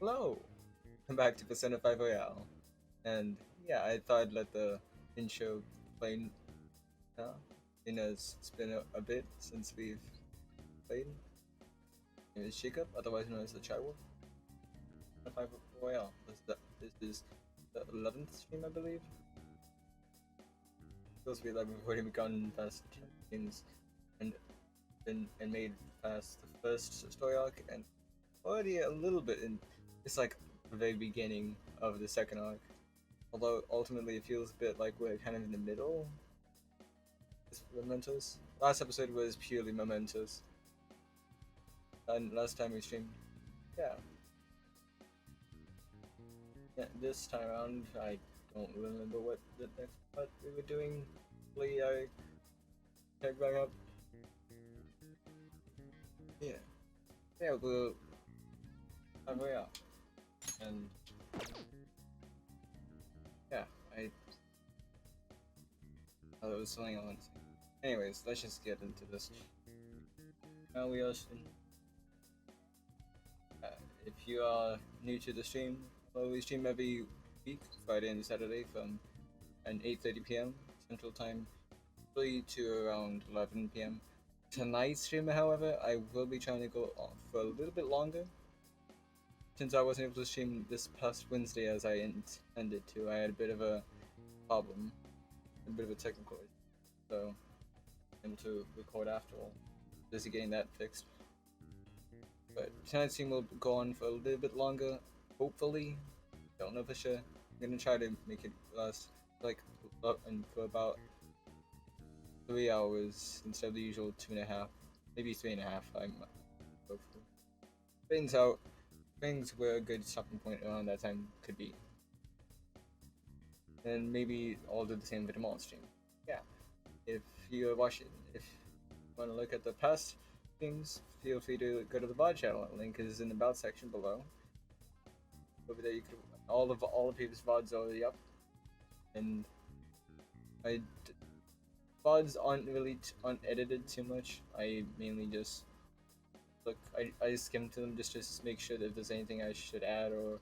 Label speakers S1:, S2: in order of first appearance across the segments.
S1: Hello! Welcome back to Persona 5 Royale. And yeah, I thought I'd let the intro play now. It's been a bit since we've played. My name is Jacob, otherwise known as the Chai Wolf. Persona 5 Royale. This is the 11th stream, I believe. Supposed to be 11 before we've gone past games and made past the first story arc and already a little bit in. It's like the very beginning of the second arc. Although ultimately it feels a bit like we're kind of in the middle. It's momentous. Last episode was purely momentous. And last time we streamed, yeah. This time around, I don't remember what the next part we were doing. Hopefully I check back up. Yeah. Yeah, we'll have way out. And yeah, I thought it was something I wanted to say. Anyways, let's just get into this. Now we are if you are new to the stream, well, we stream every week, Friday and Saturday from 8:30 p.m. Central Time, to around 11 p.m. Tonight's stream, however, I will be trying to go on for a little bit longer. Since I wasn't able to stream this past Wednesday as I intended to, I had a bit of a problem, a bit of a technical issue, so I'm able to record after all. Just getting that fixed. But tonight's stream will go on for a little bit longer, hopefully. Don't know for sure. I'm gonna try to make it last like for about 3 hours instead of the usual 2.5, maybe 3.5. I'm hopeful. Things out. Things where a good stopping point around that time could be. And maybe I'll do the same for tomorrow's stream. Yeah. If you're watching, if you want to look at the past things, feel free to go to the VOD channel. Link is in the about section below. Over there, you could all the previous VODs are already up, and VODs aren't really unedited too much. I mainly just look. I skim to them just to make sure that if there's anything I should add or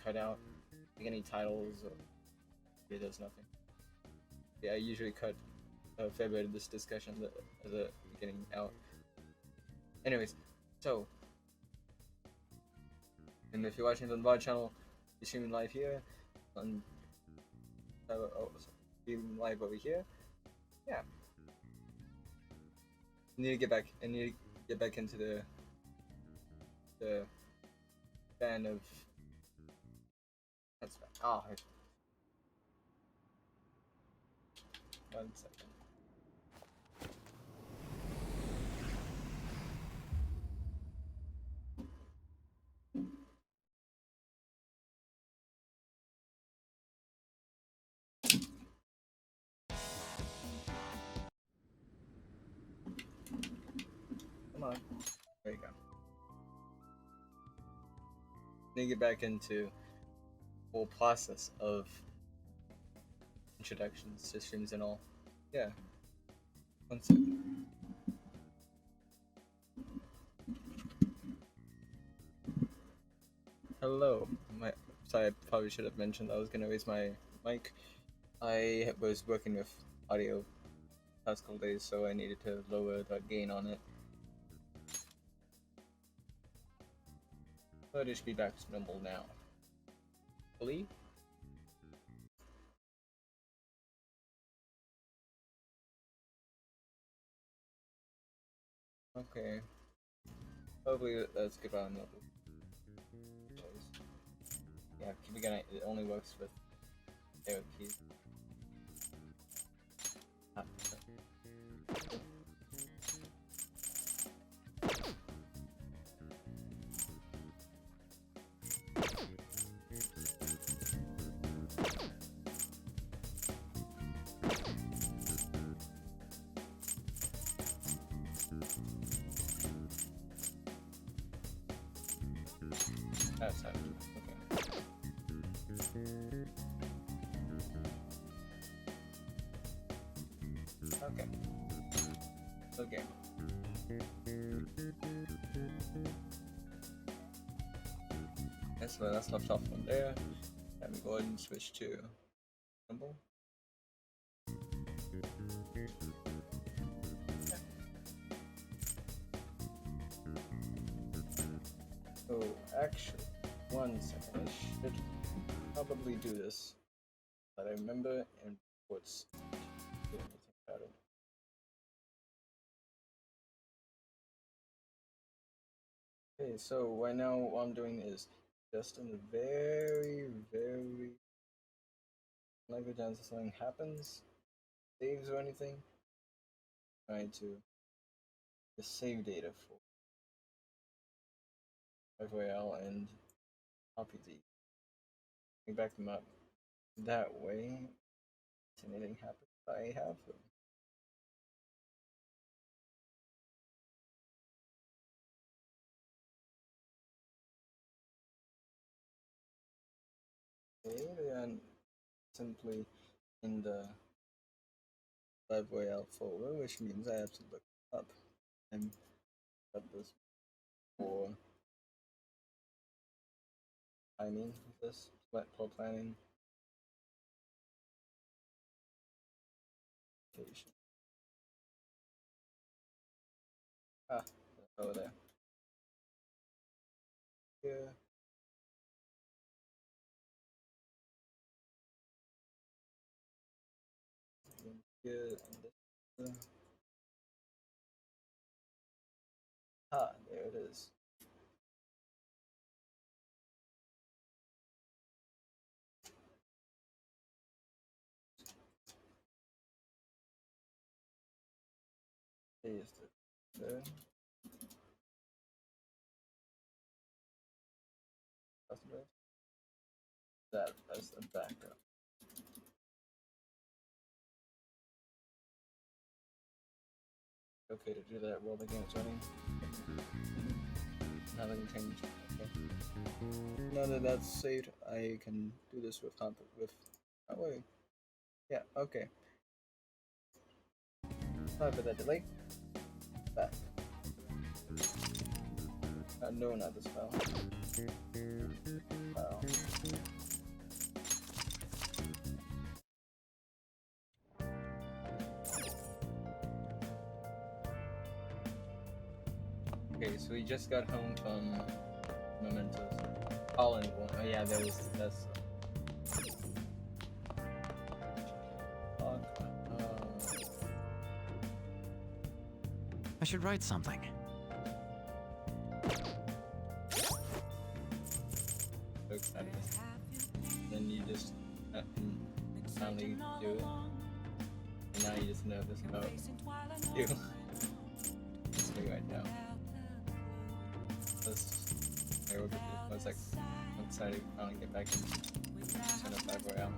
S1: cut out, like any titles or maybe there's nothing. Yeah, I usually cut a fair bit of this discussion at the beginning out. Anyways, so, and if you're watching on the VOD channel, you're streaming live here, on streaming live over here. Yeah. I need to get back into the fan of. That's bad. Oh, 1 second. Come on. There you go. Need to get back into the whole process of introductions to streams and all. Yeah. 1 second. Hello. Sorry, I probably should have mentioned I was gonna raise my mic. I was working with audio past couple days, so I needed to lower the gain on it. But it should be back to normal now. Believe? Okay. Hopefully that's good on level. Yeah, keep again, it only works with arrow keys. That's how. Okay. Okay. Okay, so that's left off from there. Let me go ahead and switch to symbol. So actually, one second, I should probably do this, but I remember and what's do anything about it. Okay, so right now what I'm doing is just in the very language as something happens, saves or anything, trying to just save data for FYL and copy the bring back the map that way. If anything happens, I have them. Okay, and simply in the FYL folder, which means I have to look up and set this for timing. This for planning. Ah, over there. Here. Here and this. Ah, there it is. Paste it there. That as the backup. Okay to do that while the game's running. Nothing changed. Okay. Now that that's saved, I can do this with oh wait. Yeah, okay. Sorry for that delay. Back. No, not this file. File. Okay, so we just got home from Mementos. All in one. Oh yeah, that's.
S2: I should write something.
S1: So excited. Then you just finally do it. And now you're just nervous about you. Just me right now. I will get this 1 sec. I'm excited to finally get back in Turn up Battle Royale.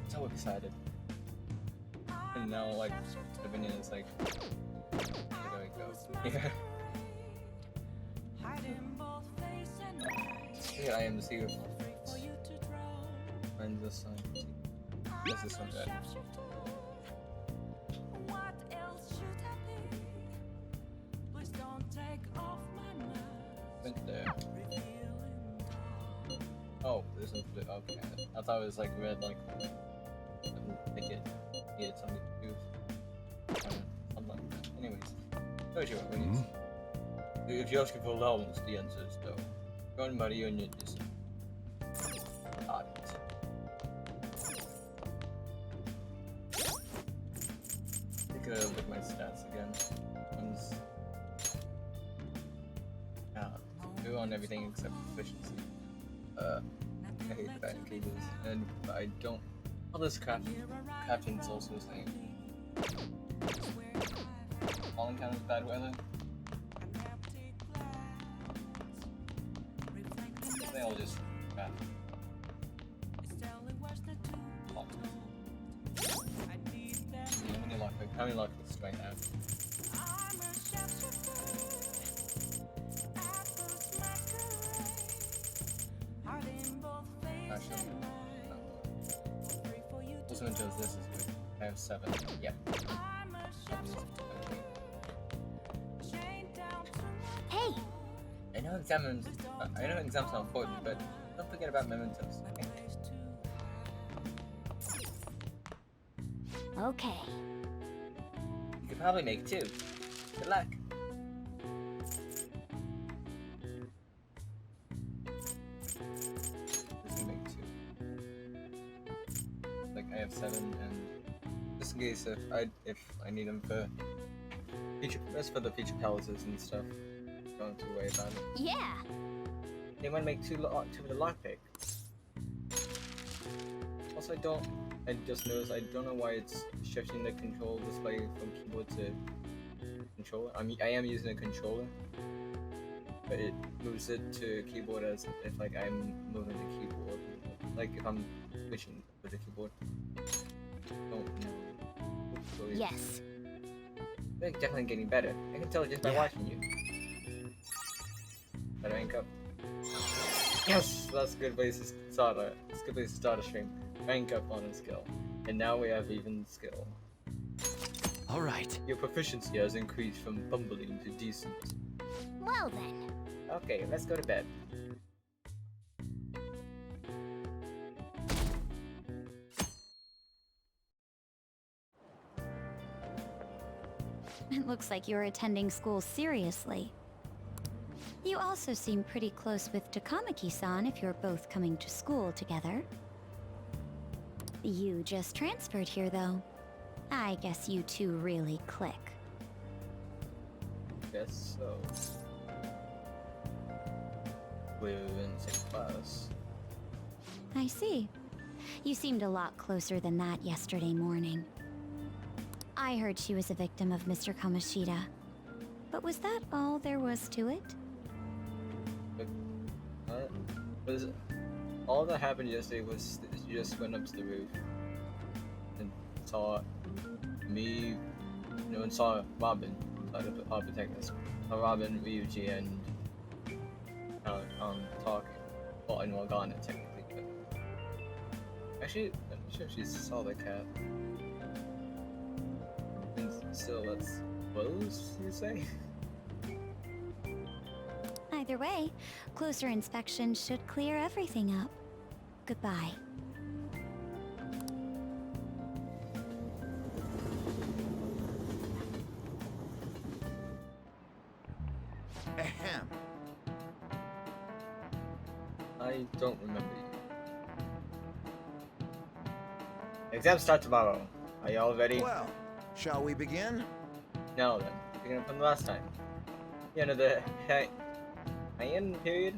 S1: So excited. And now, like, the opinion is like, where do I go? Here. Here I am, the sea of friends this time. This is one bad. Went there. Oh, there's no blue. Okay. I thought it was like red, like, I think it needed something to do. Something like that. Anyways, no sure. If you're asking for allowance, the answer is no. Go on, buddy, and you just. Got it. Take a look at my stats again. One's. Do on everything except efficiency. I hate the batting cages, and I don't. All this crafting's also the same. Falling count as bad weather. They all just craft. How many luck with strength now? Also enjoys this is good. I have 7. Yeah.
S2: Hey!
S1: I know exams are important, but don't forget about mementos.
S2: Okay.
S1: You could probably make 2. Good luck. Just gonna make 2. Like I have 7, and just in case if I need them for the future palaces and stuff. Don't have to worry about it.
S2: Yeah.
S1: They want to make 2 with the lockpick. Also, I just noticed I don't know why it's shifting the control display from keyboard to controller. I am using a controller, but it moves it to keyboard as if like I'm moving the keyboard, like if I'm switching with the keyboard. Don't know. Hopefully.
S2: Yes.
S1: They're definitely getting better. I can tell just by watching you. That rank up. Yes, that's a good place to start a stream. Rank up on a skill, and now we have even skill.
S3: All right.
S1: Your proficiency has increased from bumbling to decent.
S2: Well then.
S1: Okay, let's go to bed.
S2: It looks like you're attending school seriously. You also seem pretty close with Takamaki-san if you're both coming to school together. You just transferred here, though. I guess you two really click.
S1: Guess so. We're in the same class.
S2: I see. You seemed a lot closer than that yesterday morning. I heard she was a victim of Mr. Kamoshida. But was that all there was to it?
S1: All that happened yesterday was you just went up to the roof and saw me, and saw Robin, our protagonist, Robin, Ryuji, and talking. Well, and Morgana technically, but actually, I'm sure she saw the cat. And still, that's close, you say?
S2: Either way, closer inspection should clear everything up. Goodbye.
S3: Ahem.
S1: I don't remember you. Exams start tomorrow. Are you all ready?
S3: Well, shall we begin?
S1: Now then, beginning from the last time. The end of the high-end period?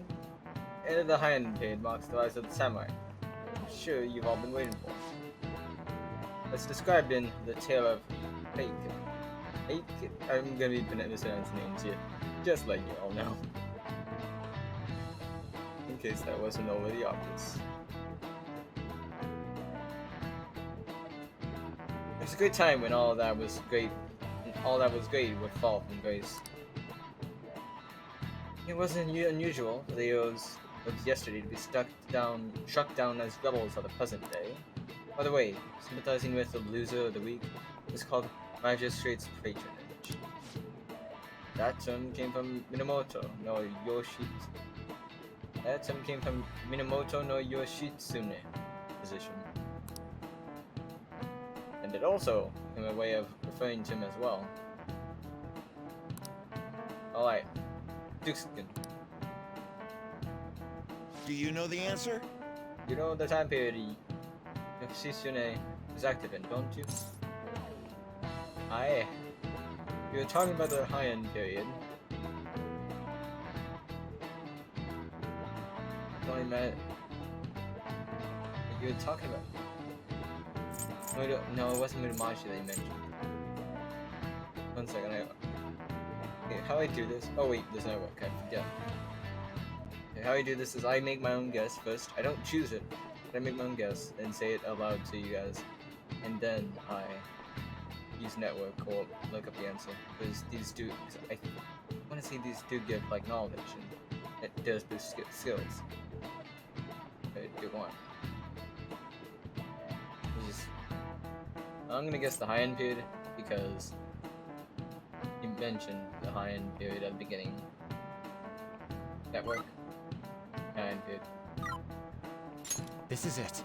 S1: End of the high-end period marks the rise of the samurai. I'm sure you've all been waiting for. As described in the tale of Fake. I'm gonna be mispronouncing names here, just like you all know. In case that wasn't already obvious. It was a great time when all that was great would fall from grace. It wasn't unusual for the heroes of yesterday to be struck down as rebels of the present day. By the way, sympathizing with the loser of the week is called magistrate's patronage. That term came from Minamoto no Yoshitsune position. And it also became a way of referring to him as well. Alright, Duxkin.
S3: Do you know the answer?
S1: You know the time period Yoshitsune was active in, don't you? Aye. You were talking about the high-end period. Only meant you were talking about. No, it wasn't Muromachi that you mentioned. 1 second, okay, how I do this? Oh wait, there's no okay, yeah. Okay, how I do this is I make my own guess first. I don't choose it, but I make my own guess and say it aloud to you guys, and then I use network or look up the answer, because these do. I want to say these do give like knowledge and it does boost skills. But do one. I'm gonna guess the high-end period because you mentioned the high-end period at the beginning. network. And it.
S3: This is it.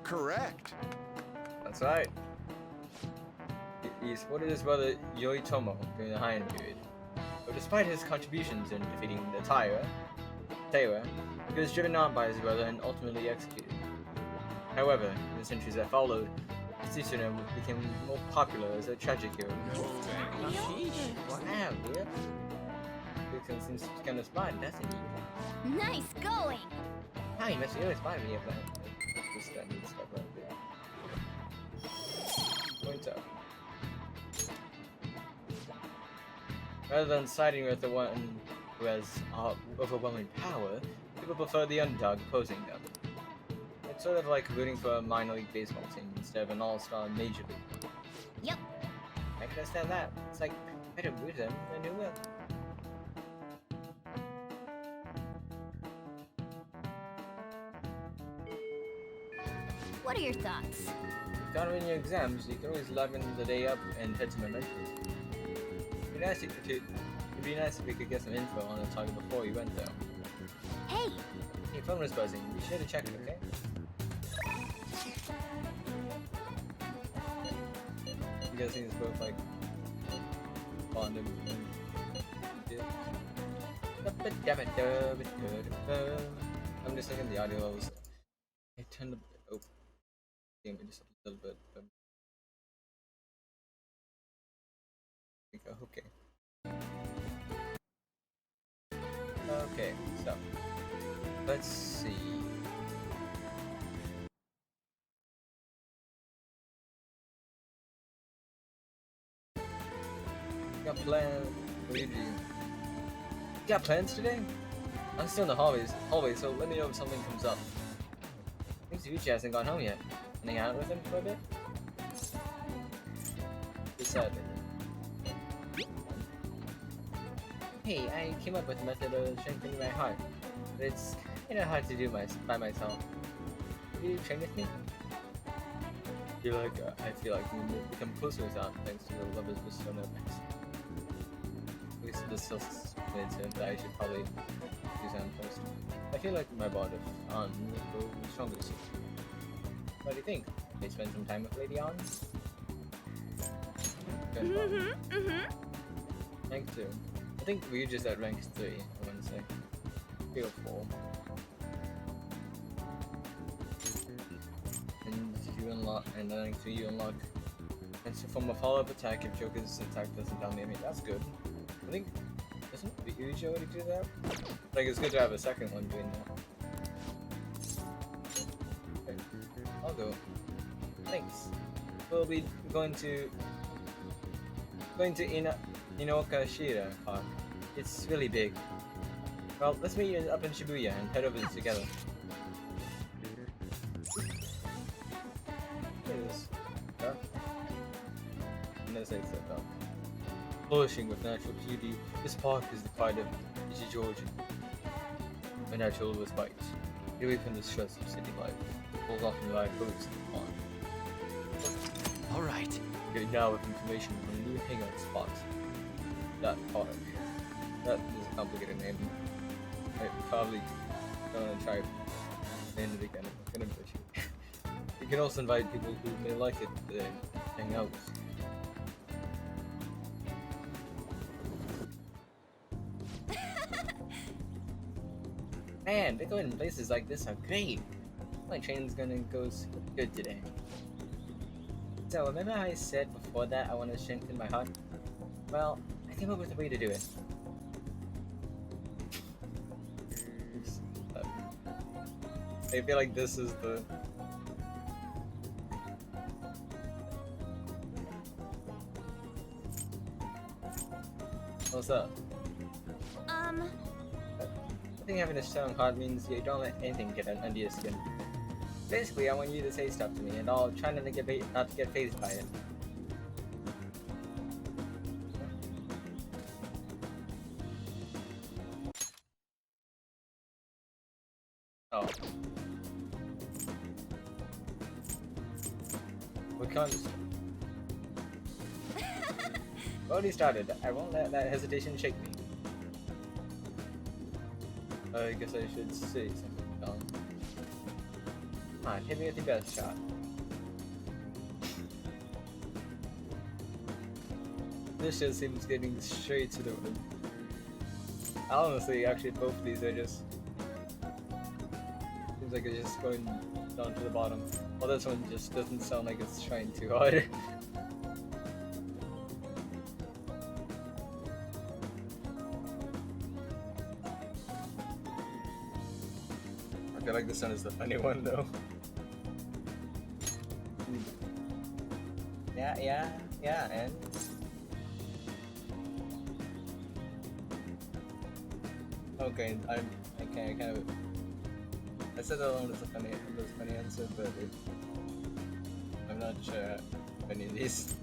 S3: Correct.
S1: That's right. He supported his brother Yoitomo during the Heian period. But despite his contributions in defeating the Taira, he was driven on by his brother and ultimately executed. However, in the centuries that followed, Tsushima became more popular as a tragic hero. Wow, yeah. It seems kind of smart, doesn't he?
S2: Nice going!
S1: Hi, you must always remind me of that. Just that neat stuff right there. Point up. Rather than siding with the one who has overwhelming power, people prefer the underdog opposing them. It's sort of like rooting for a minor league baseball team instead of an all-star major league.
S2: Yep.
S1: I can understand that. It's like, better root them than who will.
S2: What are your thoughts?
S1: If you got in your exams, you can always liven the day up and head to mementos. It'd be nice if we could get some info on the target before you went though.
S2: Hey!
S1: Your phone was buzzing. Be sure to check it, okay? You guys think it's both like bonded and I'm just thinking the audio levels. I turned up game just a little bit. Okay. Okay, so let's see. Got plans. What do you do? Got plans today? I'm still in the hallway, so let me know if something comes up. I think Zuichi hasn't gone home yet. Hang out with him for a bit? Decided. Hey, I came up with a method of strengthening my heart, but it's kind of hard to do by myself. Will you train with me? I feel like we will become closer without thanks to the lovers bestowed on us. At least this still coincident that I should probably do that first. I feel like my bond with An will grow stronger soon. What do you think? May spend some time with Lady An? Rank 2. I think we're just at rank 3, I want to say. 3 or 4. And you unlock, and then rank 3 you unlock. And so from a follow-up attack if Joker's attack doesn't down the enemy. That's good. I think, doesn't Ryuji already do that? Like, it's good to have a second one doing that. Okay, I'll go. Thanks. We'll be going to Inokashira Park. It's really big. Well, let's meet up in Shibuya and head over together. It is dark. I'm gonna say it's so dark. Flourishing with natural beauty, this park is the pride of Ichijoji. My natural was bite. Get away from the stress of city life. Hold off and ride boats in the pond.
S3: Alright.
S1: Getting now with information on a new hangout spot. That park. That is a complicated name. I probably don't want to try saying it again. I'm gonna butcher it. You can also invite people who may like it to hang out. Man, Bitcoin in places like this are great. My train's gonna go good today. So, remember how I said before that I want to strengthen my heart? Well, I came up with a way to do it. Oops. I feel like this is the... What's up? I think having a strong heart means you don't let anything get under your skin. Basically, I want you to say stuff to me, and I'll try not to get fazed by it. Oh. We can't. Already started. I won't let that hesitation shake me. I guess I should say something. Come on, hit me with your best shot. This just seems getting straight to the room. Honestly, actually, both of these are just. Seems like it's just going down to the bottom. Well, this one just doesn't sound like it's trying too hard. I feel like this one is the funny one though. Yeah, and okay, I kind of. I said that one was a funny answer, but I'm not sure if any of these.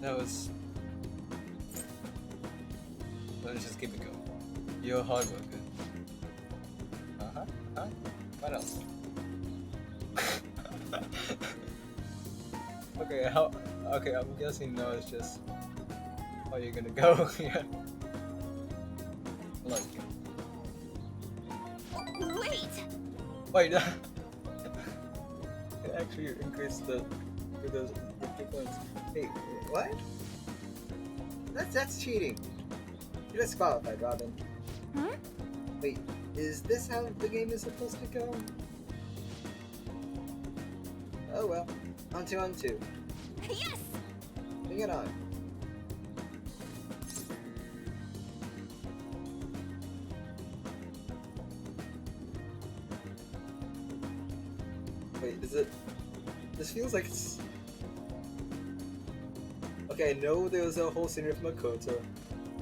S1: That was. Let's just keep it going. You're a hard worker. Huh? What else? Okay, I'm guessing no, it's just how you're gonna go. Yeah. I like you. Wait! It actually increased those 50 points. Hey, what? That's cheating. You're disqualified, Robin.
S2: Huh?
S1: Wait, is this how the game is supposed to go? Oh well. On two.
S2: Yes!
S1: Bring it on. Wait, is it... This feels like it's... Okay, I know there was a whole scenery from Makoto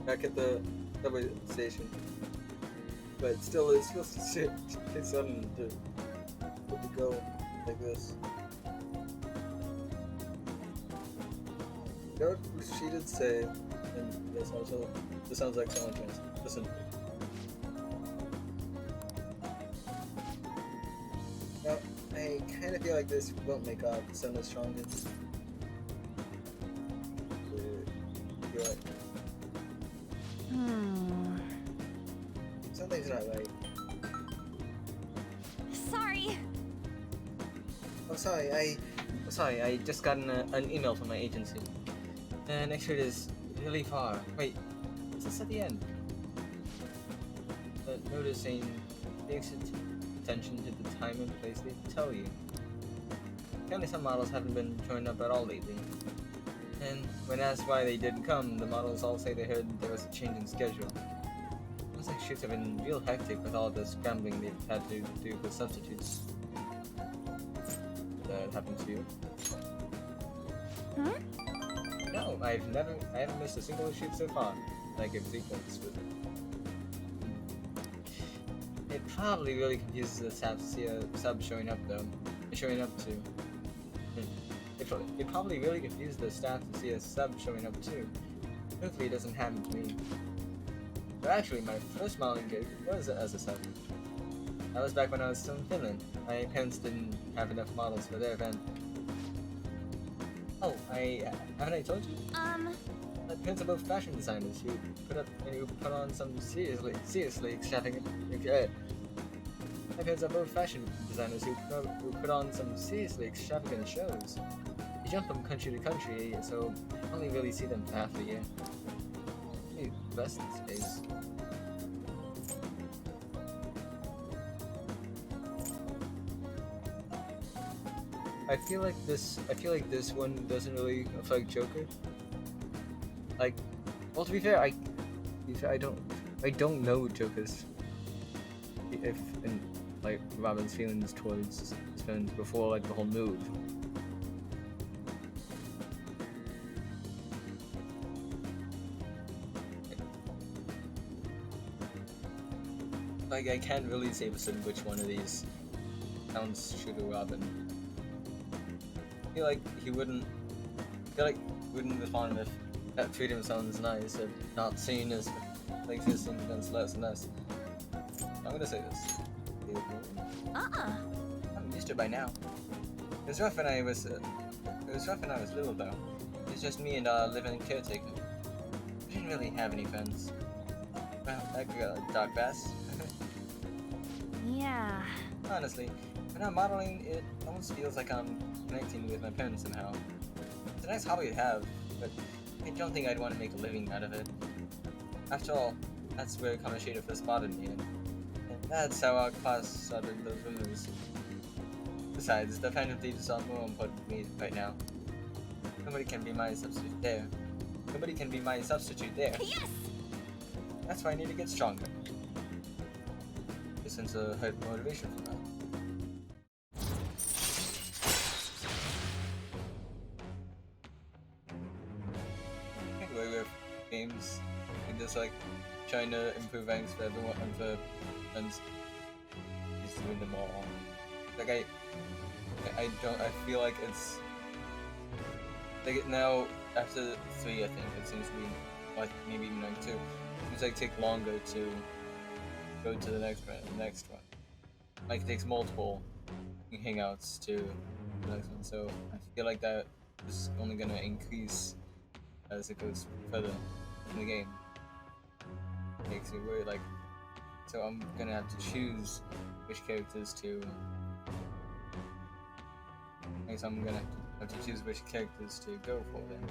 S1: back at the subway station. But still, it feels too sudden to go like this. You know what she did say, and this also, this sounds like someone trying to listen. Now, I kind of feel like this won't make Senna stronger. You're right. Something's not right.
S2: Sorry.
S1: I'm sorry, I just got an email from my agency. Next street is really far. Wait, is this at the end? Noticing, pay attention to the time and place they tell you. Apparently some models haven't been showing up at all lately. And when asked why they didn't come, the models all say they heard there was a change in schedule. Looks like shoots have been real hectic with all the scrambling they've had to do with substitutes. That happened to you?
S2: Huh?
S1: No, I haven't missed a single shoot so far. I give 3 points, but it probably really confuses the staff to see a sub showing up too. It probably really confuses the staff to see a sub showing up too. Hopefully it doesn't happen to me. But actually, my first modeling gig was as a sub. That was back when I was still in Finland. My parents didn't have enough models for their event. Oh, haven't I told you? My parents are both fashion designers who put on some seriously extravagant. My parents are both fashion designers who put on some seriously extravagant shows. They jump from country to country, so I only really see them for half a year. Maybe less these days. I feel like this one doesn't really affect Joker. Like, well, to be fair, I don't know Joker's like Robin's feelings towards his friends before like the whole move. Like, I can't really say for certain which one of these sounds true to Robin. I feel like he wouldn't respond if that freedom sounds nice, if not seen as like existing becomes less and less. I'm gonna say this. I'm used to it by now. It was rough when I was little though. It was just me and a living caretaker. We didn't really have any friends. Well, that could go dark fast.
S2: Yeah.
S1: Honestly, when I'm modeling, it almost feels like I'm connecting with my parents somehow. It's a nice hobby to have, but I don't think I'd want to make a living out of it. After all, that's where Kamoshida first spotted me, and that's how our class started those rumors. Besides, the Phantom Thief is all more important to me right now. Nobody can be my substitute there. Nobody can be my substitute there.
S2: Yes!
S1: That's why I need to get stronger. This sense of motivation for that. I think with games, and just like trying to improve ranks for everyone and for friends, just doing them all. Like I feel like it's like now after 3, I think it seems to be like maybe even like 2. It seems like take longer to go to the next one. Like it takes multiple hangouts to the next one. So I feel like that is only gonna increase as it goes further in the game. Makes me worry. Like, so I'm gonna have to choose which characters to. I guess I'm gonna have to choose which characters to go for then.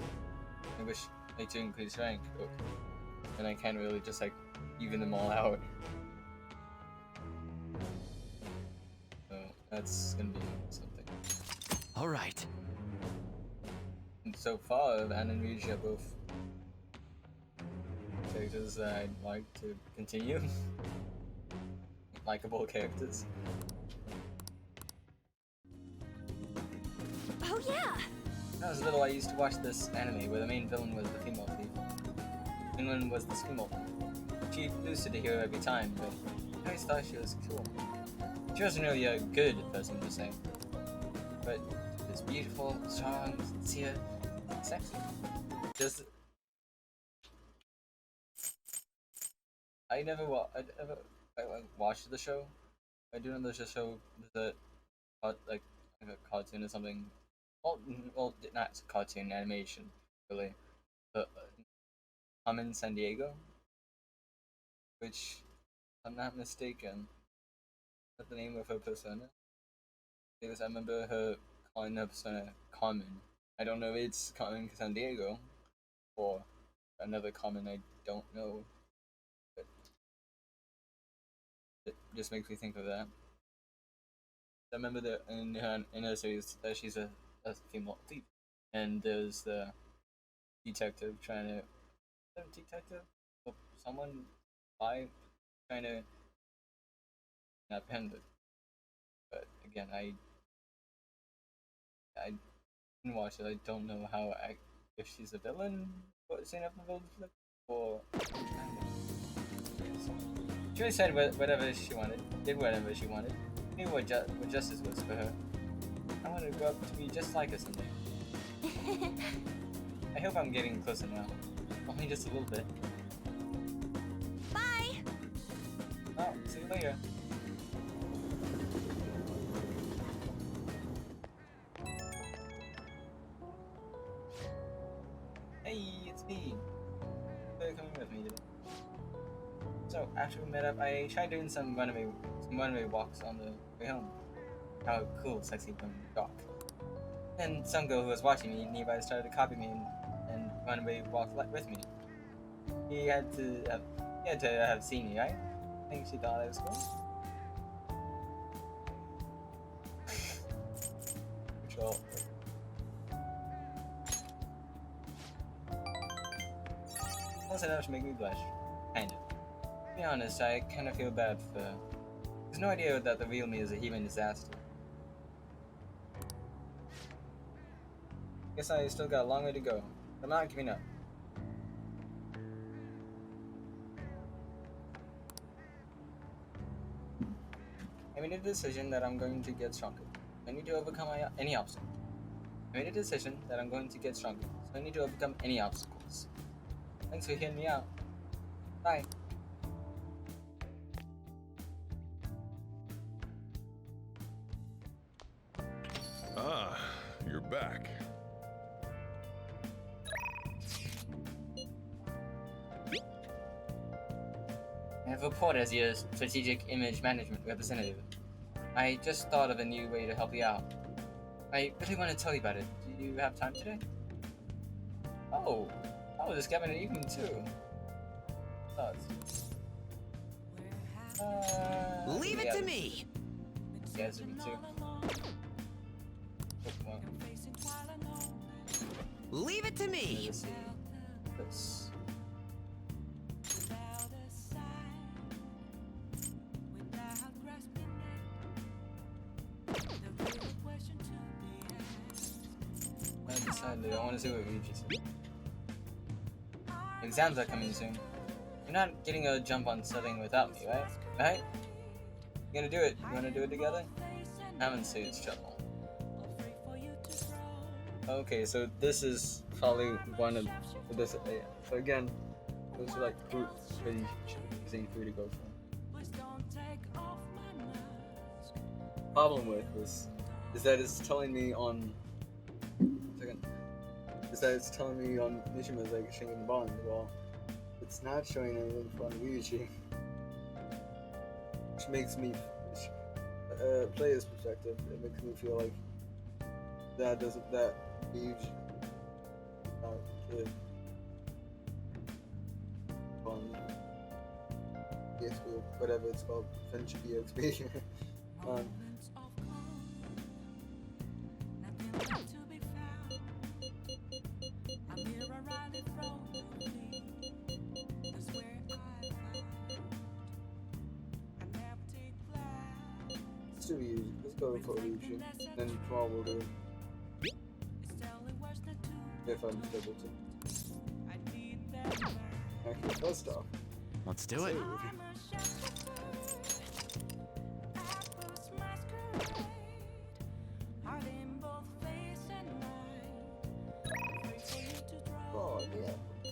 S1: I wish like to increase rank, but then I can't really just like even them all out. So that's gonna be something.
S3: All right.
S1: And so far, Anna and Ryuji are both characters that I'd like to continue. Likeable characters.
S2: Oh yeah!
S1: When I was little, I used to watch this anime where the main villain was the female thief. The villain was this female thief. She boosted the hero every time, but I always thought she was cool. She wasn't really a good person per se, but she was beautiful, strong, sincere, and sexy. Just I never watched the show. I do know there's a show that like a cartoon or something. Well, not cartoon animation, really. But Carmen San Diego, which, if I'm not mistaken, is the name of her persona. Because I remember her calling her persona Carmen. I don't know if it's Carmen San Diego or another Carmen I don't know. But it just makes me think of that. I remember that in her series that she's a female thief, and there's the detective trying to or someone trying to apprehend it. But again, I didn't watch it. I don't know how if she's a villain or setting up a villain or she really said whatever she wanted, did whatever she wanted, knew what justice was for her. I want to grow up to be just like her someday. I hope I'm getting closer now. Only just a little bit.
S2: Bye!
S1: Oh, see you later. Hey, it's me. You're coming with me today. So, after we met up, I tried doing some runaway walks on the way home. How cool, sexy women talk. And some girl who was watching me nearby started to copy me and run away walk with me. He had to have seen me, right? I think she thought I was cool. Control. Almost enough to make me blush. Kind of. To be honest, I kind of feel bad for her. There's no idea that the real me is a human disaster. Guess I still got a long way to go. I'm not giving up. I made a decision that I'm going to get stronger. I need to overcome any obstacle. I made a decision that I'm going to get stronger, so I need to overcome any obstacles. Thanks for hearing me out. Bye.
S4: Ah, you're back.
S1: I have reported as your strategic image management representative. I just thought of a new way to help you out. I really want to tell you about it. Do you have time today? Oh, this Kevin evening too. Thoughts?
S3: Leave it to me.
S1: Yes, me too.
S3: Leave it to me.
S1: Let's see. This. I decided I want to see what Ryuji said. Exams are coming soon. You're not getting a jump on studying without me, right? Right? You're gonna do it. You wanna do it together? I haven't seen it's trouble. Okay, so this is probably one of this. Yeah. So again, those are like groups that you choosing who to go for. Problem with this is that it's telling me on. Second. Is that it's telling me on Mishima's like Shingon Bond. Well, it's not showing anything from Ryuji, which makes me, player's perspective, it makes me feel like that Ryuji could on EXP, whatever it's called, friendship EXP. Let's go for Ryuji, then tomorrow we'll do it. If I'm able to. Actually, first off,
S3: Let's do it.
S1: oh yeah.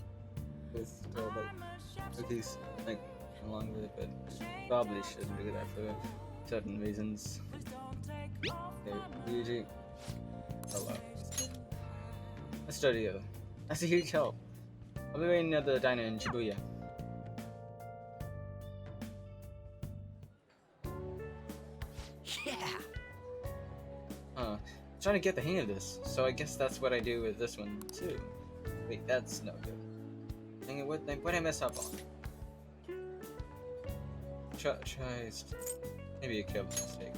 S1: This like these like along with it, but probably shouldn't do that for certain reasons. Okay, Ryuji. Hello. Let's study together. That's a huge help. I'll be waiting at the diner in Shibuya.
S3: Yeah.
S1: I'm trying to get the hang of this, so I guess that's what I do with this one too. Wait, that's no good. Dang it, what did I mess up on? Maybe a careless mistake.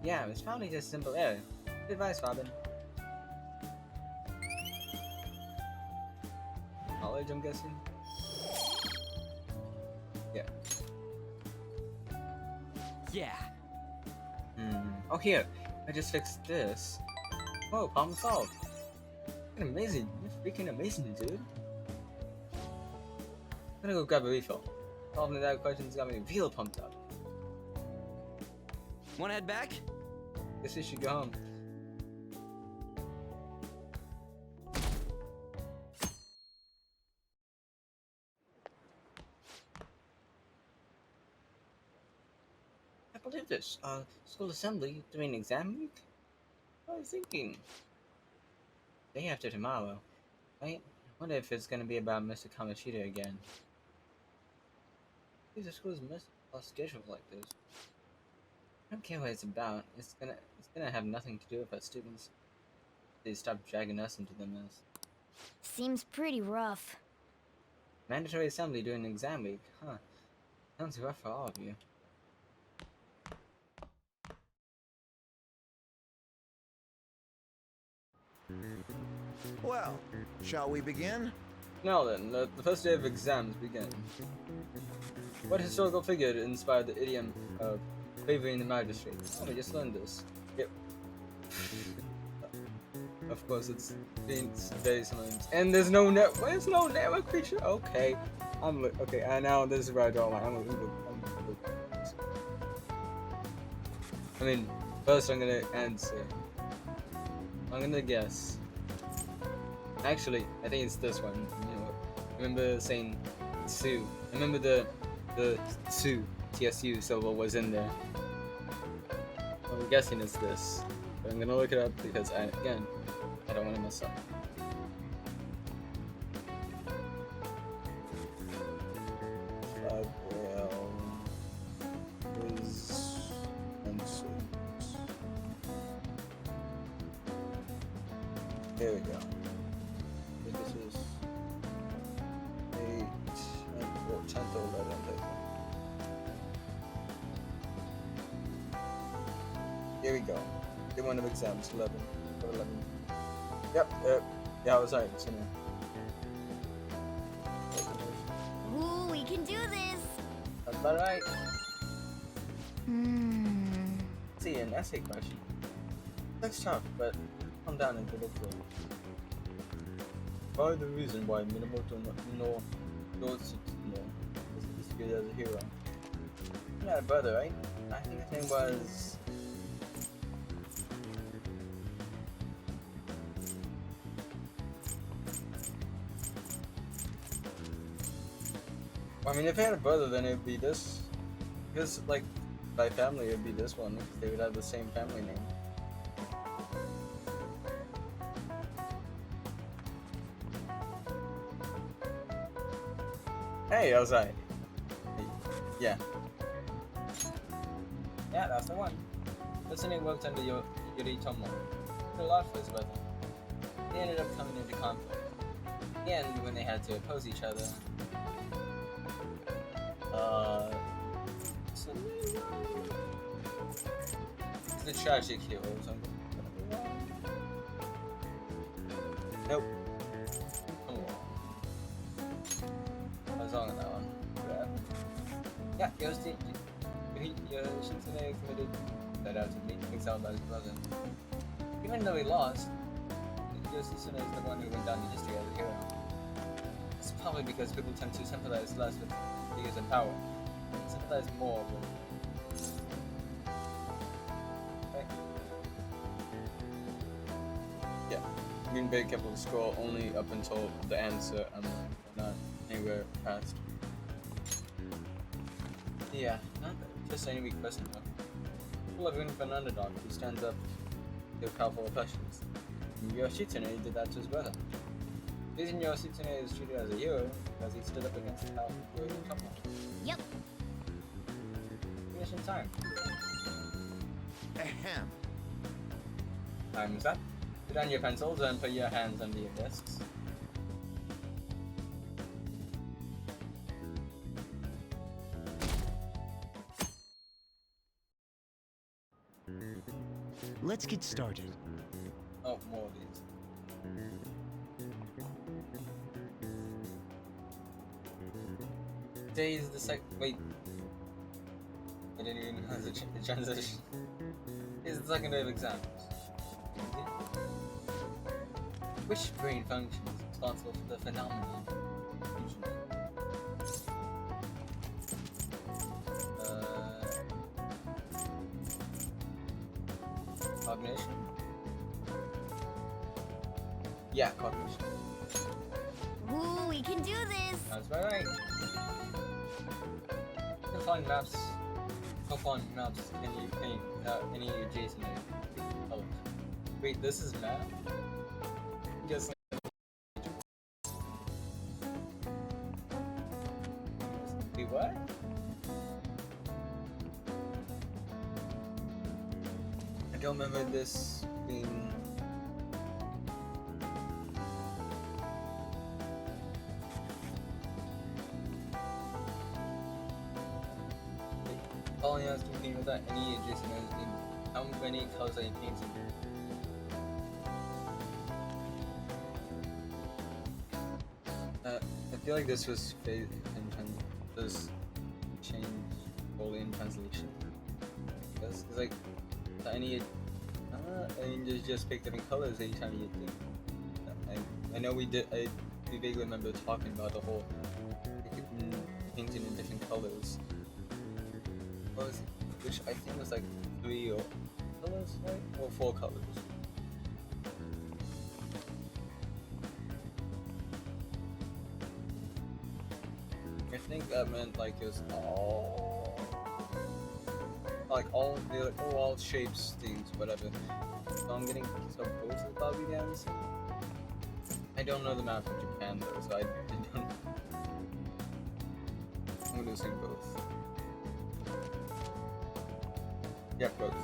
S1: Yeah, it's probably just simple error. Good advice, Robin. Knowledge, I'm guessing? Yeah.
S3: Yeah.
S1: Oh, here! I just fixed this. Whoa, problem solved. You're amazing. You're freaking amazing, dude. I'm gonna go grab a refill. Solving that question's got me real pumped up.
S3: Wanna head back?
S1: Guess we should go home. I believe this. School assembly during exam week? What was I thinking? Day after tomorrow. Right? I wonder if it's gonna be about Mr. Kamoshida again. These are schools miss a schedule like this. I don't care what it's about. It's gonna have nothing to do with us students. They stop dragging us into the mess.
S2: Seems pretty rough.
S1: Mandatory assembly during exam week, huh? Sounds rough for all of you.
S5: Well, shall we begin?
S1: Now then, the first day of exams begin. What historical figure inspired the idiom of favoring the magistrates? Oh, we just learned this. Yep. Of course, it's very similar. And there's no network feature. Okay, okay. And now this is where I draw my. I'm gonna look. I mean, first I'm gonna answer. I'm gonna guess. Actually, I think it's this one. You know, remember saying Tsu. I remember the Tsu, TSU syllable was in there. I'm guessing it's this. But I'm gonna look it up because I don't want to mess up. will quiz answers. There we go. I think this is 8 and 10 to 11. Here we go. Day 1 of exams, 11. Yep, yeah, I was right. It's in there.
S2: Ooh, we can do this!
S1: That's about right.
S2: Hmm.
S1: See, an essay question. Looks tough, but calm down and look for it. Probably the reason why Minamoto no is good as a hero. He had a brother, right? I think his name was... I mean, if he had a brother, then it would be this. Because, like, by family, it would be this one, because they would have the same family name. Hey, I was right. Yeah. Yeah, that's the one. Listening worked under Yoritomo. A lot for his brother. They ended up coming into conflict. And when they had to oppose each other, so the tragic hero or something. Nope. Oh. I was wrong on that one. Yeah, Yoshitsune committed that out to be exiled by his brother. Even though he lost, Yoshitsune is the one who went down in history as a hero. It's probably because people tend to sympathize less with figures in power. Sympathize more with... Okay. Yeah, being very careful to scroll only up until the answer and not anywhere past. Yeah, not just any weak person though. People are rooting for an underdog who stands up to powerful oppressions. Yoshitsune did that to his brother. The reason Yoshitsune is treated as a hero because he stood up against the powerful Yoritomo.
S2: Yep.
S1: Finish in time.
S5: Ahem.
S1: Time's up. Put down your pencils and put your hands under your desks.
S3: Let's get started.
S1: Oh, more of these. Today is the wait. I didn't even know the transition. It's the second day of exams. Which brain function is responsible for the phenomenon? Cognition? Yeah, cognition.
S2: Ooh, we can do this!
S1: That's about right. You can find maps. Go find maps any adjacent colors. Wait, this is map? Just wait, what? I don't remember this being. All I was thinking without any adjacent notes, how many colors are you painting? I feel like this was this change fully in translation. Because like any and you just pick different colors each time you think. I know we did. We vaguely remember talking about the whole painting in different colors. What was it? Which I think was like 3 or colors, right? Or 4 colors. I think that meant like it was all shapes, things, whatever. So I'm getting so both of the Babigans. I don't know the map of Japan though, so I don't. I'm gonna boosting both. Yep, both.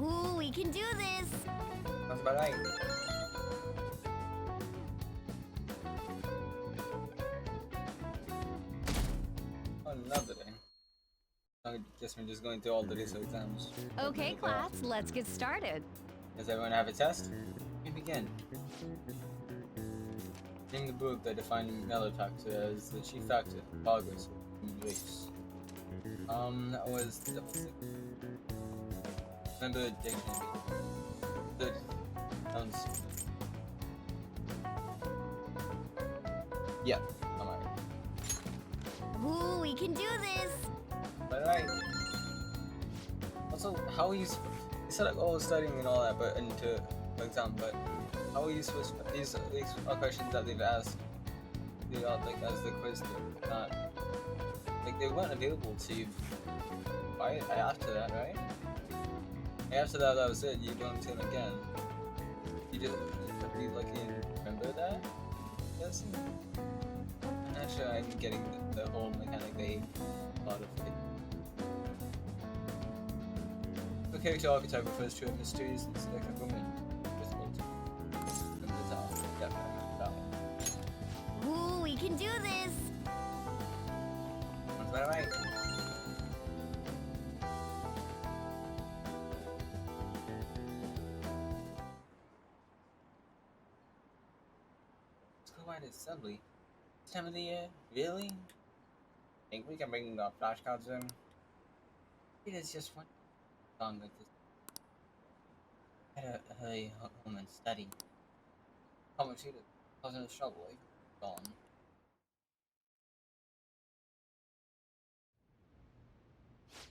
S2: Ooh, we can do this!
S1: That's about right. Another day. I guess we're just going through all the diesel exams.
S2: Okay, class, let's get started.
S1: Does everyone have a test? We begin. In the book, they define melatoxin as the chief factor in progress of human race. That was it. Remember dignity. Good. Sounds. Yeah, I'm alright.
S2: Ooh, we can do this!
S1: Alright. Also, how are you? You said like, oh, studying and all that, but into exam, but how are you supposed to? These are questions that they've asked. They are like as the quiz, they're not like they weren't available to you. Right after that, right? After that, that was it. You don't see them again. You just be lucky and remember that. Yes. I'm not sure I'm getting the whole mechanic they thought of it. The character archetype refers to a mysterious and selective woman. Remember that. Yep, remember that one.
S2: Ooh, we can do this!
S1: Sounds about right. School-wide assembly. This time of the year? Really? Think we can bring the flashcards in? It is just one song like this. Better hurry home and study. How much it causing a struggle, like gone.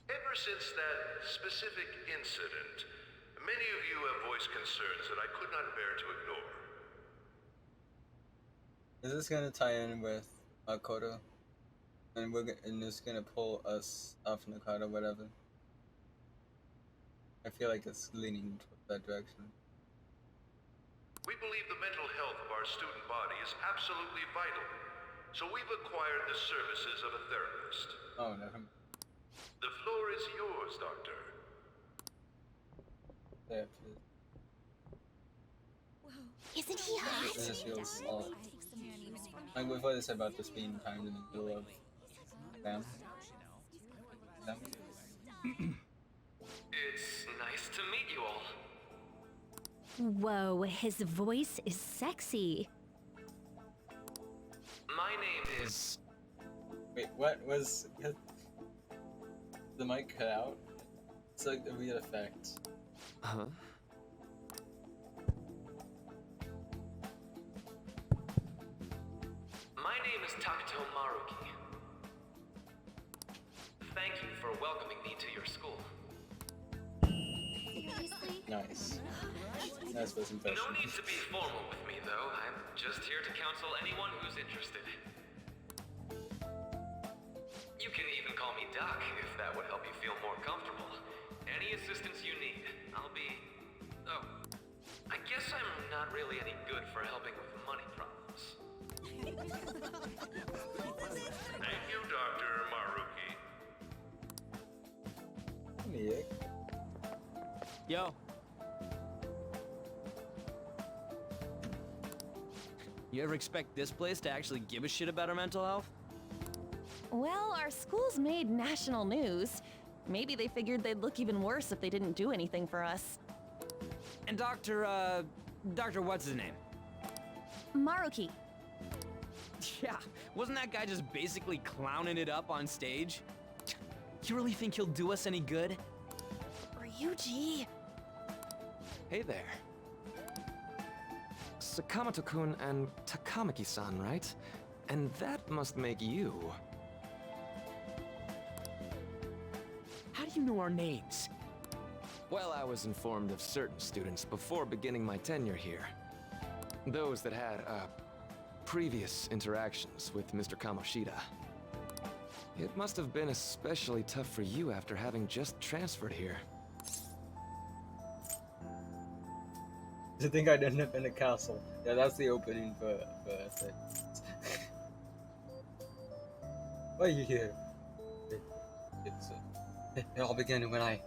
S6: Ever since that specific incident, many of you have voiced concerns that I could not bear to ignore.
S1: Is this gonna tie in with Koda? And it's gonna pull us off Nakata, whatever. I feel like it's leaning towards that direction.
S6: We believe the mental health of our student body is absolutely vital, so we've acquired the services of a therapist.
S1: Oh, never mind.
S6: The floor is yours, Doctor.
S1: There,
S2: Isn't he hot?
S1: it just feels all... Like before they said about this being timed in the middle of exam.
S7: It's nice to meet you all.
S2: Whoa, his voice is sexy.
S7: My name is...
S1: Wait, what was the mic cut out? It's like a weird effect.
S7: Huh? My name is Takuto Maruki. Thank you for welcoming me to your school.
S2: Seriously?
S1: Nice. Nice first impression.
S7: No need to be formal with me, though. I'm just here to counsel anyone who's interested. You can even call me Doc, if that would help you feel more comfortable. Any assistance you need, I'll be... Oh, I guess I'm not really any good for helping with money problems.
S6: Thank you, Dr. Maruki.
S1: Nick.
S8: Yo. You ever expect this place to actually give a shit about our mental health?
S9: Well, our school's made national news. Maybe they figured they'd look even worse if they didn't do anything for us.
S8: And Dr. what's his name?
S9: Maruki.
S8: Yeah, wasn't that guy just basically clowning it up on stage? You really think he'll do us any good?
S9: Ryuji.
S10: Hey there. Sakamoto-kun and Takamaki-san, right? And that must make you...
S8: How do you know our names?
S10: Well, I was informed of certain students before beginning my tenure here. Those that had, previous interactions with Mr. Kamoshida. It must have been especially tough for you after having just transferred here.
S1: I think I'd end up in a castle. Yeah, that's the opening for Why are you here? It all began when I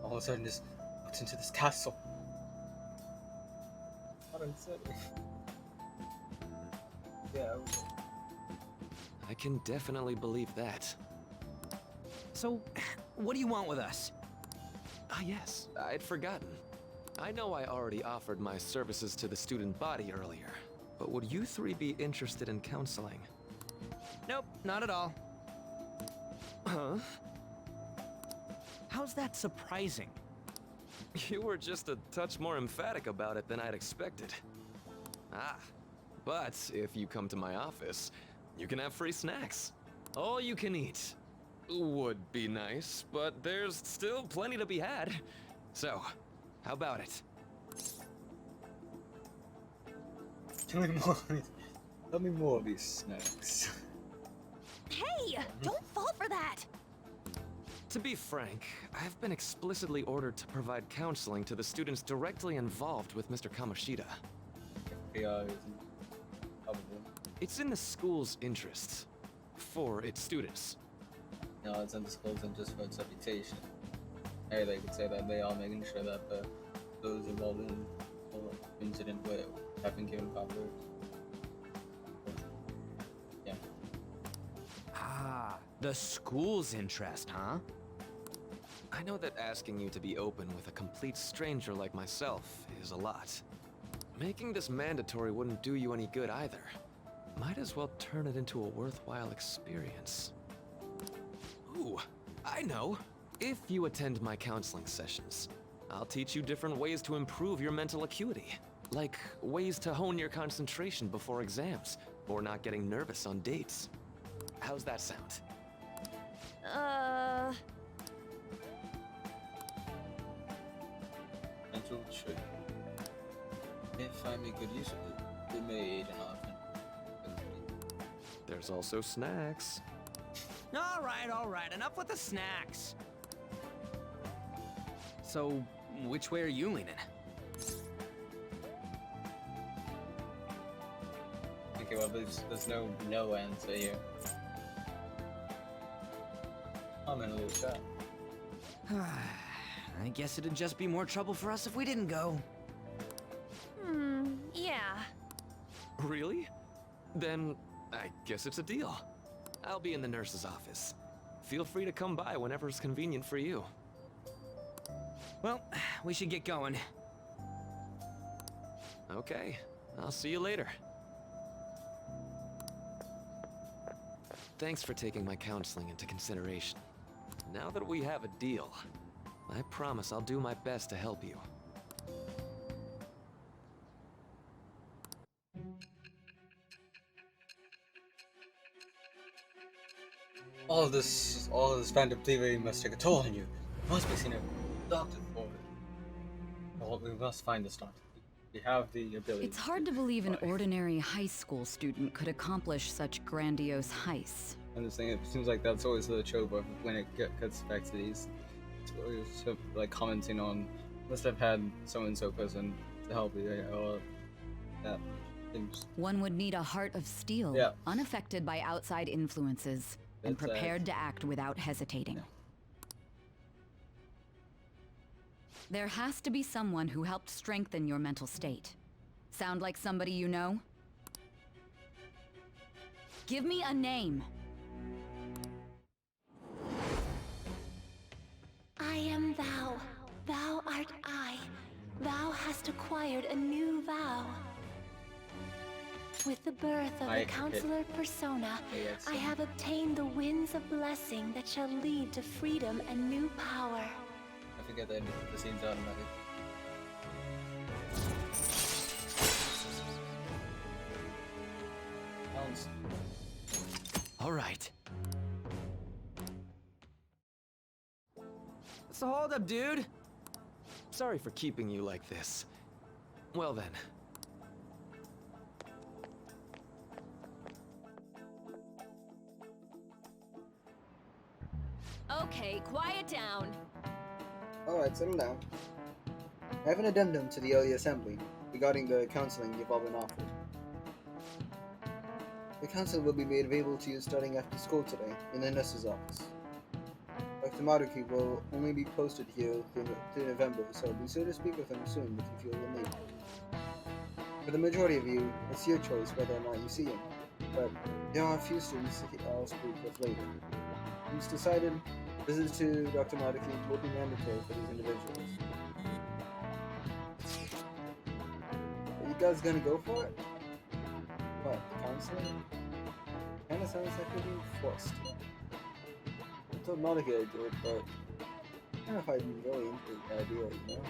S1: all of a sudden just walked into this castle. Not unsettling. Yeah.
S10: I can definitely believe that.
S8: So, what do you want with us?
S10: Ah, yes, I'd forgotten. I know I already offered my services to the student body earlier, but would you three be interested in counseling?
S8: Nope, not at all.
S10: Huh?
S8: How's that surprising?
S10: You were just a touch more emphatic about it than I'd expected. Ah, but if you come to my office, you can have free snacks. All you can eat. Would be nice, but there's still plenty to be had. So, how about it?
S1: Tell me more. Tell me more of these snacks.
S9: Hey! Don't fall for that!
S10: To be frank, I've been explicitly ordered to provide counseling to the students directly involved with Mr. Kamoshida.
S1: FBI isn't probably.
S10: It's in the school's interests. For its students.
S1: No, it's in the school's interest for its reputation. Hey, they could say that they are making sure that those involved in the incident have been given proper. Yeah.
S8: Ah, the school's interest, huh?
S10: I know that asking you to be open with a complete stranger like myself is a lot. Making this mandatory wouldn't do you any good either. Might as well turn it into a worthwhile experience. Ooh, I know. If you attend my counseling sessions, I'll teach you different ways to improve your mental acuity. Like ways to hone your concentration before exams, or not getting nervous on dates. How's that sound?
S1: Mental trick. If I make good use of it, be made and often.
S10: There's also snacks.
S8: All right, enough with the snacks. So, which way are you leaning?
S1: Okay, well, there's no answer here. I'm in a little chat.
S8: I guess it'd just be more trouble for us if we didn't go.
S9: Yeah.
S10: Really? Then I guess it's a deal. I'll be in the nurse's office. Feel free to come by whenever it's convenient for you.
S8: Well, we should get going.
S10: Okay, I'll see you later. Thanks for taking my counseling into consideration. Now that we have a deal, I promise I'll do my best to help you.
S1: All of this phantom thievery must take a toll on you. Must be seen a doctor for it. Well, we must find this doctor. We have the ability.
S11: It's hard to believe an ordinary high school student could accomplish such grandiose heists.
S1: I'm just saying, it seems like that's always the trope of when it gets back to these. It's always like commenting on, must have had so-and-so person to help you, or that seems.
S11: One would need a heart of steel,
S1: Yeah.
S11: unaffected by outside influences, and
S1: That's,
S11: prepared to act without hesitating.
S1: Yeah.
S11: There has to be someone who helped strengthen your mental state. Sound like somebody you know? Give me a name.
S12: I am thou. Thou art I. Thou hast acquired a new vow. With the birth of the counselor persona, I have obtained the winds of blessing that shall lead to freedom and new power.
S1: I forget that the scene's automatic.
S10: All right.
S8: What's the holdup, dude?
S10: Sorry for keeping you like this. Well then.
S9: Okay, quiet down.
S13: Alright, settle down. I have an addendum to the early assembly regarding the counseling you've all been offered. The council will be made available to you starting after school today in the nurse's office. Dr. Maruki will only be posted here through November, so be sure to speak with him soon if you feel the need. For the majority of you, it's your choice whether or not you see him, but there are a few students I'll speak with later. Once decided, visits to Dr. Maruki will be mandatory for these individuals. Are you guys gonna go for it? What, the counseling? Kinda sounds like you're being forced. I told Maruki I'd do it, but I don't know if I'm really into the idea, you know?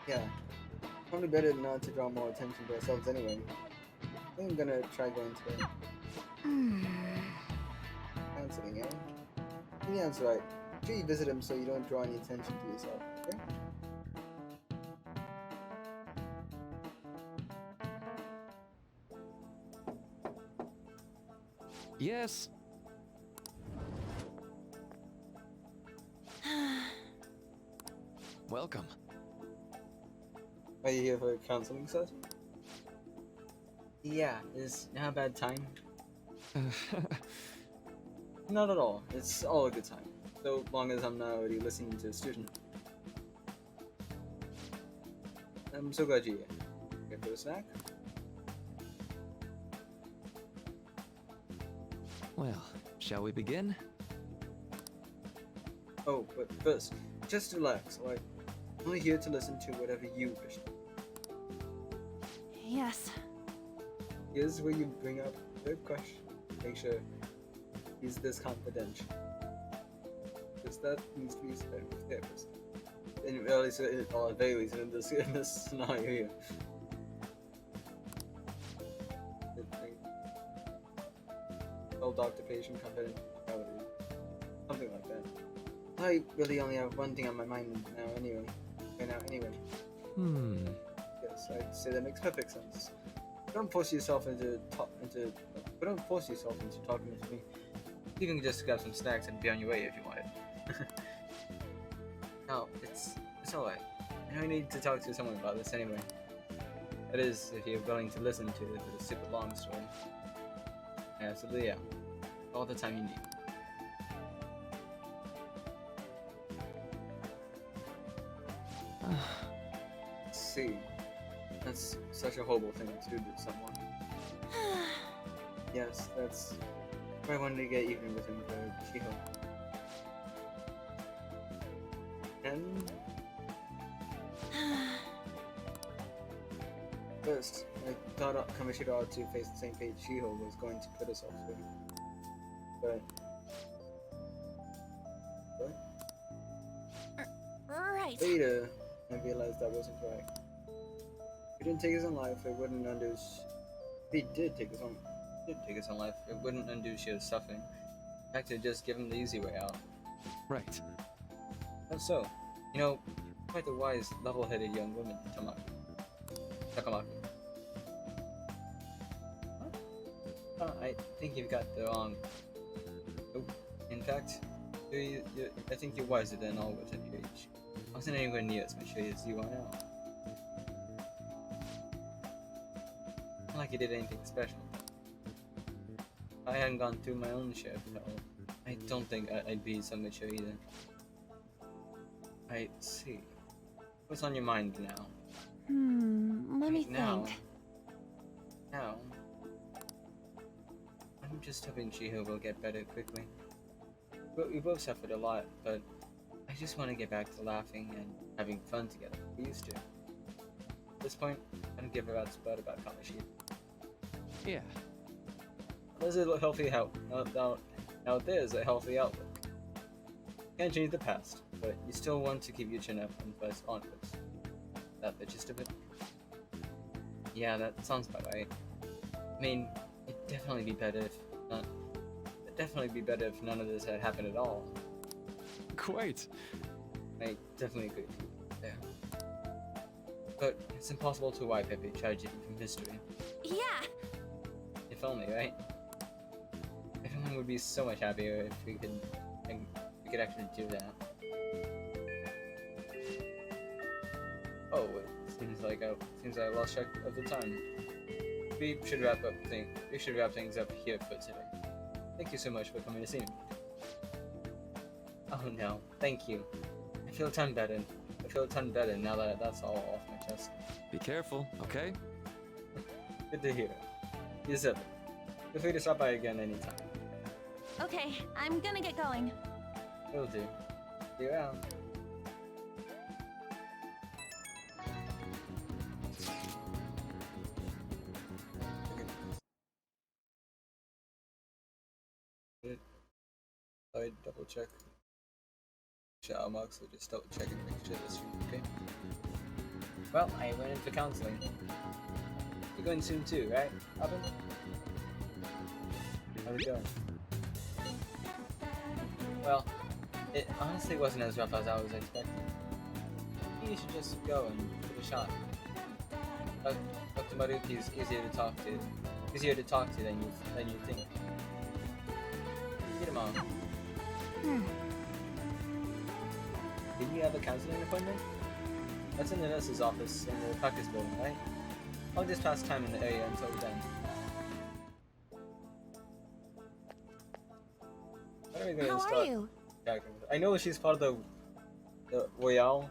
S13: Yeah, probably better not to draw more attention to ourselves anyway. I think I'm gonna try going today. Counseling, eh? Yeah, that's right. Make sure you visit him so you don't draw any attention to yourself, okay?
S10: Yes. Welcome.
S13: Are you here for a counseling session?
S1: Yeah, is now a bad time? Not at all. It's all a good time. So long as I'm not already listening to a student. I'm so glad you're here. Here for a snack?
S10: Well, shall we begin?
S1: Oh, but first, just relax, alright? I'm only here to listen to whatever you wish.
S9: Yes.
S1: Here's where you bring up the question. Make sure he's this confidential. Because that needs to be said with therapist. And at least at very least in this scenario here. All doctor-patient confidentiality. Something like that. I really only have one thing on my mind now anyway. Yes, I'd say that makes perfect sense. Don't force yourself into talking to me. You can just grab some snacks and be on your way if you wanted. No, it's alright. I don't need to talk to someone about this anyway. That is, if you're willing to listen to the super long story. Absolutely, yeah. All the time you need. See, that's such a horrible thing to do to someone. Yes, that's why I wanted to get even with him for Shiho. And first, I thought Kamoshida ought to face the same fate Shiho was going to put herself through. But
S9: Right.
S1: later, I realized that wasn't right. If he didn't take his own life, it wouldn't undo. If he did take his own life, it wouldn't undo Shiho's suffering. In fact, it'd just give him the easy way out.
S10: Right.
S1: How so? You know, quite the wise, level-headed young woman, Takamaki. Huh? I think you've got the wrong. Oh, in fact, I think you're wiser than all within your age. I wasn't anywhere near as mature as you are now. Not like you did anything special. If I hadn't gone through my own share of hell, I don't think I'd be so mature either. I see. What's on your mind now?
S9: Let me
S1: Now.
S9: think.
S1: Now. I'm just hoping Shiho will get better quickly. We both suffered a lot, but I just want to get back to laughing and having fun together. We used to. At this point, I don't give a rat's butt about Kamoshida.
S10: Yeah.
S1: There's a healthy now there's a healthy outlook. Can't change the past, but you still want to keep your chin up and press onwards. That the gist of it? Yeah, that sounds about right. I mean, it'd definitely be better if none of this had happened at all.
S10: Quite.
S1: I definitely agree with you there. But it's impossible to wipe every tragedy from history.
S9: Yeah.
S1: If only, right? Everyone would be so much happier if we could actually do that. Oh, it seems I lost track of the time. We should wrap things up here for today. Thank you so much for coming to see me. Oh no, thank you. I feel a ton better now that that's all off my chest.
S10: Be careful, okay?
S1: Good to hear. You said it. Feel free to stop by again anytime.
S9: Okay, I'm gonna get going.
S1: Will do. See you around. I double check. Shout marks, so just double check and make sure that's okay. Well, I went in for counseling. You're going soon too, right, Robin? How's it going? Well, it honestly wasn't as rough as I was expecting. Maybe you should just go and give it a shot. Dr. Maruki is easier to talk to than you think. Get him on. Didn't you have a counseling appointment? That's in the nurse's office in the practice building, right? I'll just pass time in the area until then.
S2: How are you?
S1: I know she's part of the Royale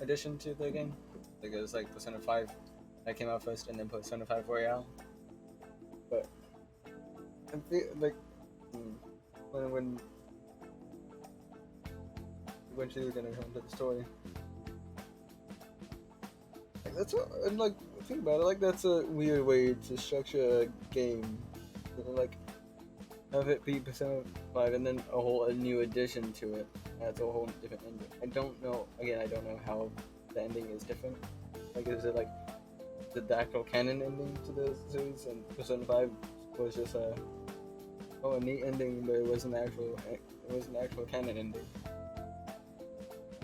S1: addition to the game. Like it was like Persona 5 that came out first, and then Persona 5 Royale. But I feel like when she's gonna come to the story. Like, that's what, and like think about it. Like that's a weird way to structure a game. Like have it be Persona 5 and then a new addition to it. That's a whole different ending. I don't know how the ending is different. Like is it like the actual canon ending to the series, and Persona 5 was just a neat ending, but it was an actual canon ending.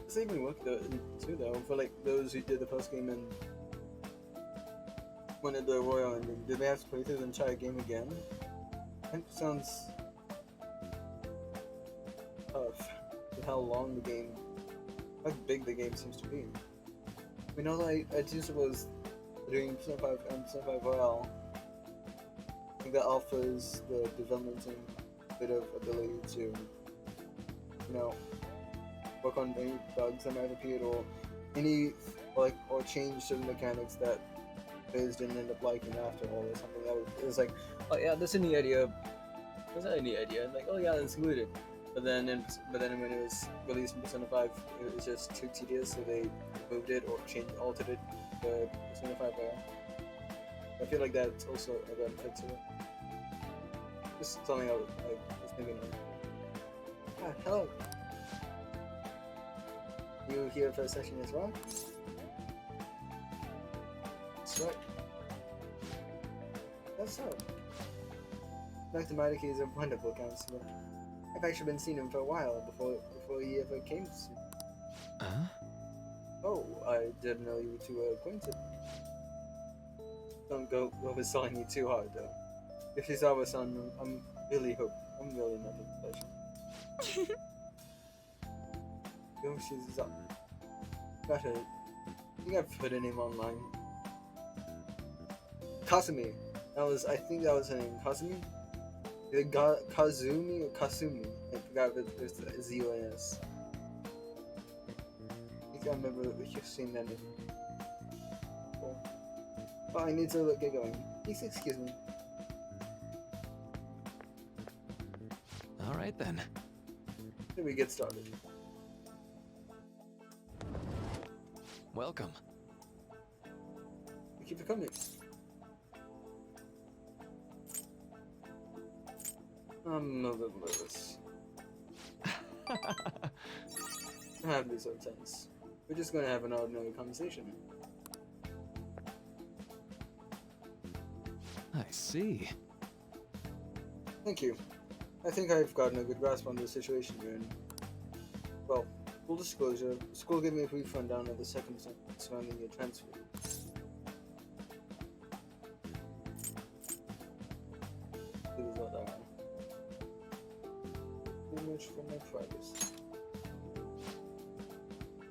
S1: Does it even work too though for like those who did the post game and wanted the royal ending? Did they have to play through the entire game again? It sounds tough with how big the game seems to be. We know that Atsusa was doing Persona 5 and Persona 5 Royale. I think that offers the development team a bit of ability to, work on any bugs that might appear or change certain mechanics that players didn't end up liking after all, or something it was like, oh yeah, that's a neat idea. Was that a neat idea? Like, oh yeah, that's included. But then when it was released in Persona 5, it was just too tedious, so they moved it or altered it for Persona 5 Royale. I feel like that's also a benefit to it. Just something I was thinking of. Hello. You here for a session as well? That's right. That's so. Dr. Maruki is a wonderful counselor. I've actually been seeing him for a while before he ever came to. Oh, I didn't know you two were acquainted. Don't go overselling me too hard though. If she's our son, I'm really nothing special. She's up. Got it. I think I've put her name online. Kasumi. I think that was her name. Kasumi? Kazumi or Kasumi? I forgot if it's a Z or an S. I think I remember seeing that name. Cool. Oh, I need to get going. Please excuse me.
S10: Alright then.
S1: Then we get started.
S10: Welcome.
S1: Thank you for coming. I'm a little nervous. I have to be so tense. We're just gonna have an ordinary conversation.
S10: I see.
S1: Thank you. I think I've gotten a good grasp on the situation you're in. Well, full disclosure, the school gave me a brief rundown of the circumstances surrounding your transfer. It was all that. Too much for my privacy.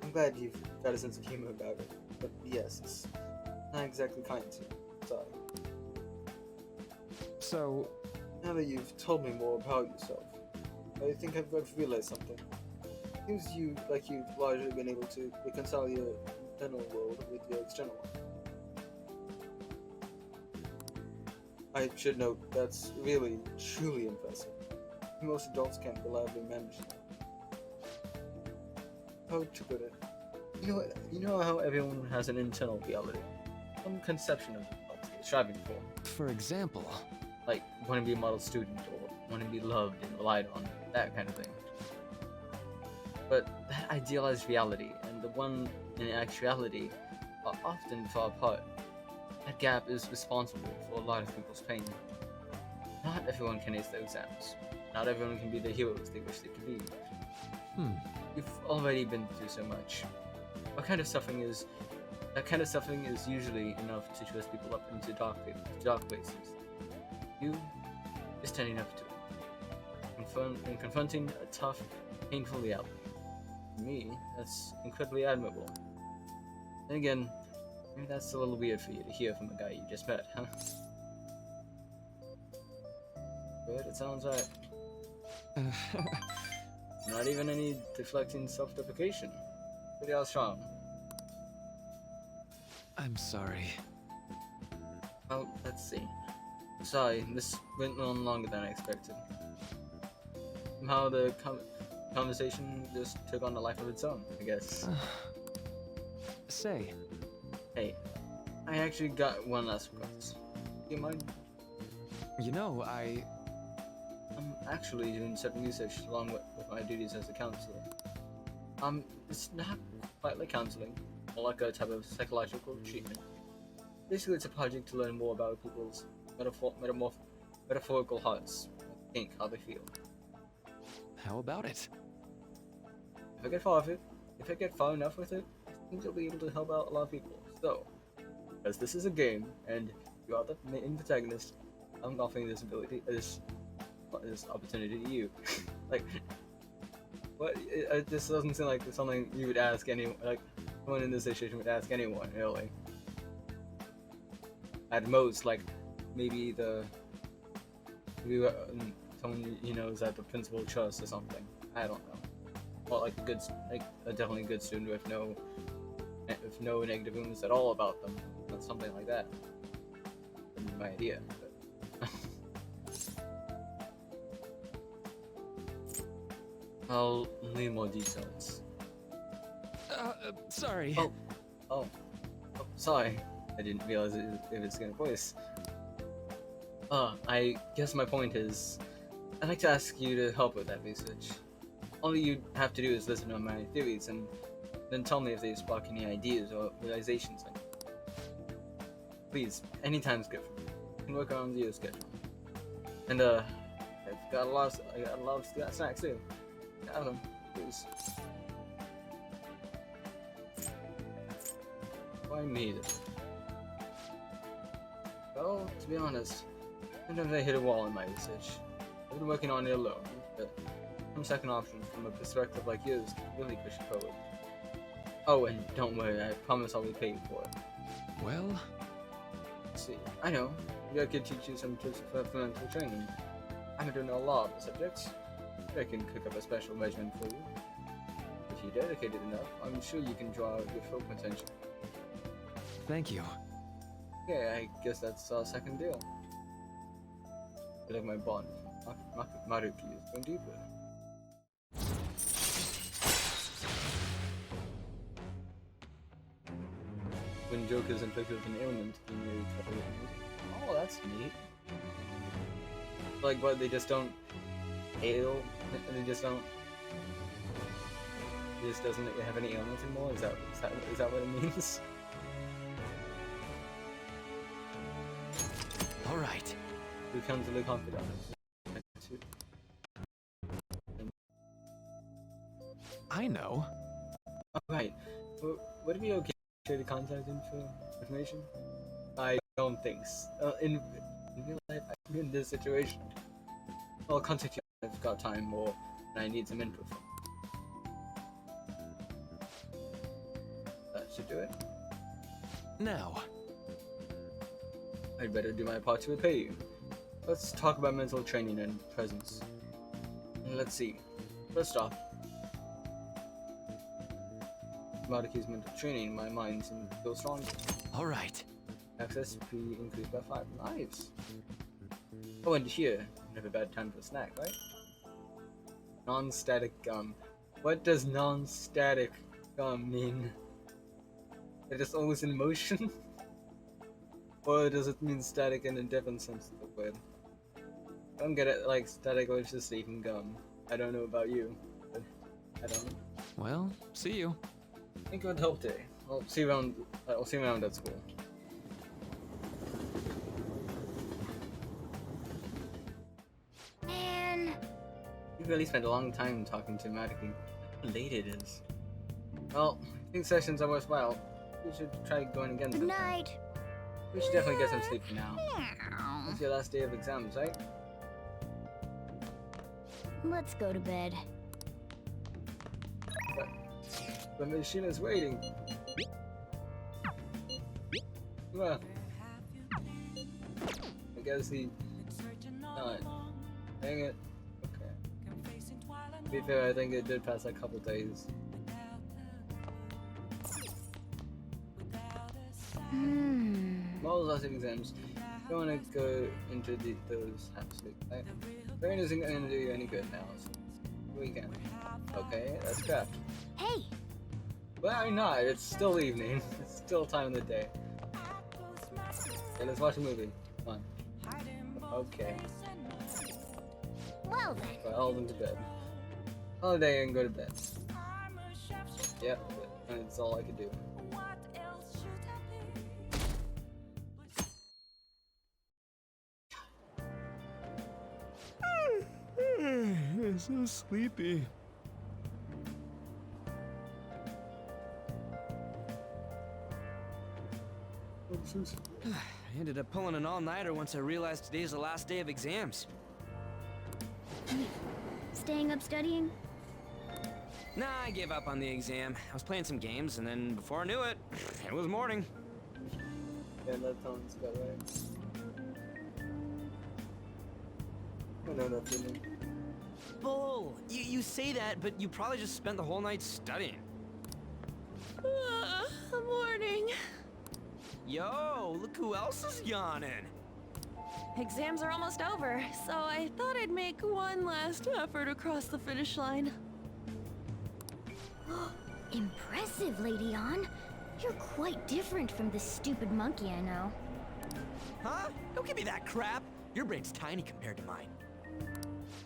S1: I'm glad you've got a sense of humor about it.
S13: but yes, it's not exactly kind to you. Sorry.
S10: So,
S13: Now that you've told me more about yourself, I think I've realized something. It seems like you've largely been able to reconcile your internal world with your external one. I should note that's really, truly impressive. Most adults can't reliably manage that. How to put it? You know how everyone has an internal reality, some conception of what they're striving for.
S10: for example,
S1: Like want to be a model student or want to be loved and relied on, that kind of thing. But that idealized reality and the one in actuality are often far apart. That gap is responsible for a lot of people's pain. Not everyone can ace their exams. Not everyone can be the heroes they wish they could be. You've already been through so much. That kind of suffering is usually enough to twist people up into dark places. You are standing up to it. And confronting a tough, painful reality. To me, that's incredibly admirable. Then again, maybe that's a little weird for you to hear from a guy you just met, huh? But it sounds right. Not even any deflecting self-deprecation. Pretty all strong.
S10: I'm sorry.
S1: Well, let's see. Sorry, this went on longer than I expected. Somehow the conversation just took on a life of its own, I guess.
S10: Say.
S1: Hey, I actually got one last request. Do you mind?
S10: You know,
S1: I'm actually doing certain research along with my duties as a counselor. It's not quite like counseling, more like a type of psychological treatment. Basically, it's a project to learn more about people's metaphorical hearts, think how they feel.
S10: How about it?
S1: If I get far enough with it, I think I'll be able to help out a lot of people. So, as this is a game and you are the main protagonist, I'm offering this opportunity to you. Like, what? It just doesn't seem like something you would ask anyone. Like, someone in this situation would ask anyone, really. At most, like, maybe someone you know is at the principal trust or something. I don't know. Well, like a definitely good student with no negative rumors at all about them. Or something like that. Wouldn't be my idea. But I'll need more details.
S10: Sorry.
S1: Oh, sorry. I didn't realize it was gonna voice. I guess my point is, I'd like to ask you to help with that research. All you have to do is listen to my theories and then tell me if they spark any ideas or realizations. Please, anytime's good for me. You can work around your schedule. And I've got a lot of snacks too. Have them, please. Why me? Well, to be honest, sometimes I hit a wall in my research. I've been working on it alone, but some second options from a perspective like yours can really push it forward. Oh, and don't worry, I promise I'll be paid for it.
S10: Well,
S1: see, I know, I could teach you some tips for mental training. I'm doing a lot of the subjects. I can cook up a special regimen for you. If you're dedicated enough, I'm sure you can draw out your full potential.
S10: thank you.
S1: Okay, I guess that's our second deal. I like my bond. Maruki is going deeper. When Joker's inflicted with an ailment, he may recover it. Oh, that's neat. Like, what, they just don't ail? They just don't... He just doesn't have any ailments anymore? Is that what it means?
S10: Alright.
S1: Who comes to the confidant?
S10: I know.
S1: Alright. Would it be okay to share the contact information? I don't think so. In real life, I'm in this situation. I'll contact you if I've got time or when I need some info from. That should do it.
S10: Now.
S1: I'd better do my part to repay you. Let's talk about mental training and presence. Let's see. First off, Maruki's mental training, my mind seems to feel stronger.
S10: Alright.
S1: Access fee increased by 5 lives. Oh, and here, never a bad time for a snack, right? Non-static gum. What does non-static gum mean? It is always in motion? Or does it mean static in a different sense of the word? I don't get it, like static or just eating gum. I don't know about you, but I don't know.
S10: Well, see you.
S1: I think it would help today. I'll see you around at school.
S2: Man.
S1: You really spent a long time talking to Maruki. How late it is. Well, I think sessions are worthwhile. We should try going again
S2: Good
S1: sometime.
S2: night.
S1: We should definitely get some sleep for now. It's your last day of exams, right?
S2: Let's go to bed.
S1: The machine is waiting. Well, I guess he... Dang it. Okay. To be fair, I think it did pass a couple days. All those last exams, don't want to go into those half-sleep, right? Brain isn't going to do you any good now, so we can. Okay, that's craft.
S2: Hey!
S1: Why not? It's still evening. It's still time of the day. Okay, let's watch a movie. Come on. Okay.
S2: Well then.
S1: Right, all of them to bed. Holiday and go to bed. Yep, that's all I could do.
S10: I'm so sleepy.
S8: I ended up pulling an all-nighter once I realized today's the last day of exams.
S2: Staying up studying?
S8: Nah, I gave up on the exam. I was playing some games, and then before I knew it, it was morning.
S1: Yeah, that sounds about right. I know that feeling.
S8: Bull! You say that, but you probably just spent the whole night studying.
S9: Morning.
S8: Yo, look who else is yawning.
S9: Exams are almost over, so I thought I'd make one last effort across the finish line.
S2: Impressive, Lady Ann. You're quite different from this stupid monkey I know.
S8: Huh? Don't give me that crap. Your brain's tiny compared to mine.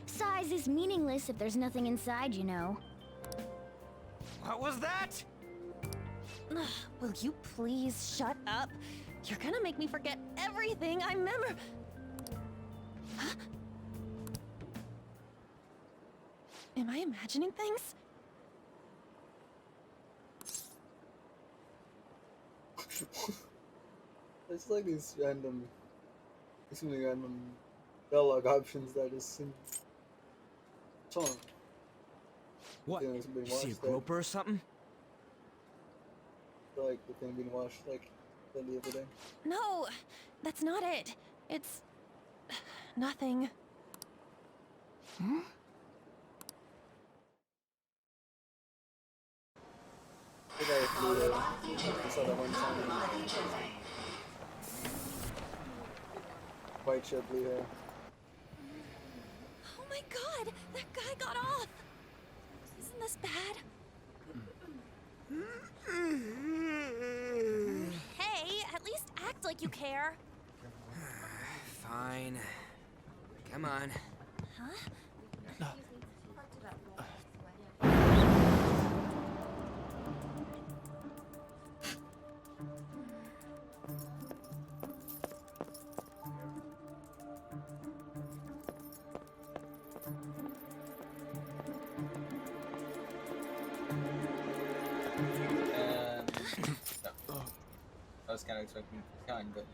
S2: Size is meaningless if there's nothing inside, you know.
S8: What was that?
S9: Will you please shut up? You're gonna make me forget everything I remember. Huh? Am I imagining things?
S1: It's like these really random dialogue options that just seem... Song.
S8: What?
S1: Feeling it's being
S8: You see a
S1: watched there.
S8: groper or something?
S1: I feel like the thing being watched like the other day.
S9: No, that's not it. It's nothing.
S2: Hmm?
S1: I think I saw that one time. White shirt, blue hair.
S9: Oh my god, that guy got off. Isn't this bad? Hey, at least act like you care.
S8: Fine. Come on.
S9: Huh?
S1: I was kind of expecting it kind, but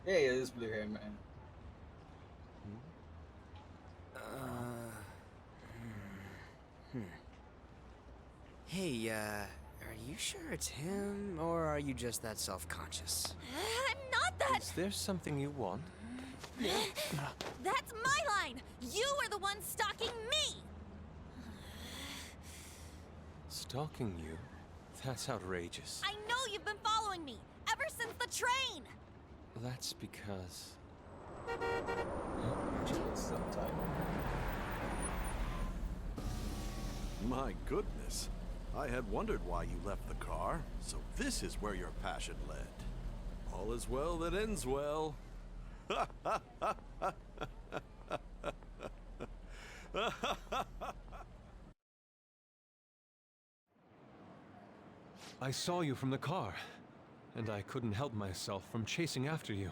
S1: yeah, it is blue hair, man.
S8: Hey, are
S14: you sure it's him, or are you just that self-conscious?
S9: I'm not that.
S15: Is there something you want?
S9: That's my line. You are the one stalking me.
S15: Stalking you? That's outrageous.
S9: I know you've been following me ever since the train.
S15: That's because...
S16: My goodness. I had wondered why you left the car, so this is where your passion led. All is well that ends well.
S15: I saw you from the car, and I couldn't help myself from chasing after you.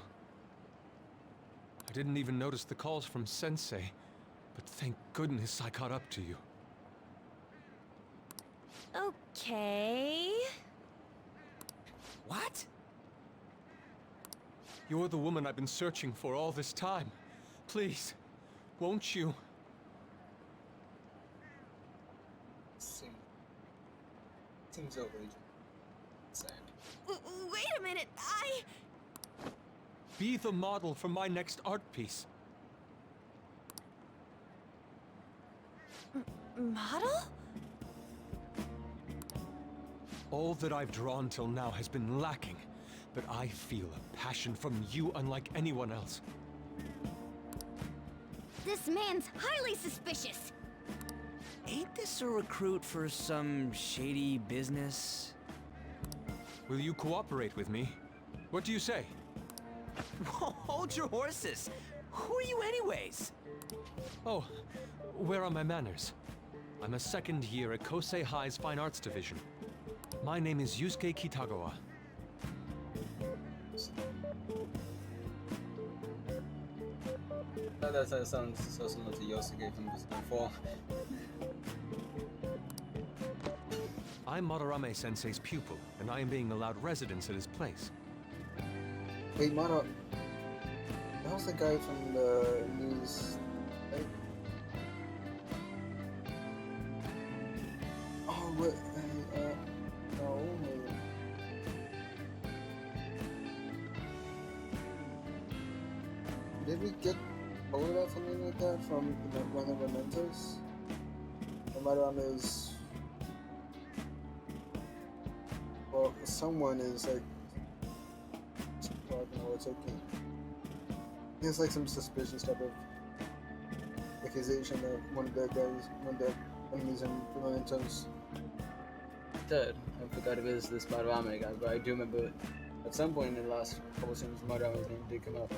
S15: I didn't even notice the calls from Sensei, but thank goodness I caught up to you.
S9: Okay.
S14: What?
S15: You're the woman I've been searching for all this time. Please, won't you?
S1: Seems outrageous. Sad.
S9: Wait a minute,
S15: Be the model for my next art piece.
S9: Model?
S15: All that I've drawn till now has been lacking, but I feel a passion from you unlike anyone else.
S2: This man's highly suspicious.
S14: Ain't this a recruit for some shady business?
S15: Will you cooperate with me? What do you say?
S14: Hold your horses. Who are you anyways?
S15: Oh, where are my manners? I'm a second year at Kosei High's Fine Arts Division. My name is Yusuke Kitagawa.
S1: That sounds so similar to Yosuke from Persona 4.
S15: I'm Madarame Sensei's pupil, and I am being allowed residence at his place.
S13: Wait, Mara... That was the guy from the news... Right? Oh, wait, no, wait. Did we get hold of something like that from one of the mentors? The Madarame's... Well, someone is like... Well, it's okay. There's like some suspicious type of accusation that one of the guys, one of the enemies in the mentors.
S1: Dead. I forgot it was this Madarame guy, but I do remember at some point in the last couple scenes, Madarame's name did come up.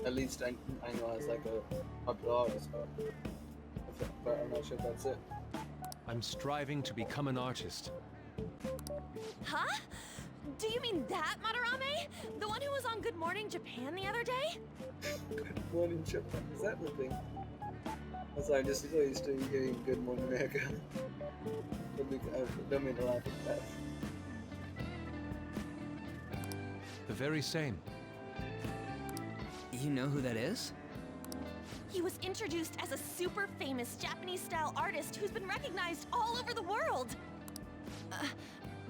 S1: At least I know as like a popular artist, but I'm not sure if that's it.
S15: I'm striving to become an artist.
S9: Huh? Do you mean that Madarame? The one who was on Good Morning Japan the other day?
S1: Good Morning Japan, is that the thing? I'm sorry, I'm just so used to hearing Good Morning America. I don't mean to laugh at that.
S15: The very same.
S14: You know who that is?
S9: He was introduced as a super famous Japanese-style artist who's been recognized all over the world.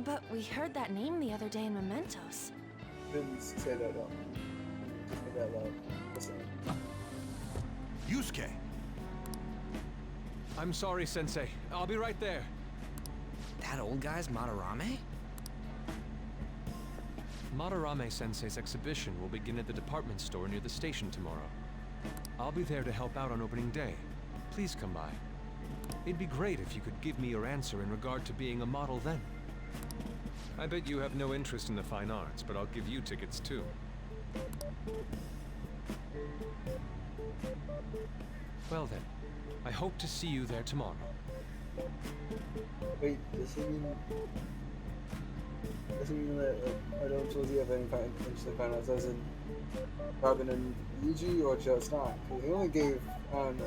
S9: But we heard that name the other day in Mementos.
S1: Didn't say that out. Just say that loud. Listen.
S16: Yusuke!
S15: I'm sorry, Sensei. I'll be right there.
S14: That old guy's Madarame?
S15: Madarame Sensei's exhibition will begin at the department store near the station tomorrow. I'll be there to help out on opening day. Please come by. It'd be great if you could give me your answer in regard to being a model then. I bet you have no interest in the fine arts, but I'll give you tickets too. Well then, I hope to see you there tomorrow.
S1: Wait, does it mean that I don't suppose you have any kind of interest in fine arts as in Robin and Yuji, or just not? Because he only gave Anne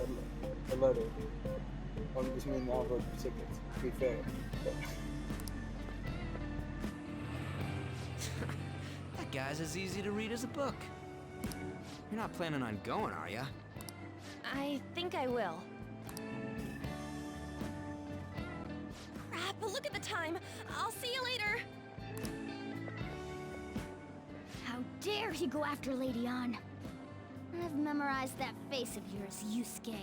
S1: a letter. I'm just meaning I'll go to tickets, to be fair. But...
S14: That guy's as easy to read as a book. You're not planning on going, are ya?
S9: I think I will. Crap, look at the time. I'll see you later.
S17: dare he go after Lady Ann? I've memorized that face of yours, Yusuke.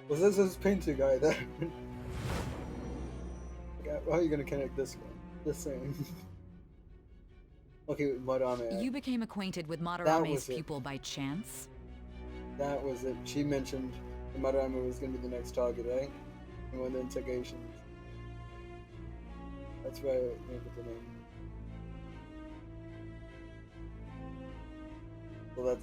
S13: Was this his painter guy there? How are you gonna connect this one? Just saying. Okay, Madarame.
S11: You became acquainted with Madarame's pupil by chance?
S13: That was it. She mentioned Madarame was gonna be the next target, right? In one of the interrogations. That's why I remember the name. Well,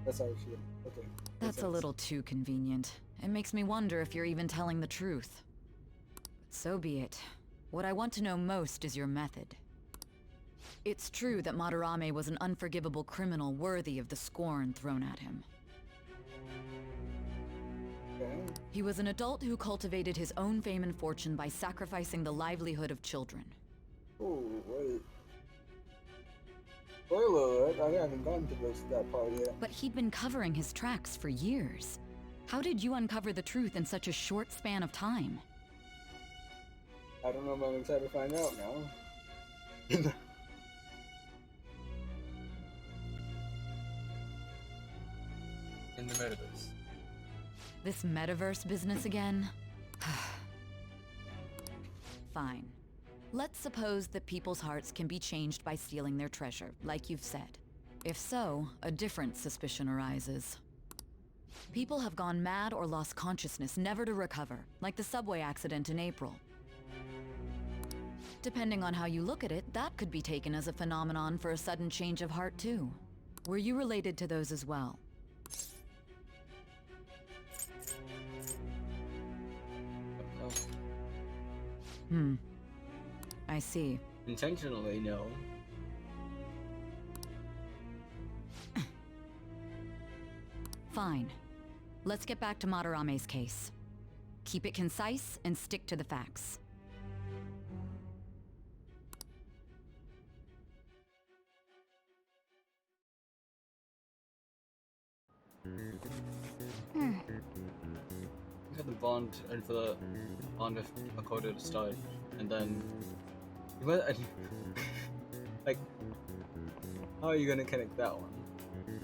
S13: that's how she. Okay.
S11: That's a little too convenient. It makes me wonder if you're even telling the truth. But so be it. What I want to know most is your method. It's true that Madarame was an unforgivable criminal worthy of the scorn thrown at him.
S13: Okay.
S11: He was an adult who cultivated his own fame and fortune by sacrificing the livelihood of children.
S13: Oh, wait. Spoiler alert, I haven't gotten to that part yet.
S11: But he'd been covering his tracks for years. How did you uncover the truth in such a short span of time?
S13: I don't know, but I'm excited to find out now.
S1: In the metaverse.
S11: This metaverse business again? Fine. Let's suppose that people's hearts can be changed by stealing their treasure, like you've said. If so, a different suspicion arises. People have gone mad or lost consciousness, never to recover, like the subway accident in April. Depending on how you look at it, that could be taken as a phenomenon for a sudden change of heart too. Were you related to those as well? I see.
S1: Intentionally, no.
S11: Fine. Let's get back to Madarame's case. Keep it concise and stick to the facts.
S1: You had the bond and for the bond of Makoto to start, and then you went and like, how are you gonna connect that one?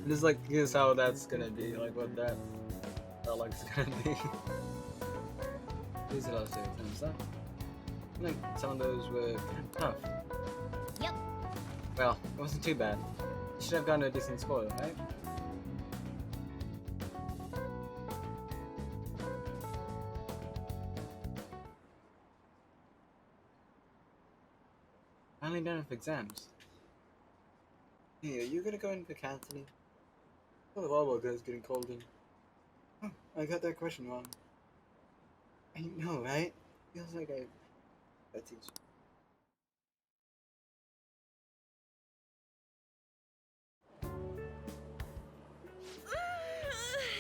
S1: Just like, here's how that's gonna be, like what that like's gonna be. These are last exams, that. I think some of those were kind of tough.
S17: Yep.
S1: Well, it wasn't too bad. You should have gotten a decent score, right? Finally done with exams.
S13: Hey, are you gonna go into counseling? Oh, the volleyball girl's getting called in. Oh, I got that question wrong. I know, right? Feels like I teach.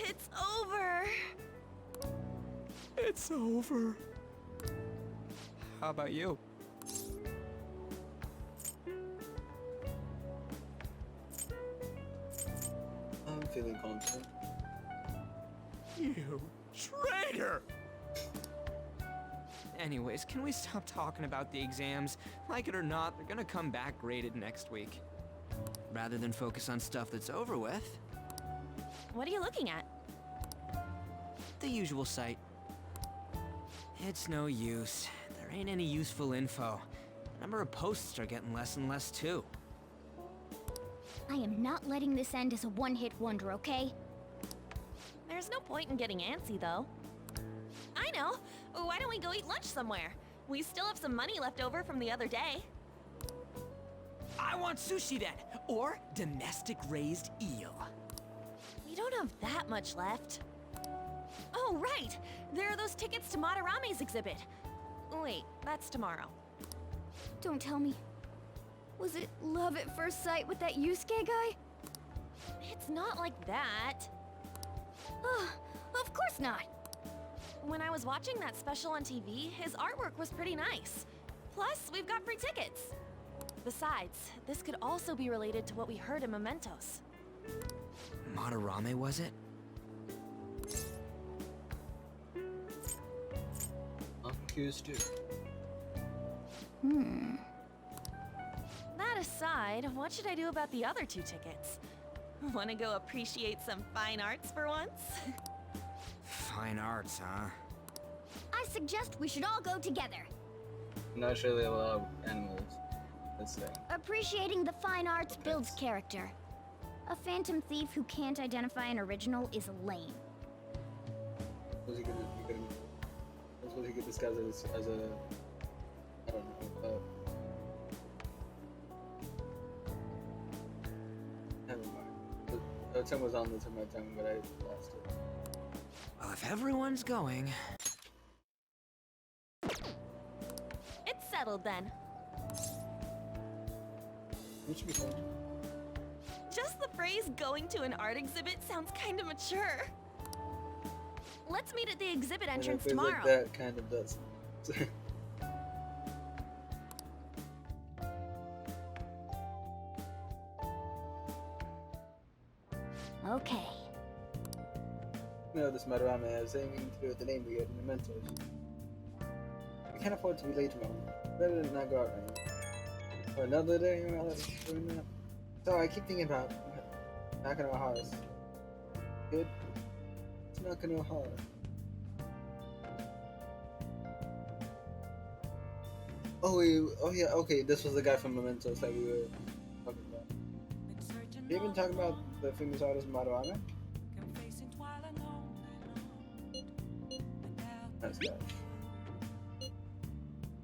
S9: It's over.
S8: It's over. How about you?
S13: I'm feeling confident.
S8: You traitor! Anyways, can we stop talking about the exams? Like it or not, they're gonna come back graded next week. Rather than focus on stuff that's over with.
S9: What are you looking at?
S8: The usual site. It's no use. There ain't any useful info. The number of posts are getting less and less too.
S17: I am not letting this end as a one-hit wonder, okay?
S9: There's no point in getting antsy, though. I know. Why don't we go eat lunch somewhere? We still have some money left over from the other day.
S8: I want sushi then, or domestic-raised eel.
S9: We don't have that much left. Oh, right! There are those tickets to Madarame's exhibit. Wait, that's tomorrow.
S17: Don't tell me. Was it love at first sight with that Yusuke guy?
S9: It's not like that.
S17: Of course not.
S9: When I was watching that special on TV, his artwork was pretty nice. Plus, we've got free tickets. Besides, this could also be related to what we heard in Mementos.
S8: Madarame, was it?
S1: curious too.
S9: That aside, what should I do about the other 2 tickets? Want to go appreciate some fine arts for once?
S14: Fine arts, huh?
S17: I suggest we should all go together.
S1: Not sure they allow animals. Let's say.
S17: Appreciating the fine arts builds character. A phantom thief who can't identify an original is lame.
S13: Was he could disguise as a I don't know. Never mind. The tongue was on the tip of my tongue, but I lost it.
S14: Well, if everyone's going...
S9: It's settled then.
S13: It should be fun.
S9: Just the phrase going to an art exhibit sounds kind of mature. Let's meet at the exhibit entrance tomorrow.
S13: Like that kind of does.
S17: Okay.
S13: No, this Madarame has anything to do with the name we get in the Mementos. We can't afford to be late tomorrow. Better than not go out right now. For another day, doing that. So I keep thinking about knocking on Ohara's. Good? It's knocking on Ohara. Oh yeah, okay, this was the guy from Mementos that we were talking about. You been talking about the famous artist Madarame? Nice guy.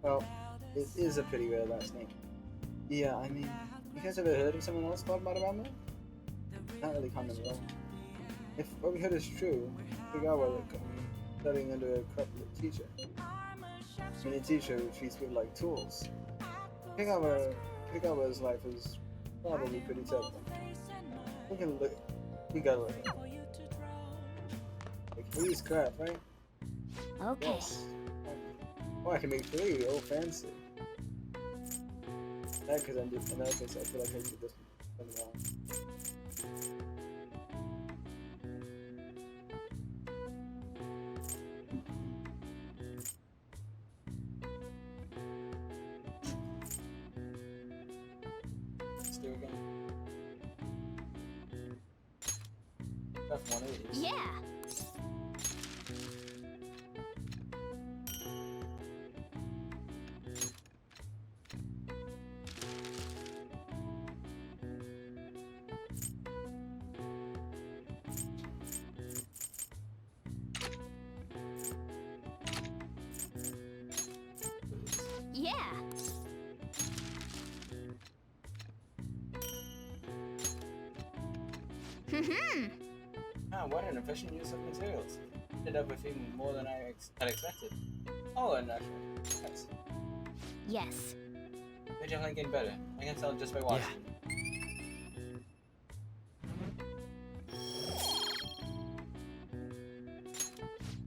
S13: Well, it is a pretty rare last name. Yeah, I mean, you guys ever heard of someone else called Madarame? Not really common at all. If what we heard is true, Kagawa is studying under a corrupt teacher. I mean, a teacher who treats people like tools. Kagawa's life is probably pretty tough. We gotta look. Like, please crap, right?
S17: Okay.
S13: Yes. Oh, I can make 3. Oh, fancy. That because I'm just another case. I feel like I did this one wrong.
S1: Let's do it again. That's one of these.
S17: Yeah. Yeah.
S1: Ah, what an efficient use of materials. Ended up with even more than I had expected. Oh, and actually, yes.
S17: Yes.
S1: We're definitely getting better. I can tell just by watching.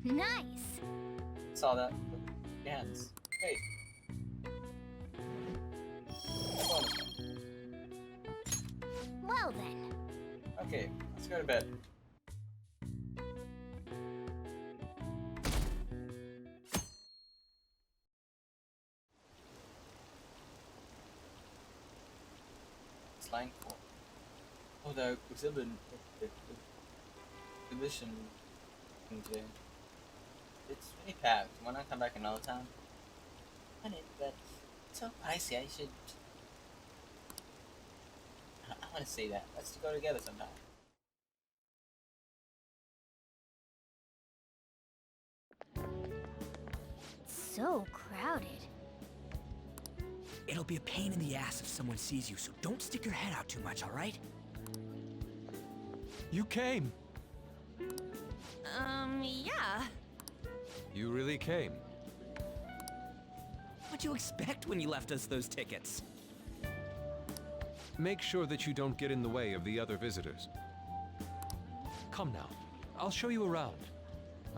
S17: Nice.
S1: Saw that. Your hands. Great.
S17: Well then.
S1: Okay, let's go to bed. It's line 4. Oh, the exhibition thing today. It's really packed. When I come back another time, I need that. It's so pricey. I should. I want to say that. Let's go together sometime.
S17: So crowded.
S14: It'll be a pain in the ass if someone sees you, so don't stick your head out too much, alright?
S15: You came.
S9: Yeah.
S15: You really came.
S14: What'd you expect when you left us those tickets?
S15: Make sure that you don't get in the way of the other visitors. Come now. I'll show you around.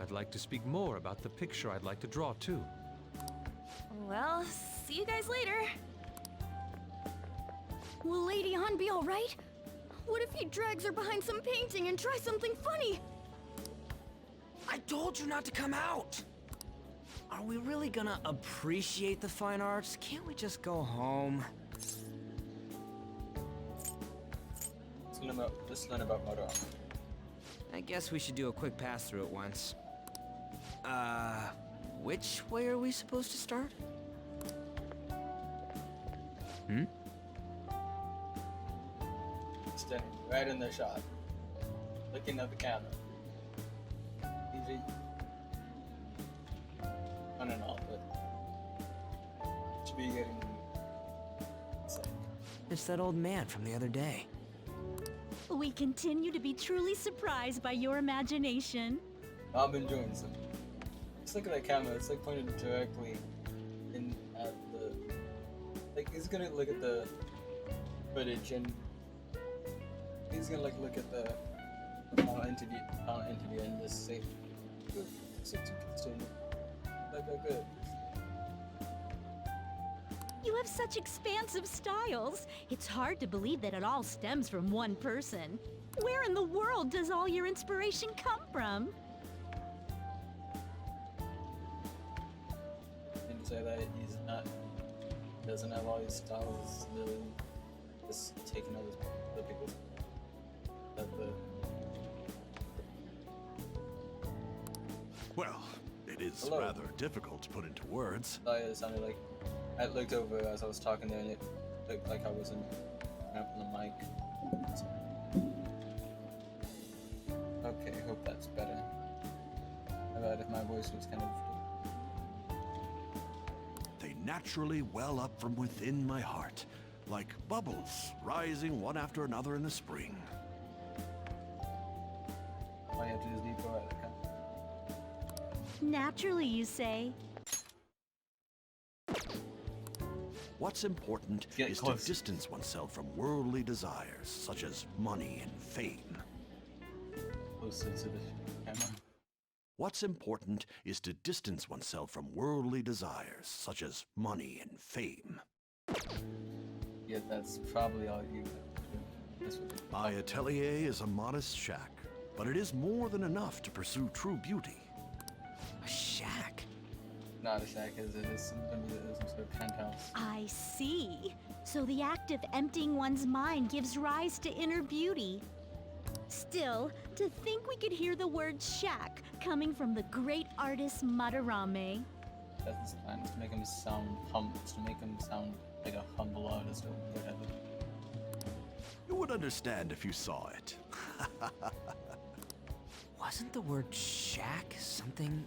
S15: I'd like to speak more about the picture I'd like to draw, too.
S9: Well, see you guys later.
S17: Will Lady Han be alright? What if he drags her behind some painting and tries something funny?
S14: I told you not to come out!
S8: Are we really gonna appreciate the fine arts? Can't we just go home?
S1: Let's learn about modern.
S8: I guess we should do a quick pass through it once. Which way are we supposed to start?
S1: Standing right in the shot, looking at the camera. Easy. On and off, but should be getting sick.
S8: It's that old man from the other day.
S18: We continue to be truly surprised by your imagination.
S1: I'm enjoying some. Just look at that camera. It's like pointed directly in at the. Like he's gonna look at the footage and he's gonna like look at the interview and just say, "Good, good."
S18: You have such expansive styles. It's hard to believe that it all stems from one person. Where in the world does all your inspiration come from?
S1: Didn't say that he's not. Doesn't have all his styles. Really, just taking other people's.
S16: Well, it is
S1: Hello.
S16: rather difficult to put into words.
S1: It sounded like I looked over as I was talking there, and it looked like I wasn't up on the mic. Okay, I hope that's better. How about if my voice was kind of.
S16: They naturally well up from within my heart, like bubbles rising one after another in the spring.
S1: All you have to do is be poetic, huh?
S18: Naturally, you say.
S16: What's important is to distance oneself from worldly desires, such as money and fame.
S1: Closer to the camera.
S16: What's important is to distance oneself from worldly desires, such as money and fame.
S1: Yeah, that's probably all you have to do.
S16: My atelier is a modest shack, but it is more than enough to pursue true beauty.
S8: A shack?
S1: Not a shack, is it? It's gonna be some sort of penthouse.
S18: I see. So the act of emptying one's mind gives rise to inner beauty. Still, to think we could hear the word shack coming from the great artist Madarame.
S1: That's his plan, to make him sound humble, to make him sound like a humble artist or whatever.
S16: You would understand if you saw it.
S8: Wasn't the word shack something?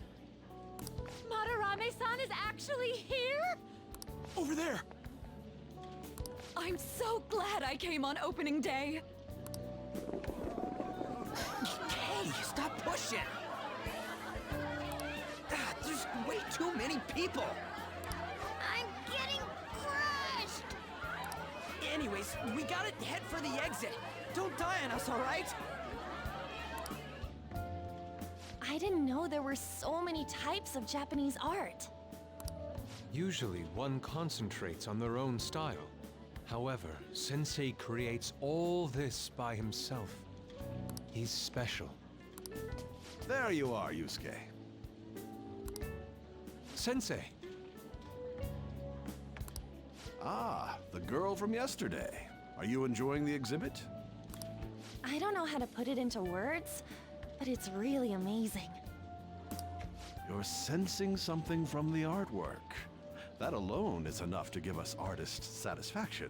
S9: Madarame-san is actually here?
S16: Over there!
S11: I'm so glad I came on opening day.
S8: Hey, stop pushing! There's way too many people!
S17: I'm getting crushed!
S8: Anyways, we gotta head for the exit. Don't die on us, alright?
S9: I didn't know there were so many types of Japanese art.
S15: Usually, one concentrates on their own style. However, Sensei creates all this by himself. He's special.
S16: There you are, Yusuke.
S15: Sensei!
S16: Ah, the girl from yesterday. Are you enjoying the exhibit?
S9: I don't know how to put it into words, but it's really amazing.
S16: You're sensing something from the artwork. That alone is enough to give us artist satisfaction.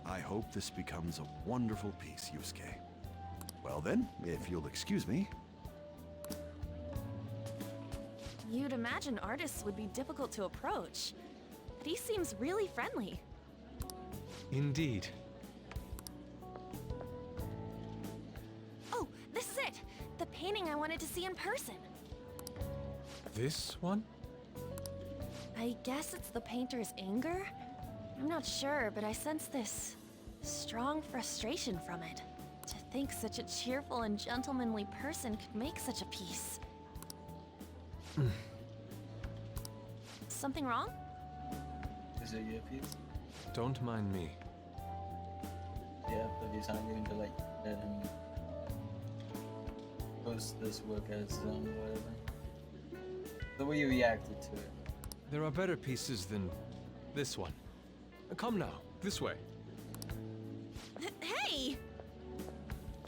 S16: I hope this becomes a wonderful piece, Yusuke. Well then, if you'll excuse me.
S9: You'd imagine artists would be difficult to approach, but he seems really friendly.
S15: Indeed.
S9: Oh, this is it! The painting I wanted to see in person.
S15: This one?
S9: I guess it's the painter's anger? I'm not sure, but I sense this strong frustration from it. To think such a cheerful and gentlemanly person could make such a piece. Something wrong?
S1: Is it your piece?
S15: Don't mind me.
S1: Yeah, but he's not going to like let him post this work as his own or whatever. The way you reacted to it.
S15: There are better pieces than this one. Come now, this way.
S9: Hey!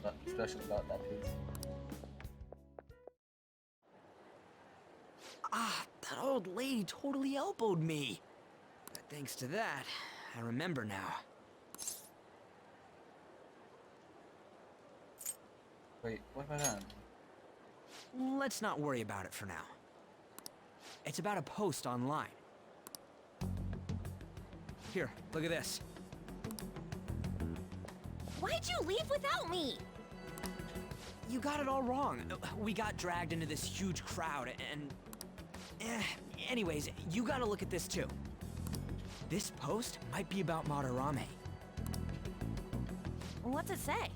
S1: What's special about that piece?
S8: Ah, that old lady totally elbowed me. But thanks to that, I remember now.
S1: Wait, what about that?
S8: Let's not worry about it for now. It's about a post online. Here, look at this.
S9: Why'd you leave without me?
S8: You got it all wrong. We got dragged into this huge crowd and... anyways, you gotta look at this too. This post might be about Madarame.
S9: What's it say?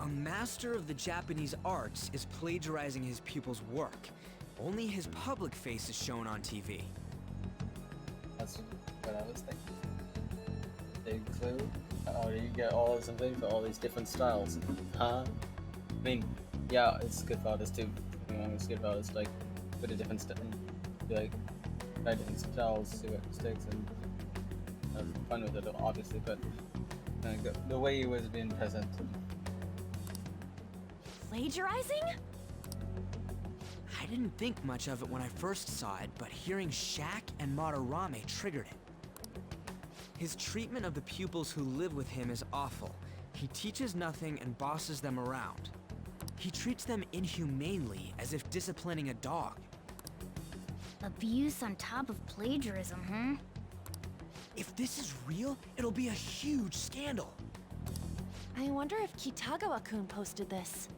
S8: A master of the Japanese arts is plagiarizing his pupil's work. Only his public face is shown on TV.
S1: That's what I was thinking. Big clue. Oh, you get all this something for all these different styles. Huh? I mean, yeah, it's good for artists too. You know, it's good for artists like with a different style, like try different styles, see what sticks, and have fun with it, obviously. But the way it was being presented.
S9: Plagiarizing?
S8: I didn't think much of it when I first saw it, but hearing Shaq and Madarame triggered it. His treatment of the pupils who live with him is awful. He teaches nothing and bosses them around. He treats them inhumanely, as if disciplining a dog.
S17: Abuse on top of plagiarism, huh?
S8: If this is real, it'll be a huge scandal.
S9: I wonder if Kitagawa-kun posted this.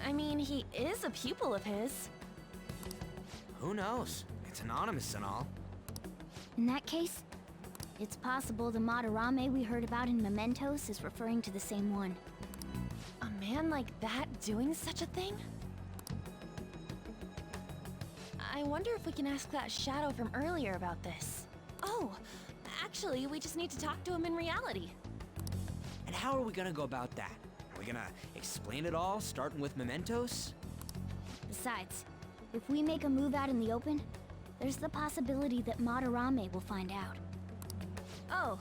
S9: I mean, he is a pupil of his.
S8: Who knows? It's anonymous and all.
S17: In that case, it's possible the Madarame we heard about in Mementos is referring to the same one.
S9: A man like that doing such a thing? I wonder if we can ask that shadow from earlier about this. Oh, actually, we just need to talk to him in reality.
S8: And how are we gonna go about that? Are we gonna explain it all, starting with Mementos?
S17: Besides, if we make a move out in the open, there's the possibility that Madarame will find out.
S9: Oh,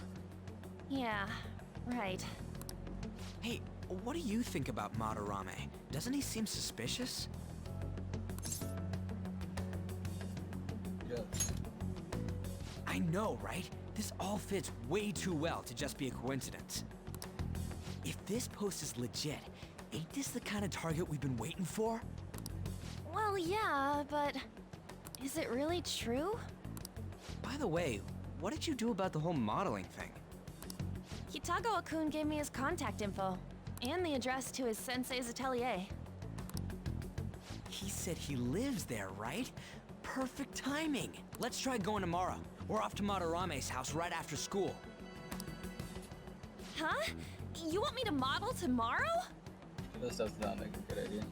S9: yeah, right.
S8: Hey, what do you think about Madarame? Doesn't he seem suspicious?
S1: Yeah.
S8: I know, right? This all fits way too well to just be a coincidence. If this post is legit, ain't this the kind of target we've been waiting for?
S9: Well, yeah, but is it really true?
S8: By the way, what did you do about the whole modeling thing?
S9: Kitagawa-kun gave me his contact info, and the address to his sensei's atelier.
S8: He said he lives there, right? Perfect timing. Let's try going tomorrow. We're off to Madarame's house right after school.
S9: Huh? You want me to model tomorrow?
S1: This does sound like a good idea.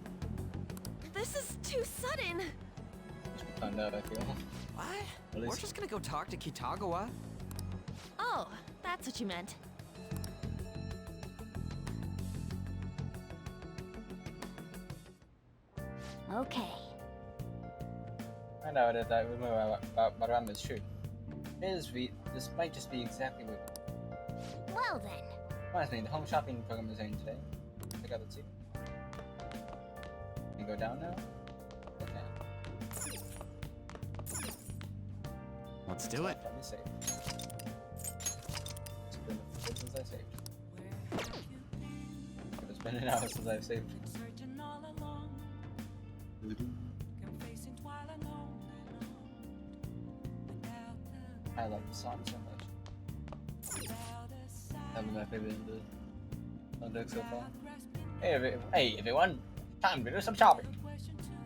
S9: This is too sudden.
S1: Just find out, I feel.
S8: What? We're just gonna go talk to Kitagawa.
S9: Oh, that's what you meant.
S17: Okay.
S1: I know that that rumor about Madarame is true. This might just be exactly what.
S17: Well then.
S1: Reminds me, the home shopping program is ending today. Check out the too. Can you go down now? Okay.
S3: Let's do it.
S1: Let me save. It's been a bit since I saved. It's been an hour since I've saved. I love the song so much. That'll be my favorite in the soundtrack so far. Hey everyone! Time to do some shopping!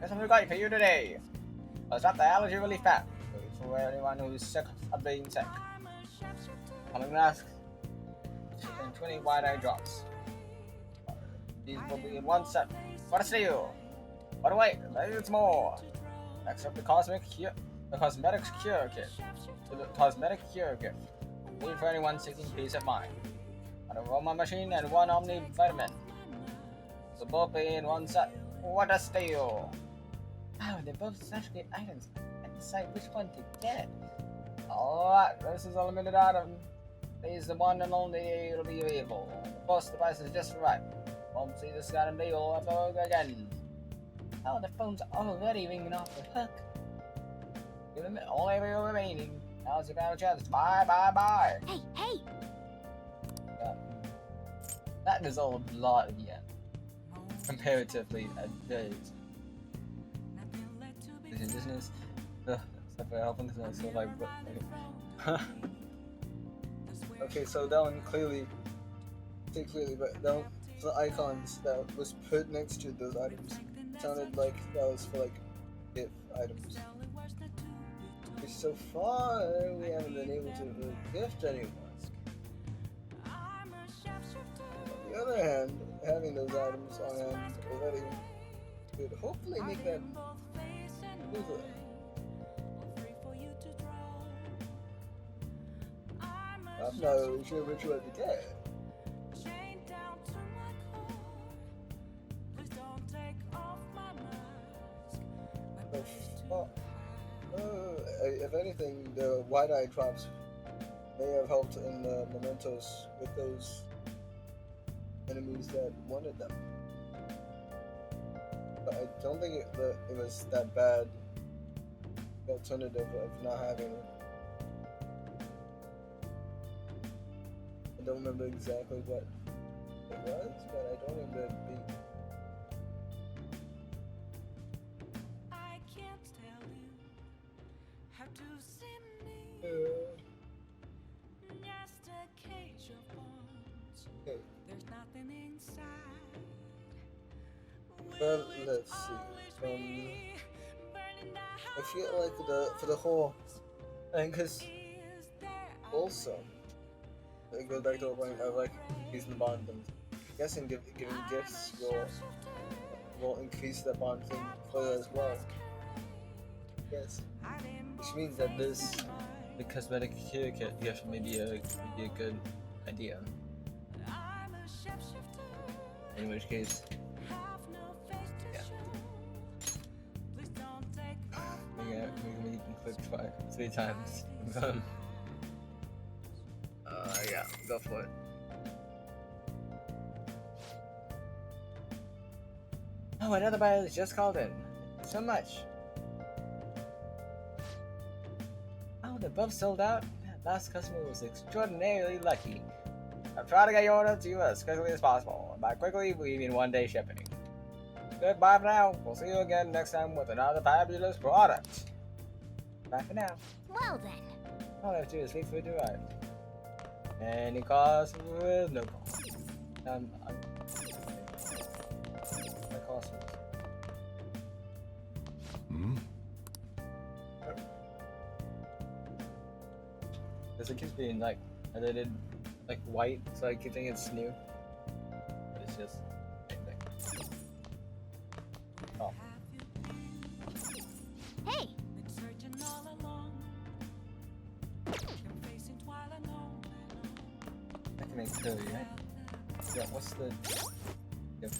S1: Guess what we got for you today? Let's stop the allergy relief pack for anyone who's sick of being sick. Calming mask and 20 wide-eye drops. These will be in one set. What a steal! But wait, there's more! Next up, the cosmetic cure kit. The cosmetic cure kit. Made for anyone seeking peace of mind. An aroma machine and one omni vitamin. So both be in one set. What a steal! Wow, they're both such great items. I can't decide which one to get. Alright, this is a limited item. He's the one and only it'll be available. Of course, the price is just right. Won't see this kind of deal ever again. Oh, the phone's already ringing off the hook. Only real remaining. Now's your final chance. Bye, bye, bye.
S17: Hey, hey!
S1: Yeah. That is a lot of yen. Comparatively, at very business. Except for helping because I was so like, okay, so that one clearly, but that one, the icons that was put next to those items sounded like that was for like if items. So far, we haven't been able to gift anyone. On the other hand, having those items on hand already could hopefully make that smoother. I'm not really sure which one to get. If anything, the wide-eye drops may have helped in the mementos with those enemies that wanted them. But I don't think it was that bad, the alternative of not having it. I don't remember exactly what it was, but I don't remember it being. Okay. Well, let's see. I feel like for the whole, and because also it goes back to the point of like increasing the bond. And I'm guessing giving gifts will increase the bond thing further as well. Yes, which means that the cosmetic hair kit gift may be a good idea. In which case, yeah, we can click try 3 times. Yeah, go for it. Oh, another buyer just called in. So much. Oh, the buff sold out? That last customer was extraordinarily lucky. I'll try to get your order to you as quickly as possible. By quickly, we mean 1 day shipping. Goodbye for now. We'll see you again next time with another fabulous product. Bye for now.
S17: Well then.
S1: All I have to do is wait for it to arrive. Any cost with no cost. My cost. Because it keeps being like edited like white, so I keep thinking it's new. But it's just anything. Oh.
S17: Hey!
S1: I can make curry, right? Yeah, what's the gift?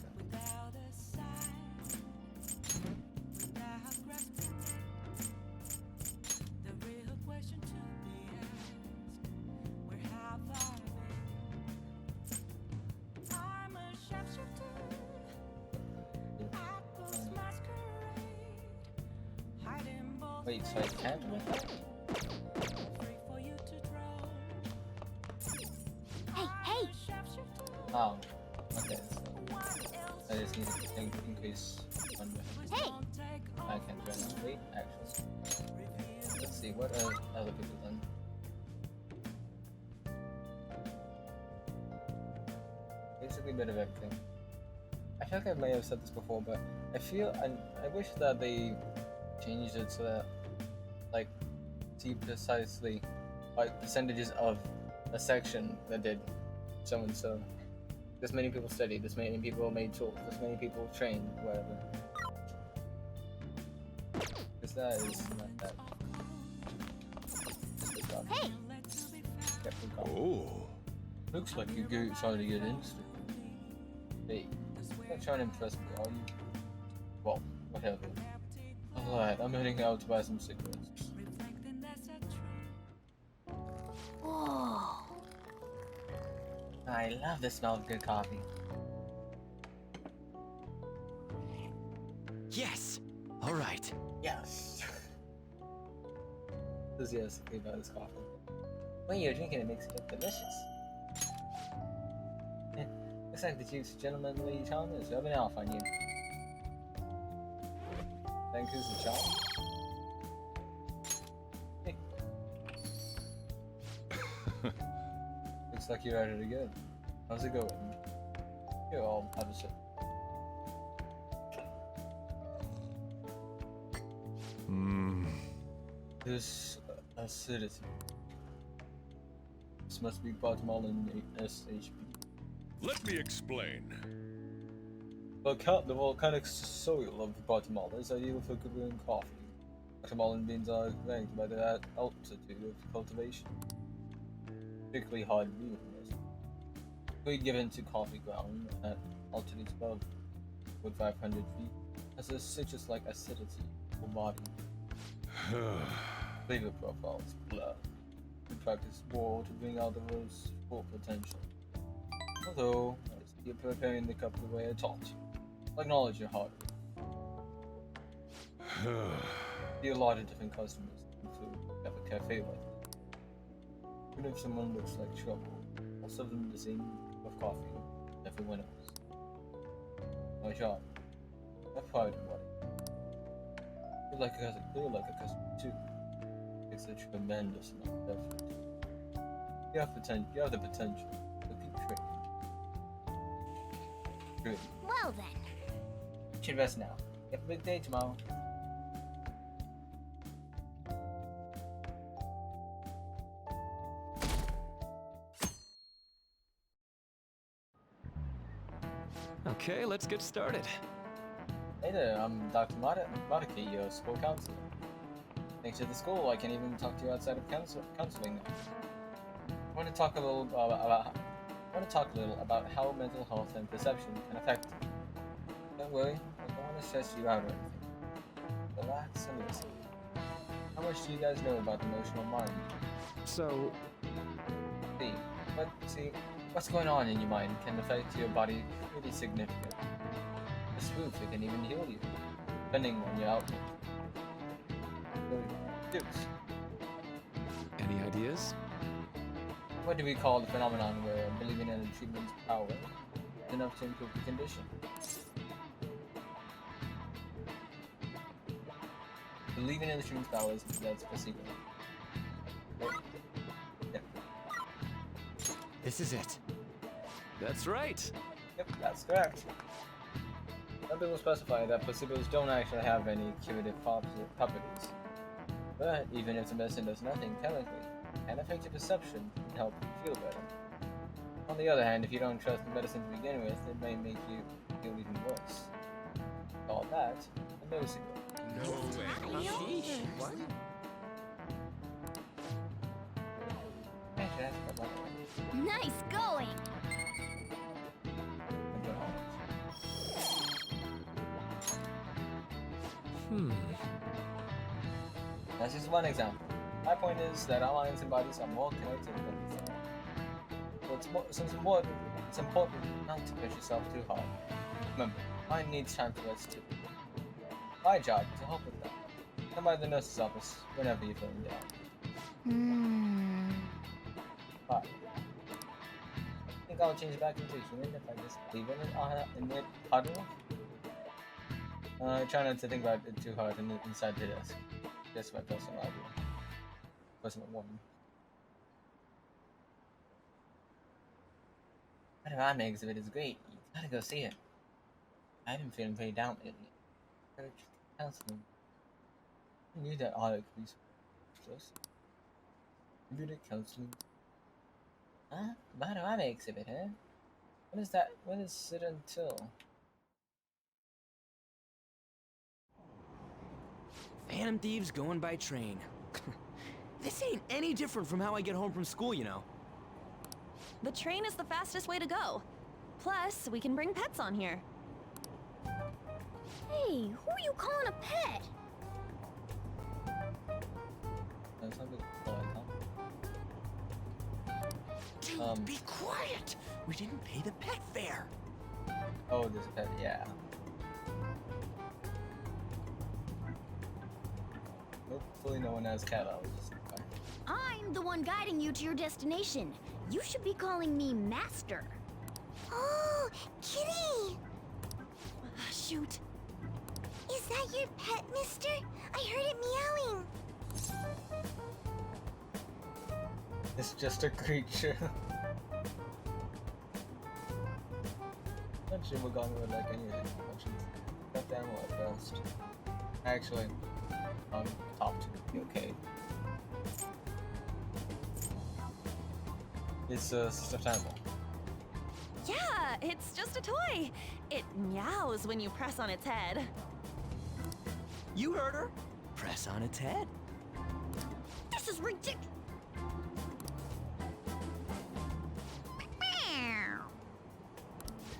S1: Wait, so I can't with that?
S17: Hey, hey!
S1: Oh, okay. So I just need to increase one with.
S17: Hey!
S1: I can't do it. Wait, actually. Let's see, what are other people done? Basically a bit of everything. I feel like I may have said this before, but I wish that they changed it so that, like, see precisely, like, percentages of a section that did so and so. This many people studied, this many people made tools, this many people trained, whatever. Because that is not that.
S17: Hey!
S4: Oh.
S1: Looks like you're trying to get into. Hey, you're not trying to impress me, are you? Well, whatever. Alright, I'm heading out to buy some cigarettes.
S12: Whoa.
S1: I love the smell of good coffee.
S8: Yes! Alright.
S1: Yes! Enthusiastically about this coffee. When you're drinking it makes it look delicious. Looks like the Duke's gentlemanly charm is rubbing off on you. Think who's the charm? Hey. Looks like you're ready to go. How's it going? Here, I'll have a sip. This acidity. This must be Guatemalan SHB.
S4: Let me explain.
S1: The volcanic soil of Guatemala is ideal for brewing coffee. Guatemalan beans are ranked by their altitude of cultivation. Particularly hard beans. Food given to coffee ground at altitudes above 500 feet has a citrus-like acidity or body. Flavor profiles blur. We practice war to bring out the roast's full potential. Although, as you're preparing the cup the way I taught you, I'll acknowledge your hard work. See a lot of different customers who have a cafe like this. Even if someone looks like trouble, I'll serve them the same cup of coffee as everyone else. My job. I have pride in what I do. You're like a customer too. It's a tremendous amount of effort. You have the potential. So keep training. Good.
S17: Well then.
S1: You should rest now. You have a big day tomorrow.
S10: Okay, let's get started.
S1: Hey there, I'm Dr. Madaki, your school counselor. Thanks to the school, I can even talk to you outside of counseling now. I want to talk a little about how mental health and perception can affect you. Don't worry, I don't want to stress you out or anything. Relax and listen. How much do you guys know about the emotional mind?
S10: So...
S1: See, what's going on in your mind can affect your body pretty significantly. This proof it can even heal you, depending on your outlook. So, Dukes.
S10: Any ideas?
S1: What do we call the phenomenon where believing in a treatment's power is enough to improve the condition? Believing in the treatment's power is that's placebo. Yeah.
S8: This is it.
S10: That's right.
S1: Yep, that's correct. Some people specify that placebos don't actually have any curative properties. But even if the medicine does nothing chemically, it can affect your perception and help you feel better. On the other hand, if you don't trust the medicine to begin with, it may make you feel even worse. All that, a nose ago.
S4: No way.
S8: What?
S17: Nice going!
S1: That's just one example. My point is that our minds and bodies are more connected than we think. So it's important not to push yourself too hard. Remember, mind needs time to rest too. My job is to help with that. Come by the nurse's office whenever you're feeling down. Bye. I think I'll change back into a human if I just leave it hard enough. Try not to think about it too hard inside the desk. That's my personal idea. Personal warning. What I make of it is great. You gotta go see it. I've been feeling pretty down lately. Counseling. I knew that auto could be close. Computer counseling. Huh? What do I make of it, huh? What is that? What is it until?
S8: Phantom thieves going by train. This ain't any different from how I get home from school, you know.
S9: The train is the fastest way to go. Plus, we can bring pets on here.
S17: Hey, Hey, who are you calling a pet?
S1: That's not good. Oh, I can't.
S14: Be quiet! We didn't pay the pet fare.
S1: Oh, there's a pet. Yeah. Hopefully, no one has cat allergies.
S17: I'm the one guiding you to your destination. You should be calling me Master.
S12: Oh, Kitty!
S9: Shoot.
S12: Is that your pet, mister? I heard it meowing.
S1: It's just a creature. Not sure we're going with like anything. Got the ammo at best. Actually, top two would be okay. It's a stuffed animal.
S9: Yeah, it's just a toy. It meows when you press on its head.
S14: You heard her. Press on its head.
S17: This is ridiculous.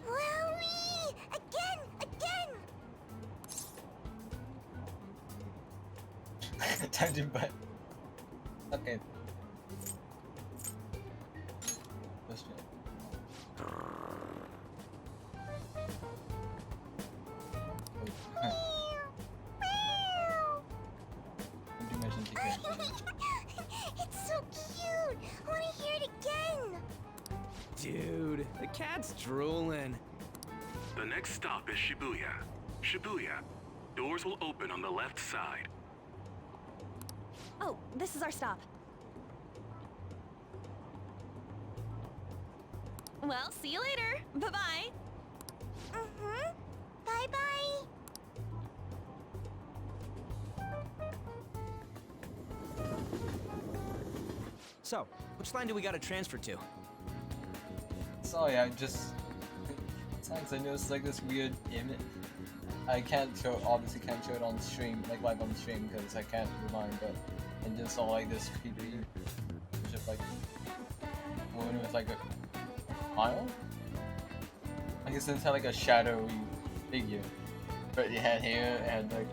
S12: Wowie! Again!
S1: Time to butt. Okay. Question.
S12: It's so cute! I want to hear it again!
S8: Dude, the cat's drooling.
S19: The next stop is Shibuya. Shibuya. Doors will open on the left side.
S9: Oh, this is our stop. Well, see you later. Bye-bye.
S12: Mm-hmm. Bye-bye.
S8: So, which line do we gotta transfer to?
S1: Sorry, I just... Thanks, I noticed like this weird image. I can't show, obviously can't show it on stream, like live on stream, because I can't rewind, but I just saw like this creepy, just like, woman with like a smile? I guess it's had like a shadowy figure, but it had hair, it had like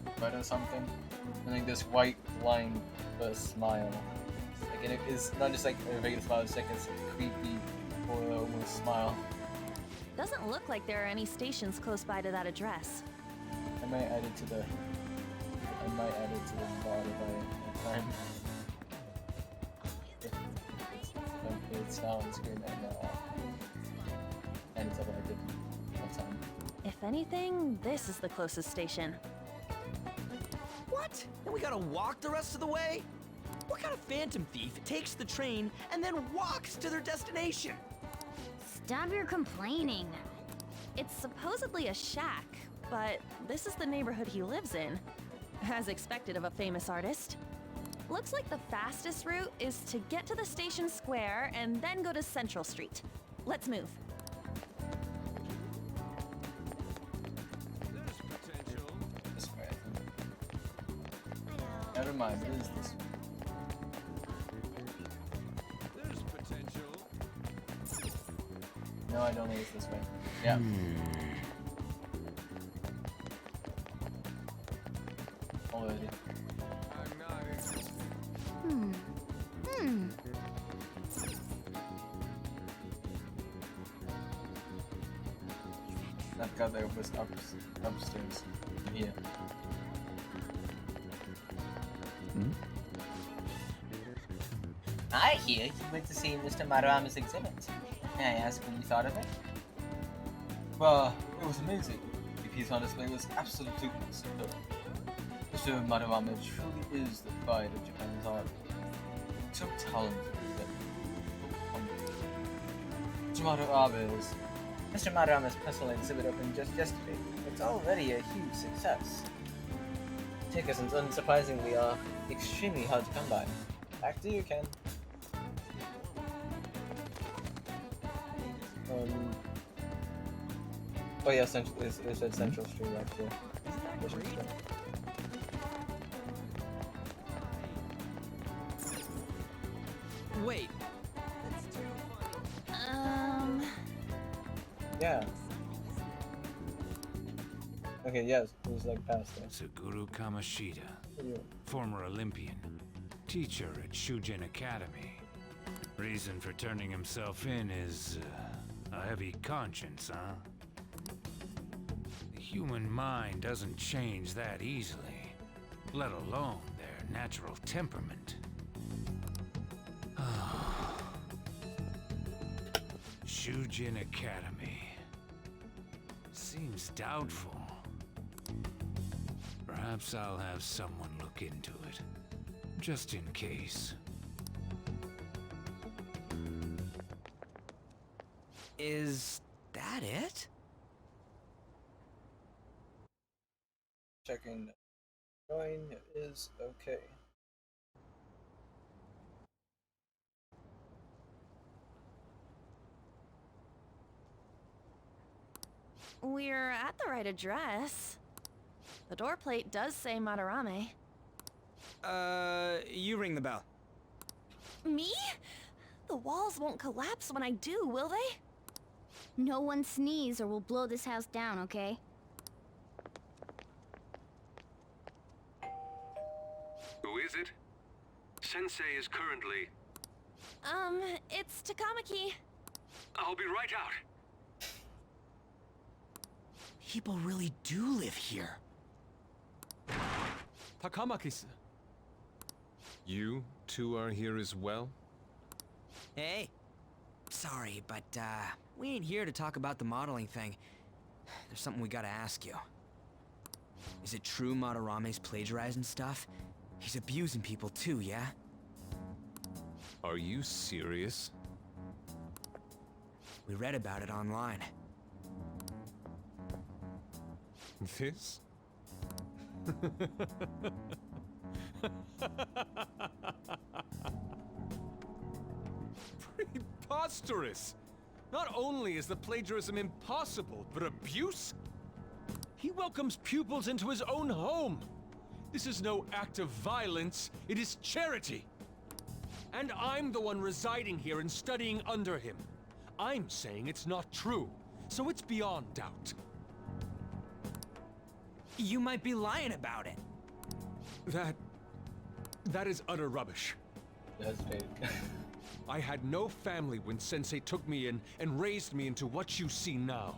S1: a butt or something, and like this white line for a smile. Like, and it's not just like a regular smile, it's like this creepy, or almost smile.
S9: Doesn't look like there are any stations close by to that address.
S1: I might add it to the VOD if I have time. It's not on screen right now. And it's up I did have time.
S9: If anything, this is the closest station.
S14: What? And we gotta walk the rest of the way? What kind of phantom thief takes the train and then walks to their destination?
S17: Stop your complaining.
S9: It's supposedly a shack, but this is the neighborhood he lives in. As expected of a famous artist. Looks like the fastest route is to get to the station square and then go to Central Street. Let's move.
S1: This way, I think. Never mind, it is this way. No, I don't think it's this way. Yeah. Already. That guy there was upstairs. Yeah.
S20: I hear you went to see Mr. Marama's exhibit. May I ask what you thought of it?
S1: Well, it was amazing. The piece on display was absolutely superb. Mr. Madarame truly is the pride of Japan's art. So talented and so humble.
S20: Mr. Madarama's personal exhibit opened just yesterday. It's already a huge success. Tickets, unsurprisingly, are extremely hard to come by.
S1: Back to you, Ken. Oh yeah, Central. It said Central Street actually.
S8: Wait.
S1: Yeah. Okay,
S20: Okay, yes, it was like past there.
S2: Suguru Kamoshida,
S20: Yeah.
S2: former Olympian, teacher at Shujin Academy. Reason for turning himself in is a heavy conscience, huh? The human mind doesn't change that easily, let alone their natural temperament. Shujin Academy. Seems doubtful. Perhaps I'll have someone look into it, just in case.
S8: Is that it?
S1: Checking. Join is okay.
S9: We're at the right address. The door plate does say Madarame.
S8: You ring the bell.
S9: Me? The walls won't collapse when I do, will they?
S17: No one sneeze or we'll blow this house down, okay?
S19: Who is it? Sensei is currently...
S9: It's Takamaki.
S19: I'll be right out.
S8: People really do live here.
S15: Takamaki-san. You two are here as well?
S8: Hey. Sorry, but, we ain't here to talk about the modeling thing. There's something we gotta ask you. Is it true Madarame's plagiarizing stuff? He's abusing people too, yeah?
S15: Are you serious?
S8: We read about it online.
S15: This? Preposterous! Not only is the plagiarism impossible, but abuse? He welcomes pupils into his own home. This is no act of violence, it is charity. And I'm the one residing here and studying under him. I'm saying it's not true, so it's beyond doubt.
S8: You might be lying about it.
S15: That is utter rubbish.
S1: That's fake.
S15: I had no family when Sensei took me in and raised me into what you see now.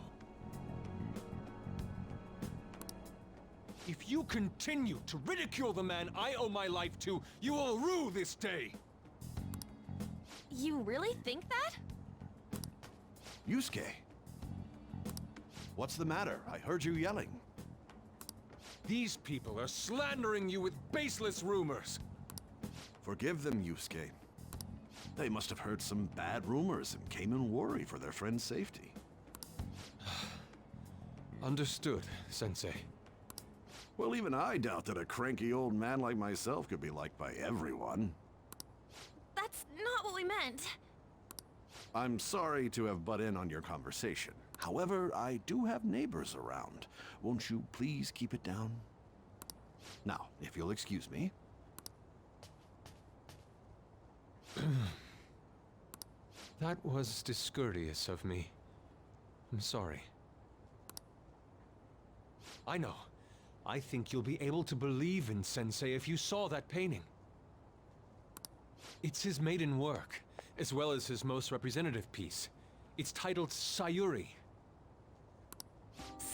S15: If you continue to ridicule the man I owe my life to, you will rue this day!
S9: You really think that?
S16: Yusuke. What's the matter? I heard you yelling.
S15: These people are slandering you with baseless rumors.
S16: Forgive them, Yusuke. They must have heard some bad rumors and came in worry for their friend's safety.
S15: Understood, Sensei.
S16: Well, even I doubt that a cranky old man like myself could be liked by everyone.
S9: That's not what we meant.
S16: I'm sorry to have butt in on your conversation. However, I do have neighbors around. Won't you please keep it down? Now, if you'll excuse me.
S15: That was discourteous of me. I'm sorry. I know. I think you'll be able to believe in Sensei if you saw that painting. It's his maiden work, as well as his most representative piece. It's titled Sayuri.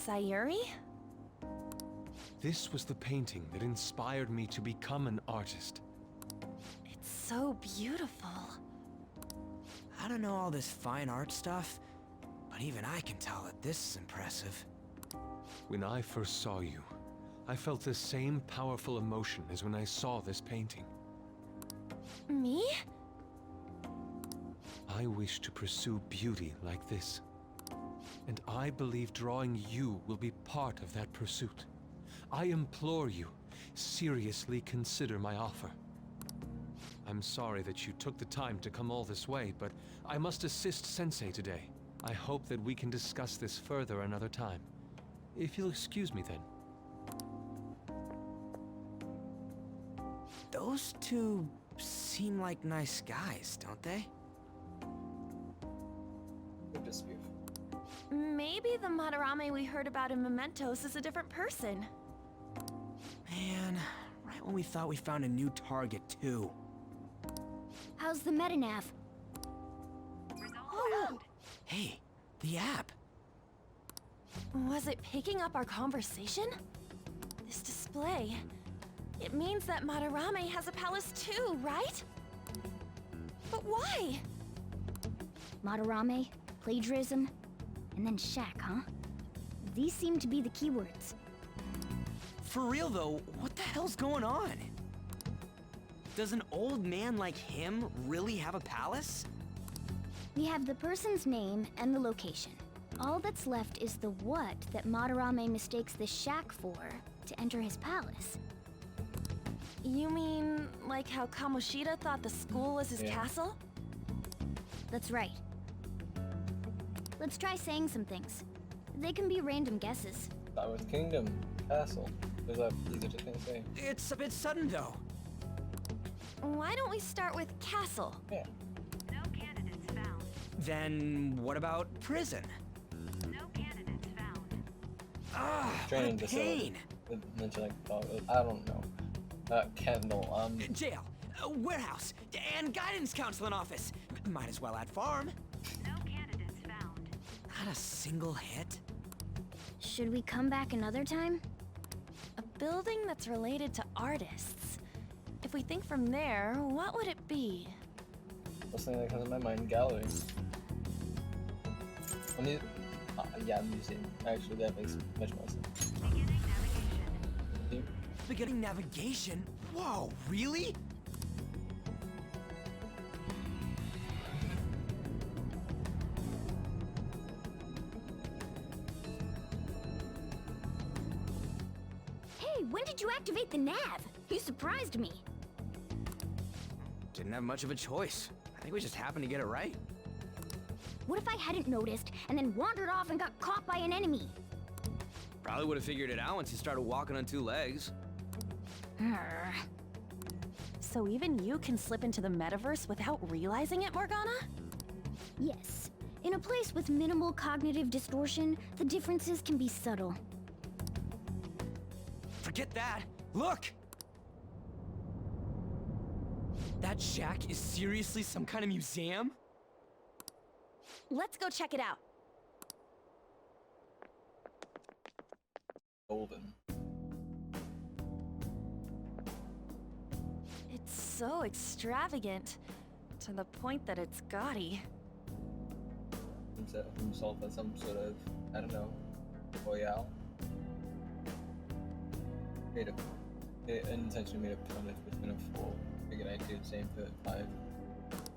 S9: Sayuri?
S15: This was the painting that inspired me to become an artist.
S9: It's so beautiful.
S8: I don't know all this fine art stuff, but even I can tell that this is impressive.
S15: When I first saw you, I felt the same powerful emotion as when I saw this painting.
S9: Me?
S15: I wish to pursue beauty like this. And I believe drawing you will be part of that pursuit. I implore you, seriously consider my offer. I'm sorry that you took the time to come all this way, but I must assist Sensei today. I hope that we can discuss this further another time. If you'll excuse me then.
S8: Those two seem like nice guys, don't they?
S1: They're just beautiful.
S9: Maybe the Madarame we heard about in Mementos is a different person.
S8: Man, right when we thought we found a new target, too.
S17: How's the metanav?
S9: Oh!
S8: Hey, the app.
S9: Was it picking up our conversation? This display... It means that Madarame has a palace too, right? But why?
S17: Madarame, plagiarism, and then Shack, huh? These seem to be the keywords.
S8: For real though, what the hell's going on? Does an old man like him really have a palace?
S17: We have the person's name and the location. All that's left is the what that Madarame mistakes the shack for to enter his palace.
S9: You mean, like how Kamoshida thought the school was his castle?
S17: That's right. Let's try saying some things. They can be random guesses.
S1: That was kingdom, castle. Was that easy to say?
S8: It's a bit sudden though.
S9: Why don't we start with castle?
S1: Yeah.
S9: No candidates found.
S8: Then what about prison?
S9: No candidates found.
S8: Ah,
S1: Training
S8: what a pain.
S1: I don't know. Kendall,
S8: Jail, warehouse, and guidance counseling office. Might as well add farm.
S9: No candidates found.
S8: Not a single hit.
S17: Should we come back another time?
S9: A building that's related to artists. If we think from there, what would it be?
S1: First thing that comes to my mind, gallery. Yeah, museum. Actually, that makes much more sense.
S8: Beginning navigation? Whoa, really?
S17: Hey, when did you activate the nav? You surprised me.
S8: Didn't have much of a choice. I think we just happened to get it right.
S17: What if I hadn't noticed and then wandered off and got caught by an enemy?
S8: Probably would have figured it out once you started walking on two legs.
S9: So even you can slip into the metaverse without realizing it, Morgana?
S17: Yes. In a place with minimal cognitive distortion, the differences can be subtle.
S8: Forget that. Look! That shack is seriously some kind of museum?
S9: Let's go check it out.
S1: Golden.
S9: It's so extravagant, to the point that it's gaudy.
S1: Himself as some sort of, I don't know, royale. Intentionally made up 20 between a 4. Figured I'd do the same for 5.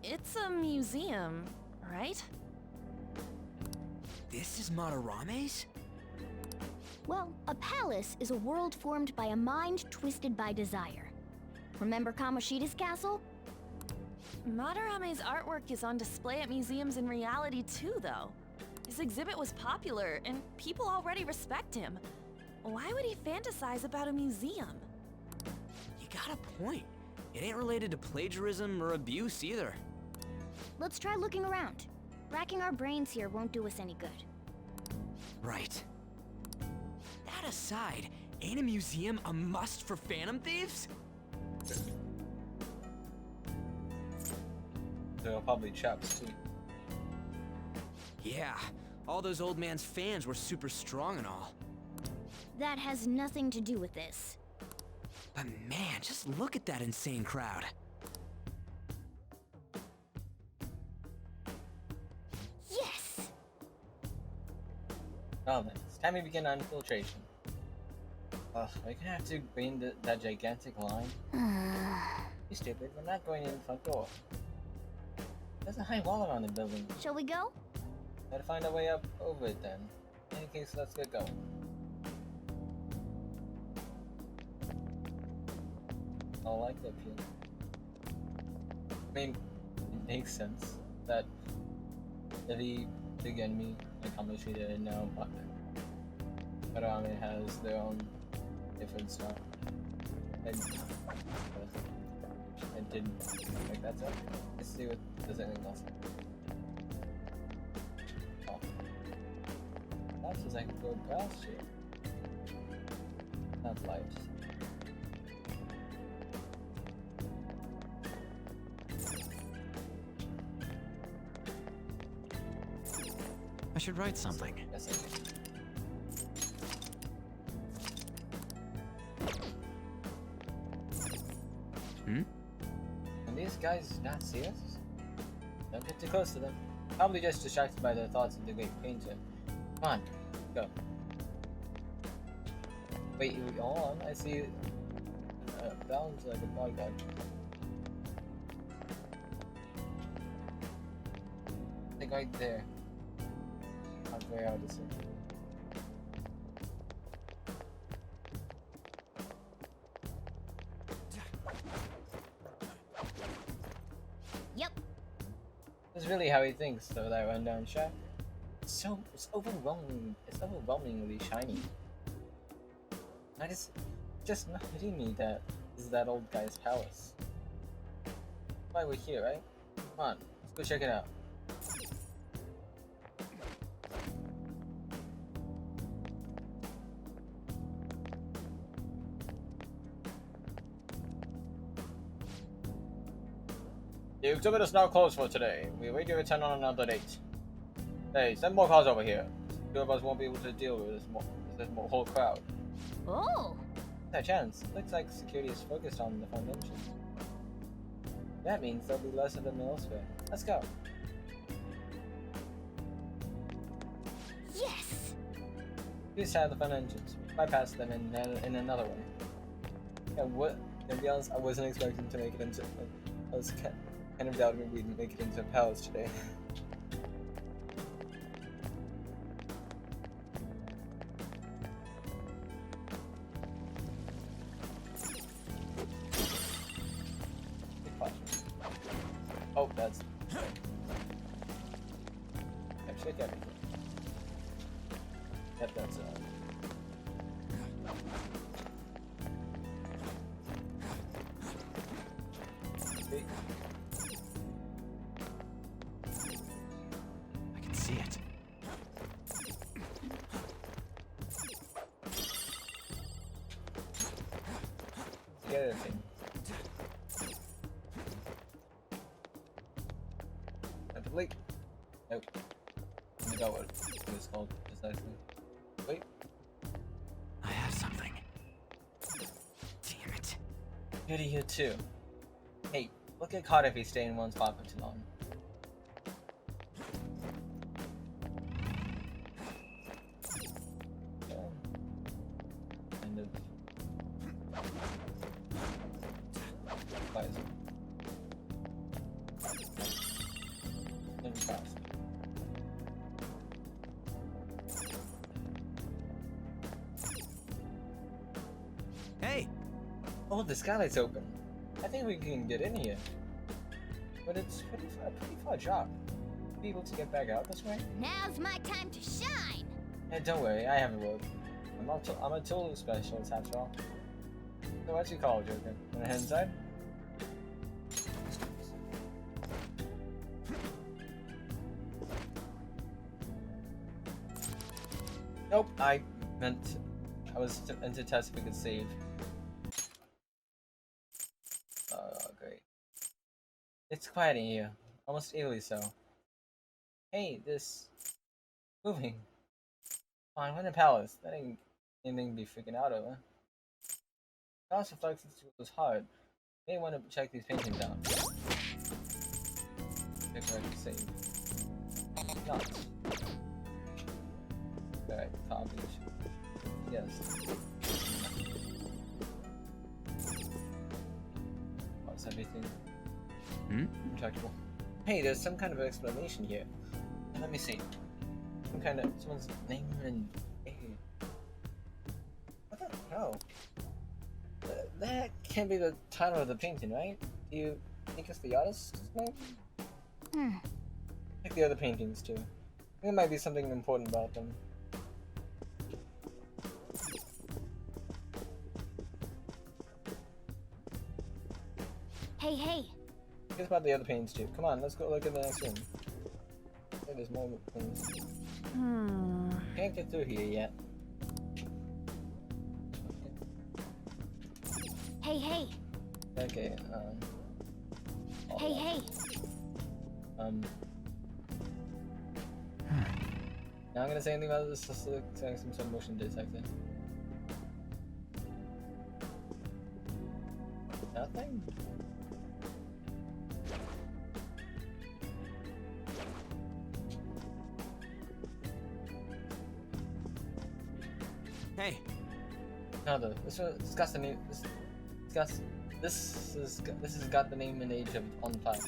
S9: It's a museum, right?
S8: This is Madarame's?
S17: Well, a palace is a world formed by a mind twisted by desire. Remember Kamoshida's castle?
S9: Madarame's artwork is on display at museums in reality too, though. His exhibit was popular, and people already respect him. Why would he fantasize about a museum?
S8: You got a point. It ain't related to plagiarism or abuse either.
S17: Let's try looking around. Racking our brains here won't do us any good.
S8: Right. That aside, ain't a museum a must for Phantom Thieves?
S1: They're probably chaps too.
S8: Yeah, all those old man's fans were super strong and all.
S17: That has nothing to do with this.
S8: But man, just look at that insane crowd.
S17: Yes!
S1: Now then, it's time we begin our infiltration. Are we gonna have to bring that gigantic line? You stupid, we're not going in the front door. There's a high wall around the building.
S17: Shall we go?
S1: Gotta find a way up over it then. In any case, let's get going. I like that feeling. I mean, it makes sense that every big enemy like Kamoshida and now Madarame has their own different style. I didn't make that up. Let's see what there's anything else. Oh. That's
S20: as I can go past here. Not lights.
S14: I should write something.
S20: Yes, I do. And these guys not see us? Don't get too close to them. Probably just distracted by their thoughts of the great painter. Come on, go. Wait, hold on. I see sounds like a bodyguard. I think right there. Not very hard to see.
S2: Yep.
S20: That's really how he thinks, though, that rundown shack. It's overwhelmingly shiny. Just not hitting me that is that old guy's palace. That's why we're here, right? Come on, let's go check it out. The exhibit is now closed for today. We await your return on another date. Hey, send more cars over here. Two of us won't be able to deal with this whole crowd.
S2: Oh!
S20: No chance. Looks like security is focused on the front entrance. That means there'll be less of them elsewhere. Let's go.
S2: Yes!
S20: Please try the front entrance. Bypass them in another way. Yeah, what? To be honest, I wasn't expecting to make it into. I was kind of doubting we'd make it into a palace today. Oh, that's. Check everything. Yep, that's okay.
S14: I can see it.
S20: Get everything. Wait. Nope. I forgot what it was called precisely. Wait.
S14: I have something. Damn it.
S20: Beauty here too. Hey, look at Carter if he stay in one spot for too long. Kind of.
S14: Hey!
S20: Oh, the skylight's open. I think we can get in here. But it's a pretty far drop. Be able to get back out this way?
S2: Now's my time to shine!
S20: Hey, don't worry, I have a rope. I'm a tool specialist after all. So what you call it, Joker? Wanna head inside? Nope, I was meant to test if we could save. Oh, great. It's quiet in here. Almost eerily so. Hey, this... moving. Come on, we're in a palace. That ain't anything to be freaking out over. Palace reflections was hard. You may want to check these paintings out. Check where I can save. Not. Alright, copy. Yes. Oh, is everything intractable? Hey, there's some kind of explanation here. Let me see. Some kind of someone's name and what the hell? That can't be the title of the painting, right? Do you think it's the artist's name? Check the other paintings too. There might be something important about them.
S17: Hey.
S20: Guess about the other paintings too. Come on, let's go look at the next one. There's more things. Can't get through here yet.
S17: Hey, hey.
S20: Okay,
S17: Hey, hey.
S20: Now I'm gonna say anything about this, just like saying some sort of motion detector. Nothing?
S8: Hey.
S20: No, this has got the name. This has got the name and age of on the plaque.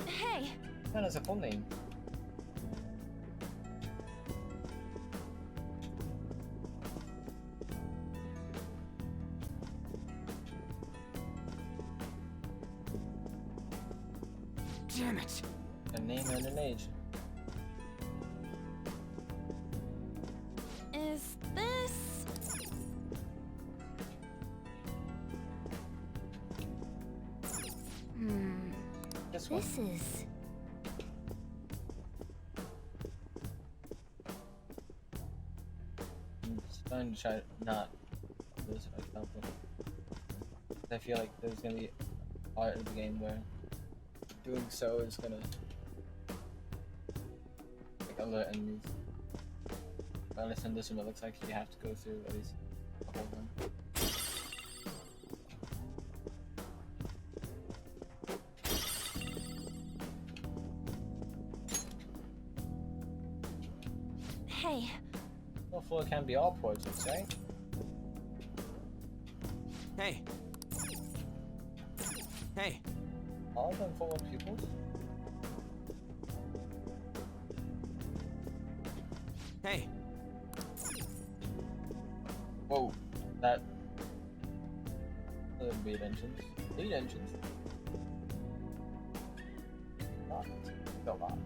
S9: Hey.
S20: That has a full name.
S8: Damn it.
S20: A name and an age.
S9: Is this...
S20: This
S17: is...
S20: I'm just trying to try not lose if I can't. I feel like there's gonna be a part of the game where doing so is gonna like alert enemies. At least in this one, it looks like you have to go through at least a whole one.
S9: Hey.
S20: Well, floor can be all portraits, right?
S8: Hey. Hey.
S20: All of them full of pupils?
S8: Hey.
S20: Whoa, that... would be entrance. 8 entrance. Locked. Still locked.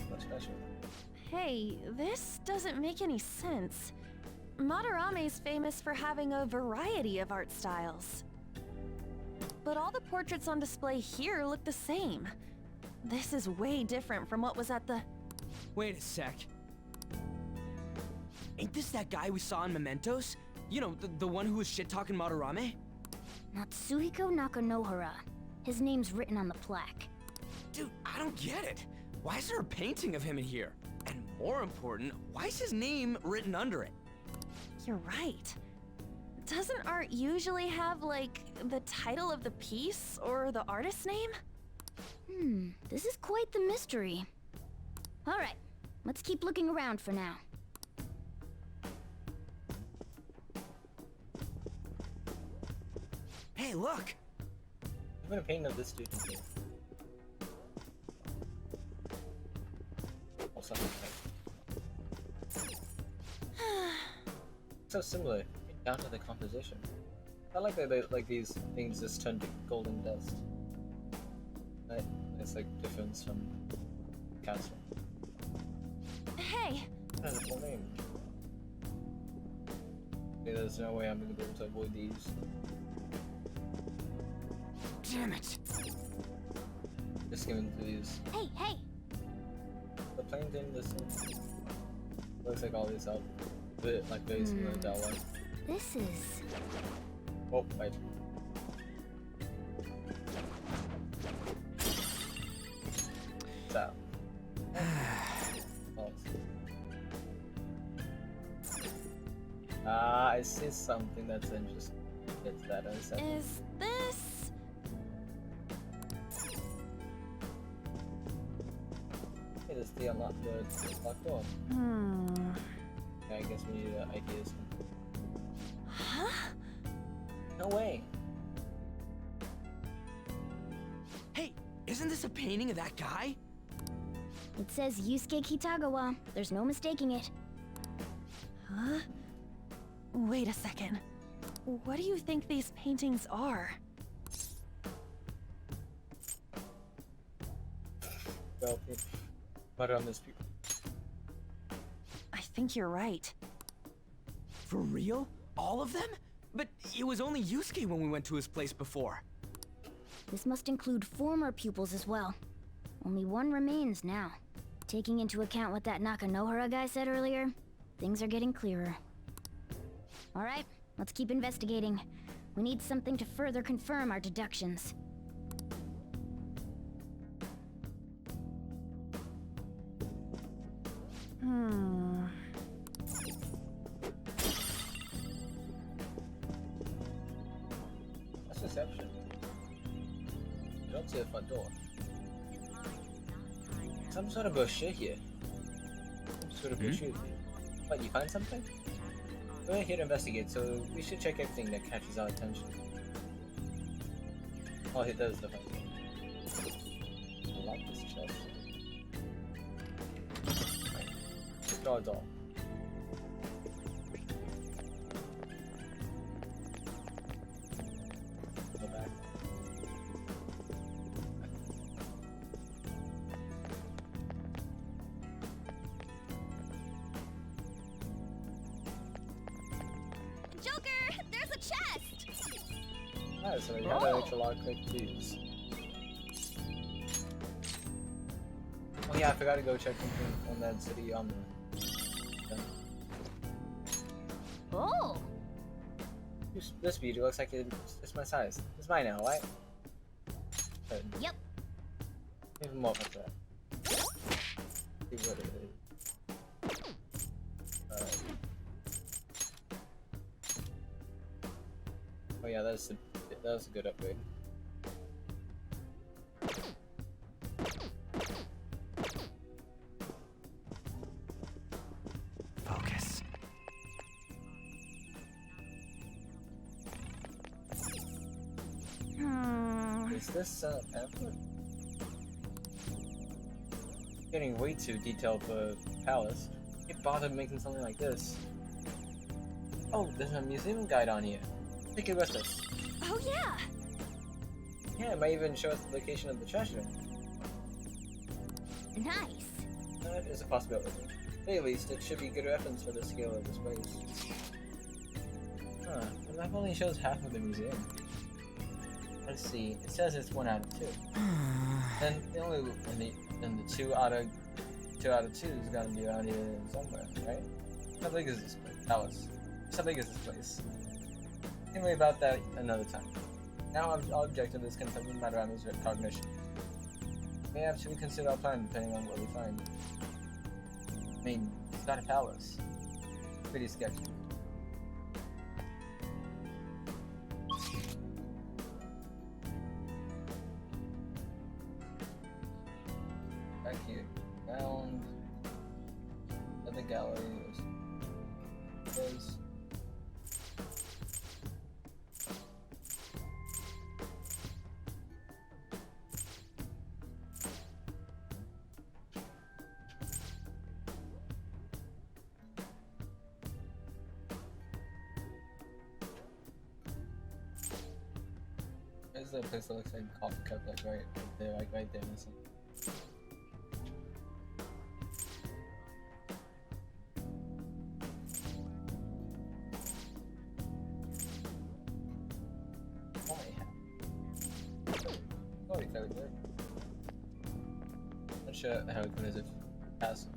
S20: What's special?
S9: Hey, this doesn't make any sense. Madarame's famous for having a variety of art styles. But all the portraits on display here look the same. This is way different from what was at the...
S8: Wait a sec. Ain't this that guy we saw in Mementos? You know, the one who was shit-talking Madarame?
S17: Natsuhiko Nakanohara. His name's written on the plaque.
S8: Dude, I don't get it. Why is there a painting of him in here? And more important, why is his name written under it?
S9: You're right. Doesn't art usually have, like, the title of the piece or the artist's name?
S17: This is quite the mystery. Alright, let's keep looking around for now.
S8: Hey, look!
S20: I'm gonna paint of this dude here. Or something like so similar, down to the composition. I like that they, like these things just turn to golden dust. Right? It's like difference from castle.
S9: Hey!
S20: That's a full name. Okay, there's no way I'm gonna be able to avoid these.
S8: Damn it!
S20: Just skimming through these.
S17: Hey, hey!
S20: The planes in this one. Looks like all these are like very similar to that one.
S17: This is...
S20: Oh, wait. So. I see something that's interesting. It's that in a second.
S9: Is this...
S20: Hey, this is the unlocked door. Okay, I guess we need ideas.
S9: Huh?
S20: No way.
S8: Hey, isn't this a painting of that guy?
S17: It says Yusuke Kitagawa. There's no mistaking it.
S9: Huh? Wait a second. What do you think these paintings are?
S20: Well, but on this people.
S9: I think you're right.
S8: For real? All of them? But it was only Yusuke when we went to his place before.
S17: This must include former pupils as well. Only one remains now. Taking into account what that Nakanohara guy said earlier, things are getting clearer. Alright, let's keep investigating. We need something to further confirm our deductions.
S1: That's reception. I don't see a front door. Some sort of brochure here. Some sort of brochure here. What, you find something? We're here to investigate, so we should check everything that catches our attention. Oh, he does the front door. I like this chest. Right. Draw a doll. Go back.
S17: Joker, there's a chest!
S1: Alright, so we have an extra lot of quick clues. Oh yeah, I forgot to go check something on that city
S17: Oh!
S1: This beauty looks like it's my size. It's mine now, right? Good.
S17: Yep.
S1: Even more like that. See what it is. Oh yeah, that was a good upgrade.
S8: Focus.
S1: Is this pamphlet? Getting way too detailed for a palace. Can't bother making something like this. Oh, there's a museum guide on here. Take it with us.
S17: Oh yeah!
S1: Yeah, it might even show us the location of the treasure.
S17: Nice!
S1: That is a possibility. At the very least, it should be good reference for the scale of this place. Huh, the map only shows half of the museum. Let's see, it says it's 1 out of 2. Then the only and the 2 out of 2 is gonna be around here somewhere, right? How big is this palace? How big is this place? Anyway, about that another time. Now our objective is confirming Madarame's cognition. We may have to reconsider our plan depending on what we find. I mean, it's not a palace. Pretty sketchy. Back here, round of the gallery. There's the place that looks like a coffee cup, like right there, like right there. Missing. Oh, you covered there. Not sure how it is if pass.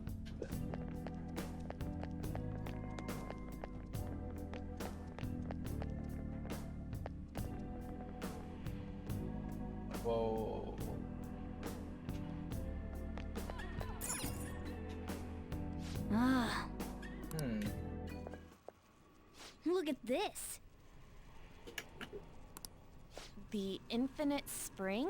S1: Whoa.
S17: Ah. Look at this.
S9: The Infinite Spring?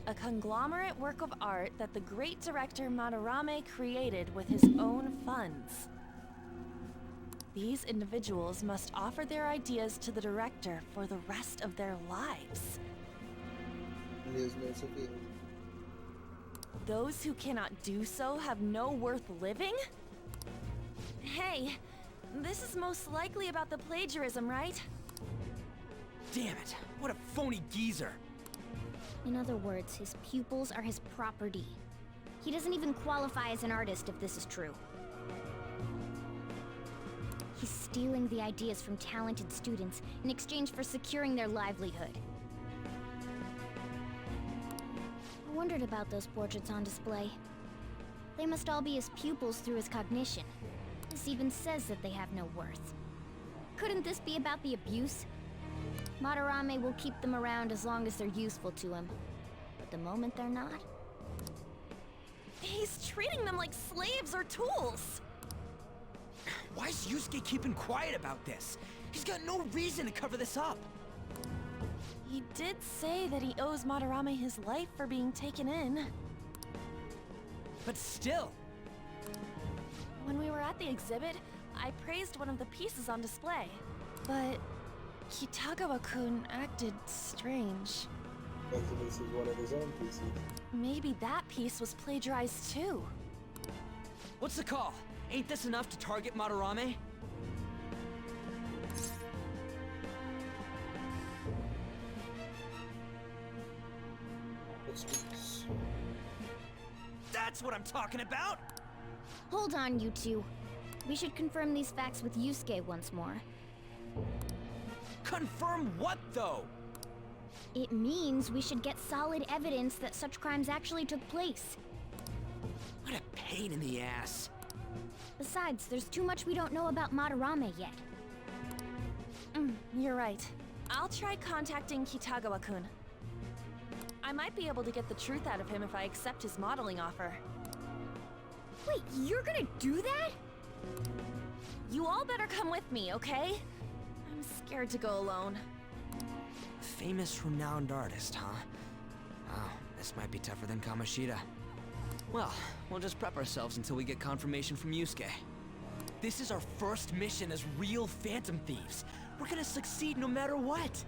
S9: A conglomerate work of art that the great director Madarame created with his own funds. These individuals must offer their ideas to the director for the rest of their lives. Those who cannot do so have no worth living? Hey, this is most likely about the plagiarism, right?
S14: Damn it! What a phony geezer!
S17: In other words, his pupils are his property. He doesn't even qualify as an artist if this is true. He's stealing the ideas from talented students in exchange for securing their livelihood. I wondered about those portraits on display. They must all be his pupils through his cognition. This even says that they have no worth. Couldn't this be about the abuse? Madarame will keep them around as long as they're useful to him. But the moment they're not...
S9: He's treating them like slaves or tools!
S14: Why is Yusuke keeping quiet about this? He's got no reason to cover this up.
S9: He did say that he owes Madarame his life for being taken in.
S14: But still...
S9: When we were at the exhibit, I praised one of the pieces on display. But Kitagawa-kun acted strange.
S13: This is one of his own pieces.
S9: Maybe that piece was plagiarized too.
S14: What's the call? Ain't this enough to target Madarame? That's what I'm talking about!
S17: Hold on, you two. We should confirm these facts with Yusuke once more.
S14: Confirm what, though?
S17: It means we should get solid evidence that such crimes actually took place.
S14: What a pain in the ass.
S17: Besides, there's too much we don't know about Madarame yet.
S9: You're right. I'll try contacting Kitagawa-kun. I might be able to get the truth out of him if I accept his modeling offer.
S17: Wait, you're gonna do that?
S9: You all better come with me, okay? I'm scared to go alone.
S8: Famous, renowned artist, huh? Wow, this might be tougher than Kamoshida. Well, we'll just prep ourselves until we get confirmation from Yusuke.
S14: This is our first mission as real Phantom Thieves. We're gonna succeed no matter what.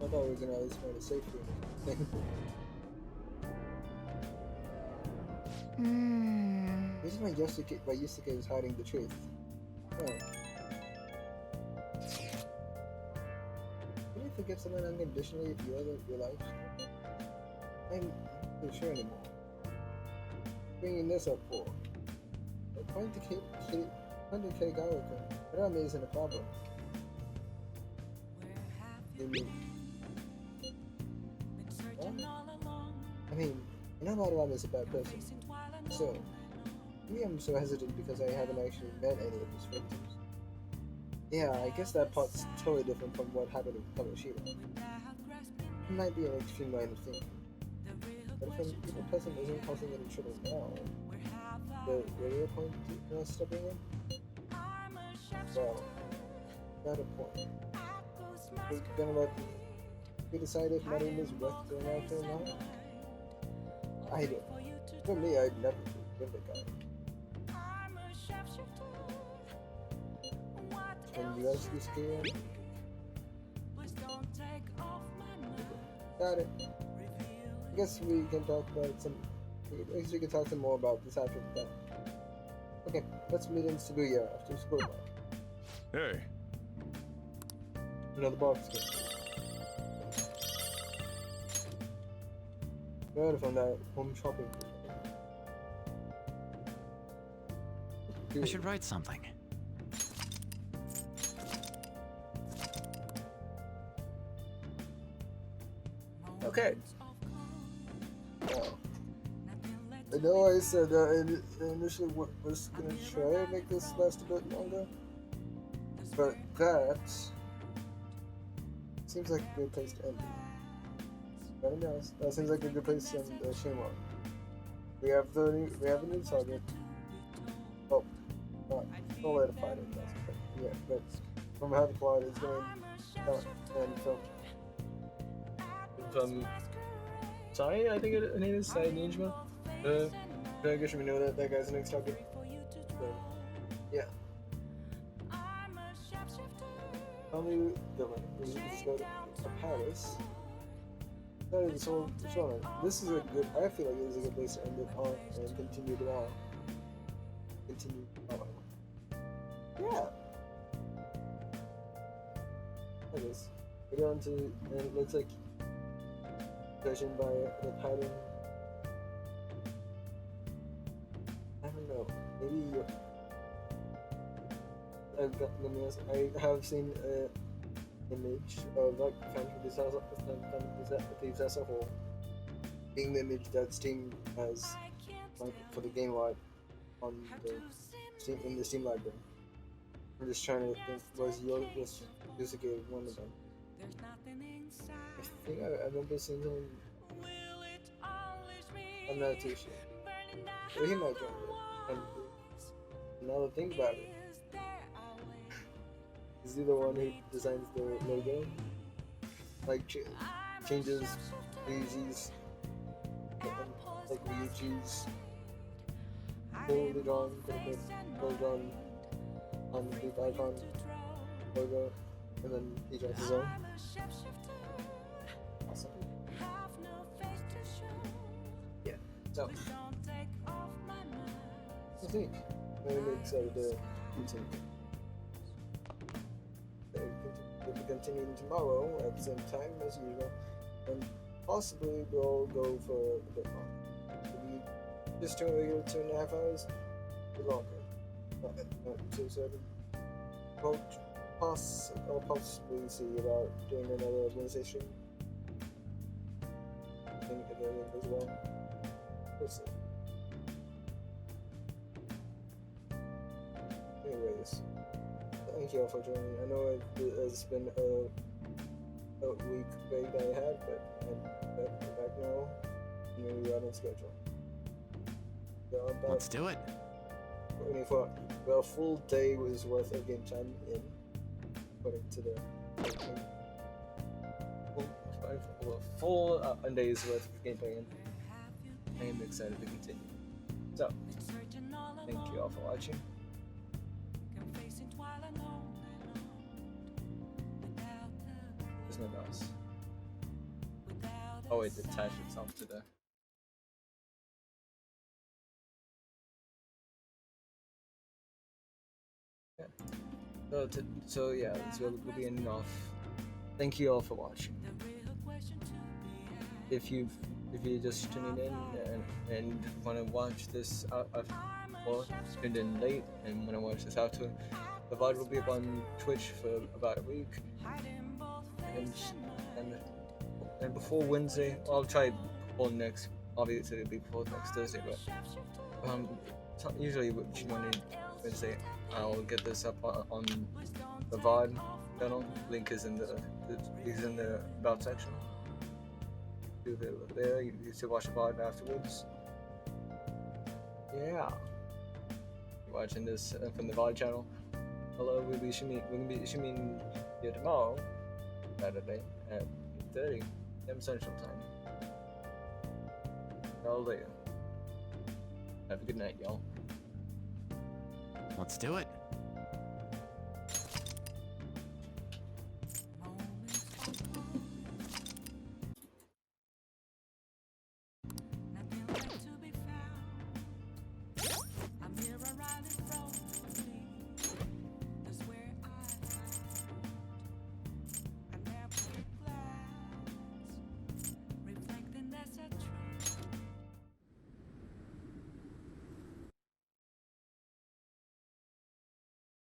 S13: I thought we were gonna at least find a safe room. This is why Yusuke is hiding the truth. Oh. Can you forgive someone unconditionally if you owe your life? I'm not sure anymore. Bringing this up for. Point to Keigawa-kun. Madarame isn't a problem. I mean, I know Madarame is a bad person. So, maybe I'm so hesitant because I haven't actually met any of his victims. Yeah, I guess that part's totally different from what happened with Kamoshida. It might be an extreme line of thinking. But if an evil person isn't causing any trouble now, the real point to stepping in? Well, not a point. We're gonna let we decide if Madarame is worth going after or not? I don't. For me, I'd never forgive the guy. Can you guys be scared? Got it. I guess we can talk about some. I guess we can talk some more about this after that. Okay, let's meet in Shibuya after school.
S4: Hey.
S13: Another box game. Right from that home shopping.
S3: I should write something.
S13: Okay. I know I said that I initially was gonna try to make this last a bit longer, but that seems like a good place to end it. Nothing else. That seems like a good place to end the Shinwan. We have a new target. Oh, not let it fight it. Yeah, but from how the plot is going and from Sai, I think her name is Sai Ninja. I guess we know that that guy's the next target. So, yeah. Tell me, Dylan, is this about a palace? That is so strong. This is a good. I feel like this is a good place to end it on and continue it on. Continue on. Yeah. Like this. We go into, and it looks like possession by the pattern. I don't know. Maybe I have seen image of like Phantom Thieves as a whole, being the image that Steam has like for the game live on the Steam in the Steam library. I'm just trying to think, was Yusuke one of them? I think I remember seeing him. I'm not too sure. But he might join it. And now that I think about it, is he the one who designs the logo? Like changes Ryuji's, like Ryuji's polygon, polygon on the big icon logo, and then he draws his own. Awesome. Yeah. So I think I'm really excited to continue. We'll be continuing tomorrow at the same time as usual, and possibly we'll go for a bit longer. Maybe just 2.5 hours, or longer. Not too certain. I'll possibly see about doing another organization thing at the end as well. We'll see. Anyways, thank you all for joining. I know it's been a week break that I had, but I'm back now. And we're on schedule. So
S3: Let's do it.
S13: For a full day was worth of game time in, according to the full day's worth of gameplay in. I am excited to continue. So, thank you all for watching. There's no mouse. Oh, it attached itself to the. Yeah. So yeah, this will be ending off. Thank you all for watching. If you're just tuning in and want to watch this or tuned in late and want to watch this after, the VOD will be up on Twitch for about a week. And before Wednesday, I'll try before next. Obviously, it'll be before next Thursday, but usually Wednesday, I'll get this up on the VOD channel. Link is in the about section. Do it there. You should watch the VOD afterwards. Yeah. You're watching this from the VOD channel. Hello, we'll be streaming here tomorrow, Saturday at 8:30 p.m. Central Time. Y'all later. Have a good night, y'all.
S3: Let's do it.